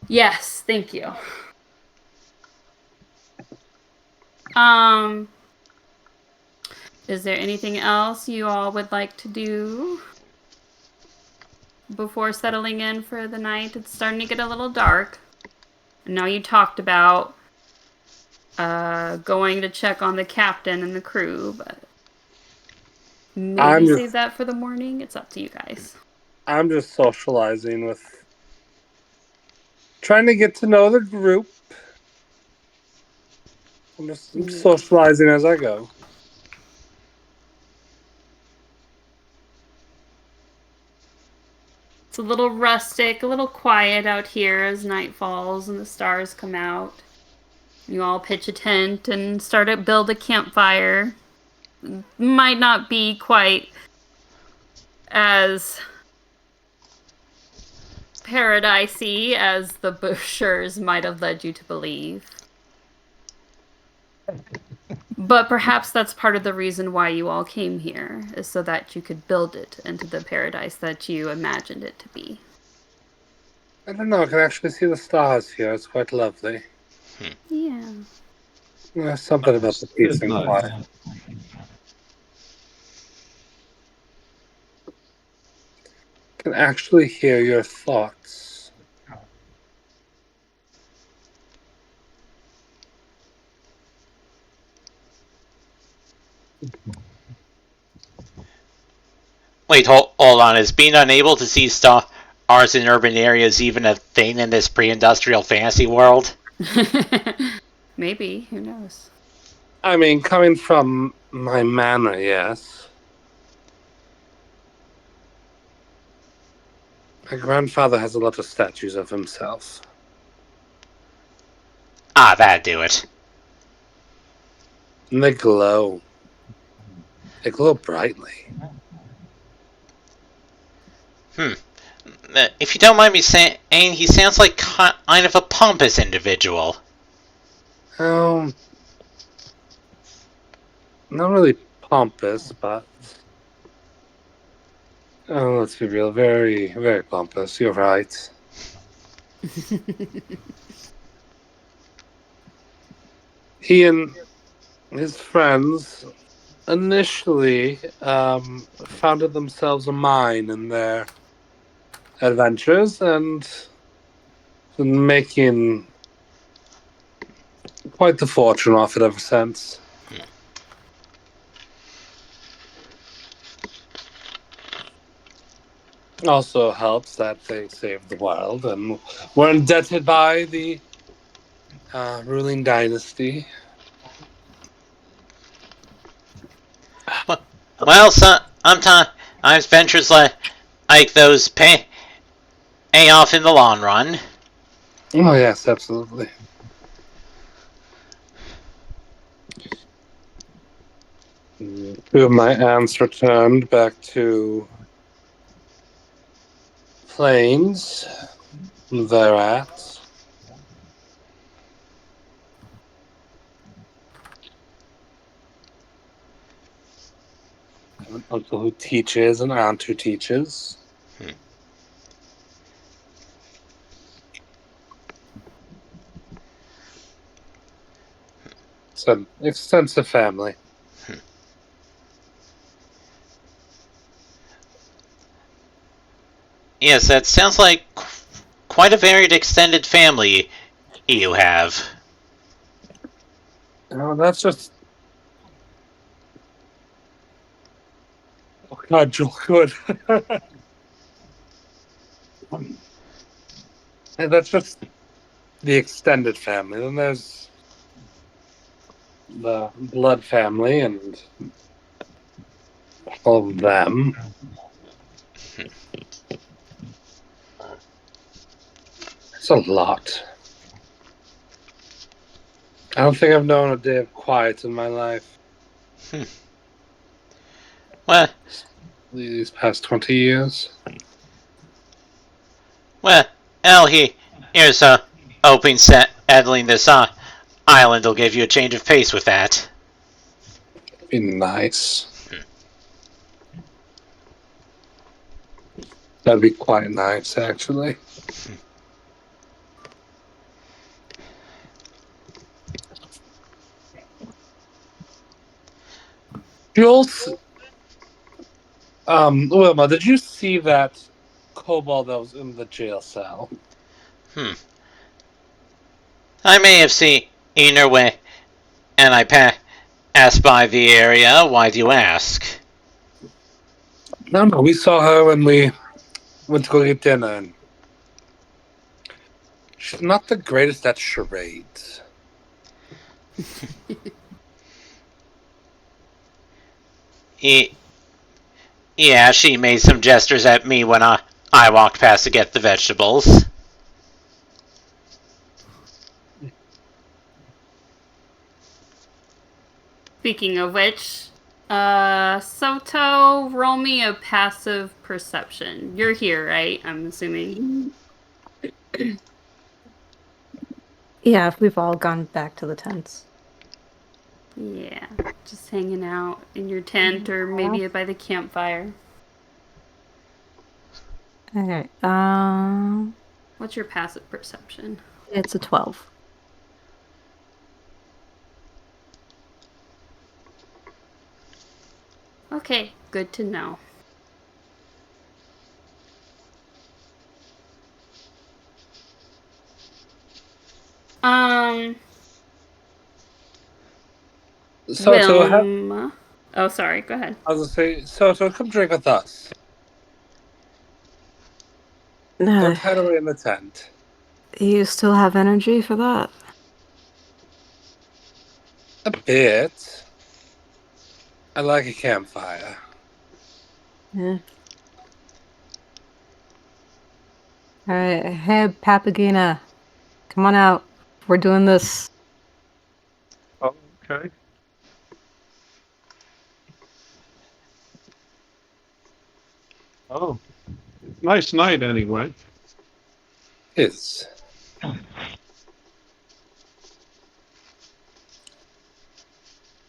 [SPEAKER 2] Yes, thank you. Is there anything else you all would like to do before settling in for the night? It's starting to get a little dark. I know you talked about going to check on the captain and the crew, but maybe save that for the morning. It's up to you guys.
[SPEAKER 6] I'm just socializing with... trying to get to know the group. I'm just socializing as I go.
[SPEAKER 2] It's a little rustic, a little quiet out here as night falls and the stars come out. You all pitch a tent and start to build a campfire. Might not be quite as paradisey as the Bushers might have led you to believe. But perhaps that's part of the reason why you all came here, is so that you could build it into the paradise that you imagined it to be.
[SPEAKER 6] I don't know, I can actually see the stars here. It's quite lovely.
[SPEAKER 2] Yeah.
[SPEAKER 6] There's something about the peace and quiet. I can actually hear your thoughts.
[SPEAKER 1] Wait, hold on. Is being unable to see stars in urban areas even a thing in this pre-industrial fantasy world?
[SPEAKER 2] Maybe. Who knows?
[SPEAKER 6] I mean, coming from my manor, yes. My grandfather has a lot of statues of himself.
[SPEAKER 1] Ah, that'd do it.
[SPEAKER 6] And they glow. They glow brightly.
[SPEAKER 1] If you don't mind me saying, he sounds like kind of a pompous individual.
[SPEAKER 6] Not really pompous, but... oh, let's be real. Very, very pompous. You're right. He and his friends initially founded themselves a mine in their adventures and been making quite the fortune off it ever since. Also helps that they saved the world and were indebted by the ruling dynasty.
[SPEAKER 1] Well, sometimes ventures like those pay off in the long run.
[SPEAKER 6] Oh, yes, absolutely. Two of my aunts returned back to Plains. They're at. I have an uncle who teaches, an aunt who teaches. It's an extensive family.
[SPEAKER 1] Yes, that sounds like quite a varied extended family you have.
[SPEAKER 6] Oh, that's just. Oh, God, Joel, good. And that's just the extended family. Then there's the blood family and all of them. It's a lot. I don't think I've known a day of quiet in my life
[SPEAKER 1] Well,
[SPEAKER 6] these past 20 years.
[SPEAKER 1] well, here's hoping settling this island will give you a change of pace with that.
[SPEAKER 6] Be nice. That'd be quite nice, actually. Jules, Wilma, did you see that kobold that was in the jail cell?
[SPEAKER 1] I may have seen her way, and I passed by the area. Why do you ask?
[SPEAKER 6] No, we saw her when we went to go get dinner. And she's not the greatest at charades.
[SPEAKER 1] Yeah, she made some gestures at me when I walked past to get the vegetables.
[SPEAKER 2] Speaking of which, Soto, roll me a passive perception. You're here, right? I'm assuming.
[SPEAKER 3] Yeah, we've all gone back to the tents.
[SPEAKER 2] Yeah, just hanging out in your tent or maybe by the campfire.
[SPEAKER 3] Okay.
[SPEAKER 2] What's your passive perception?
[SPEAKER 3] It's a 12.
[SPEAKER 2] Okay, good to know.
[SPEAKER 6] Soto,
[SPEAKER 2] Wilma. Oh, sorry. Go ahead.
[SPEAKER 6] I was gonna say, Soto, come drink with us. Don't hide away in the tent.
[SPEAKER 3] You still have energy for that?
[SPEAKER 6] A bit. I like a campfire.
[SPEAKER 3] Yeah. Alright, hey, Papagena. Come on out. We're doing this.
[SPEAKER 4] Oh, okay. Oh, nice night anyway.
[SPEAKER 6] Is.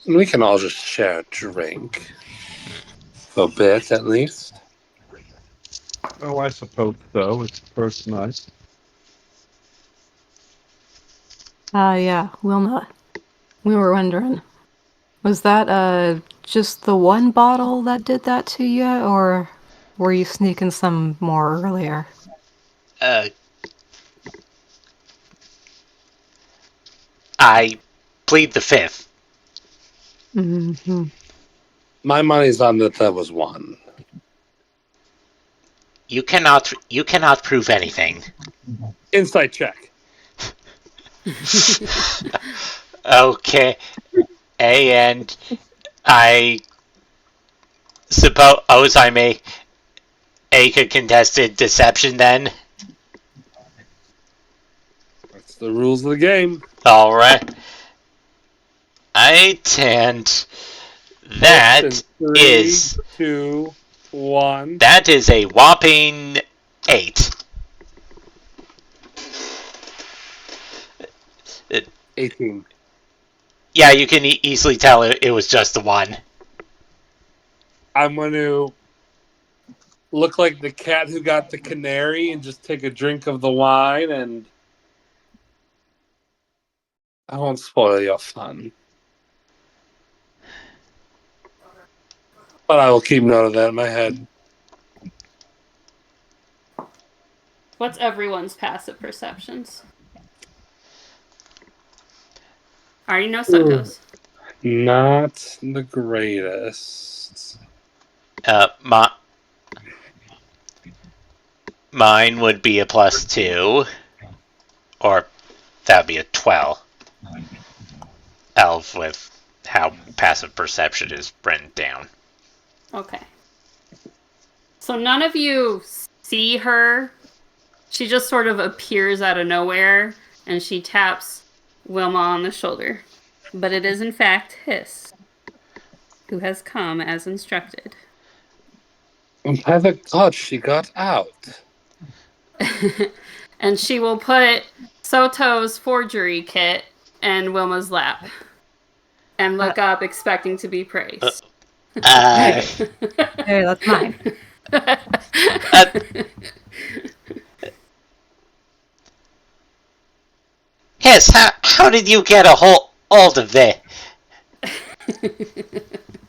[SPEAKER 6] We can all just share a drink. For a bit, at least.
[SPEAKER 4] Oh, I suppose so. It's the first night.
[SPEAKER 3] Yeah, Wilma. We were wondering. Was that, just the one bottle that did that to you, or were you sneaking some more earlier?
[SPEAKER 1] I plead the fifth.
[SPEAKER 3] Mm-hmm.
[SPEAKER 6] My money's on that was one.
[SPEAKER 1] You cannot prove anything.
[SPEAKER 6] Insight check.
[SPEAKER 1] Okay. And I suppose I may make a contested deception then.
[SPEAKER 6] That's the rules of the game.
[SPEAKER 1] All right. And that
[SPEAKER 6] Listen, 3,
[SPEAKER 1] is
[SPEAKER 6] 2, 1.
[SPEAKER 1] that is a whopping 8.
[SPEAKER 6] 18.
[SPEAKER 1] Yeah, you can easily tell it was just the one.
[SPEAKER 6] I'm going to look like the cat who got the canary and just take a drink of the wine, and I won't spoil your fun. But I will keep note of that in my head.
[SPEAKER 2] What's everyone's passive perceptions? I already know Soto's.
[SPEAKER 6] Not the greatest.
[SPEAKER 1] Mine would be a +2, or that'd be a 12. 12 with how passive perception is written down.
[SPEAKER 2] Okay. So none of you see her. She just sort of appears out of nowhere, and she taps Wilma on the shoulder. But it is in fact Hiss, who has come as instructed.
[SPEAKER 6] And by the God, she got out.
[SPEAKER 2] And she will put Soto's forgery kit in Wilma's lap and look up expecting to be praised.
[SPEAKER 3] Hey, that's mine.
[SPEAKER 1] Yes, how did you get a hold of it?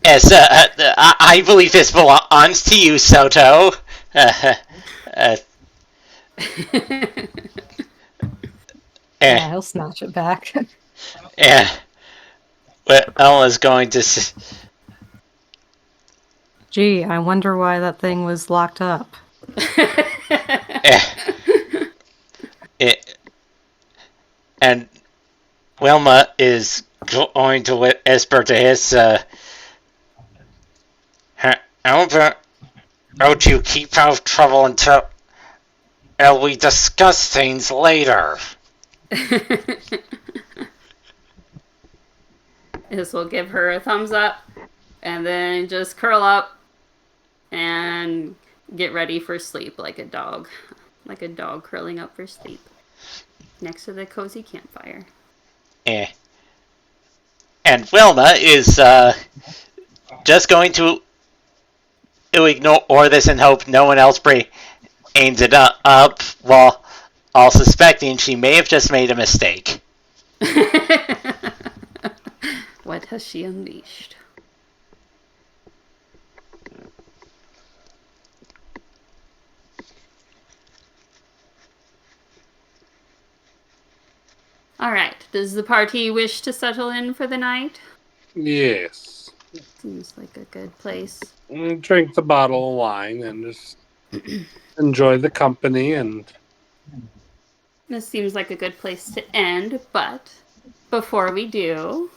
[SPEAKER 1] Yes, I believe this belongs to you, Soto.
[SPEAKER 3] Yeah, he'll snatch it back.
[SPEAKER 1] Yeah. Well, Ella's going to...
[SPEAKER 3] Gee, I wonder why that thing was locked up.
[SPEAKER 1] And Wilma is going to whisper to his, Albert, don't you keep out of trouble until we discuss things later.
[SPEAKER 2] This will give her a thumbs up and then just curl up and get ready for sleep like a dog. Like a dog curling up for sleep next to the cozy campfire.
[SPEAKER 1] And Wilma is just going to ignore this and hope no one else brings it up while all suspecting she may have just made a mistake.
[SPEAKER 2] What has she unleashed? Alright, does the party wish to settle in for the night?
[SPEAKER 6] Yes.
[SPEAKER 2] Seems like a good place.
[SPEAKER 6] Drink the bottle of wine and just enjoy the company. And
[SPEAKER 2] This seems like a good place to end, but before we do,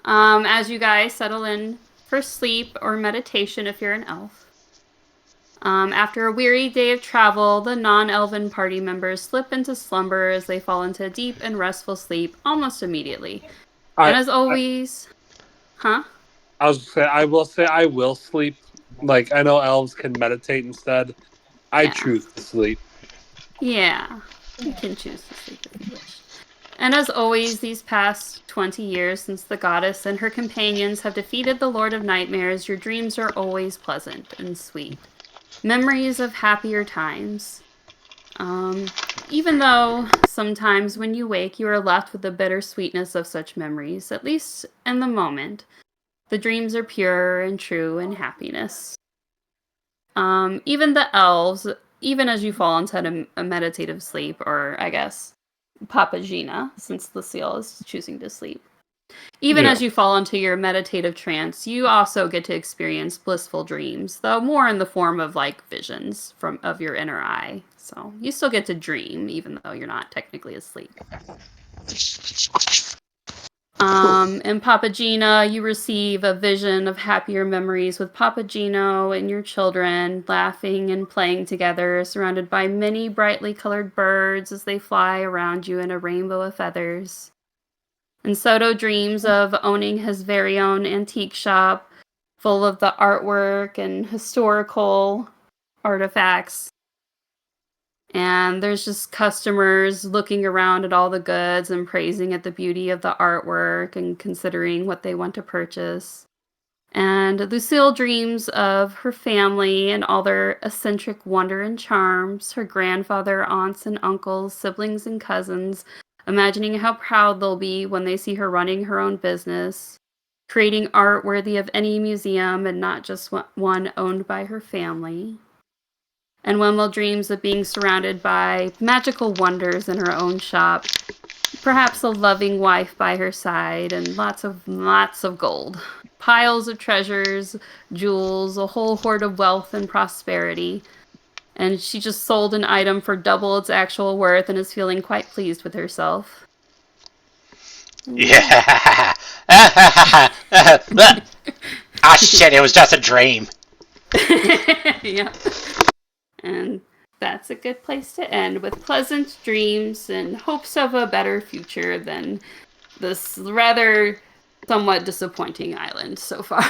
[SPEAKER 2] as you guys settle in for sleep or meditation if you're an elf, after a weary day of travel, the non-elven party members slip into slumber as they fall into deep and restful sleep almost immediately. And as always... Huh?
[SPEAKER 6] I will say I will sleep. Like, I know elves can meditate instead. I choose to sleep.
[SPEAKER 2] Yeah, you can choose to sleep if you wish. And as always, these past 20 years since the goddess and her companions have defeated the Lord of Nightmares, your dreams are always pleasant and sweet. Memories of happier times. Even though sometimes when you wake, you are left with the bitter sweetness of such memories, at least in the moment. The dreams are pure and true and happiness. Even the elves, even as you fall into a meditative sleep, or I guess Papagina, since Lucille is choosing to sleep, Even
[SPEAKER 4] Yeah.
[SPEAKER 2] as you fall into your meditative trance, you also get to experience blissful dreams, though more in the form of like visions of your inner eye. So you still get to dream, even though you're not technically asleep. In Papagena, you receive a vision of happier memories with Papageno and your children laughing and playing together, surrounded by many brightly colored birds as they fly around you in a rainbow of feathers. And Soto dreams of owning his very own antique shop full of the artwork and historical artifacts. And there's just customers looking around at all the goods and praising at the beauty of the artwork and considering what they want to purchase. And Lucille dreams of her family and all their eccentric wonder and charms, her grandfather, aunts and uncles, siblings and cousins, imagining how proud they'll be when they see her running her own business, creating art worthy of any museum and not just one owned by her family. And Wendell dreams of being surrounded by magical wonders in her own shop, perhaps a loving wife by her side, and lots of gold. Piles of treasures, jewels, a whole hoard of wealth and prosperity. And she just sold an item for double its actual worth and is feeling quite pleased with herself.
[SPEAKER 1] Yeah. Ah, shit, it was just a dream.
[SPEAKER 2] Yeah. And that's a good place to end, with pleasant dreams and hopes of a better future than this rather somewhat disappointing island so far.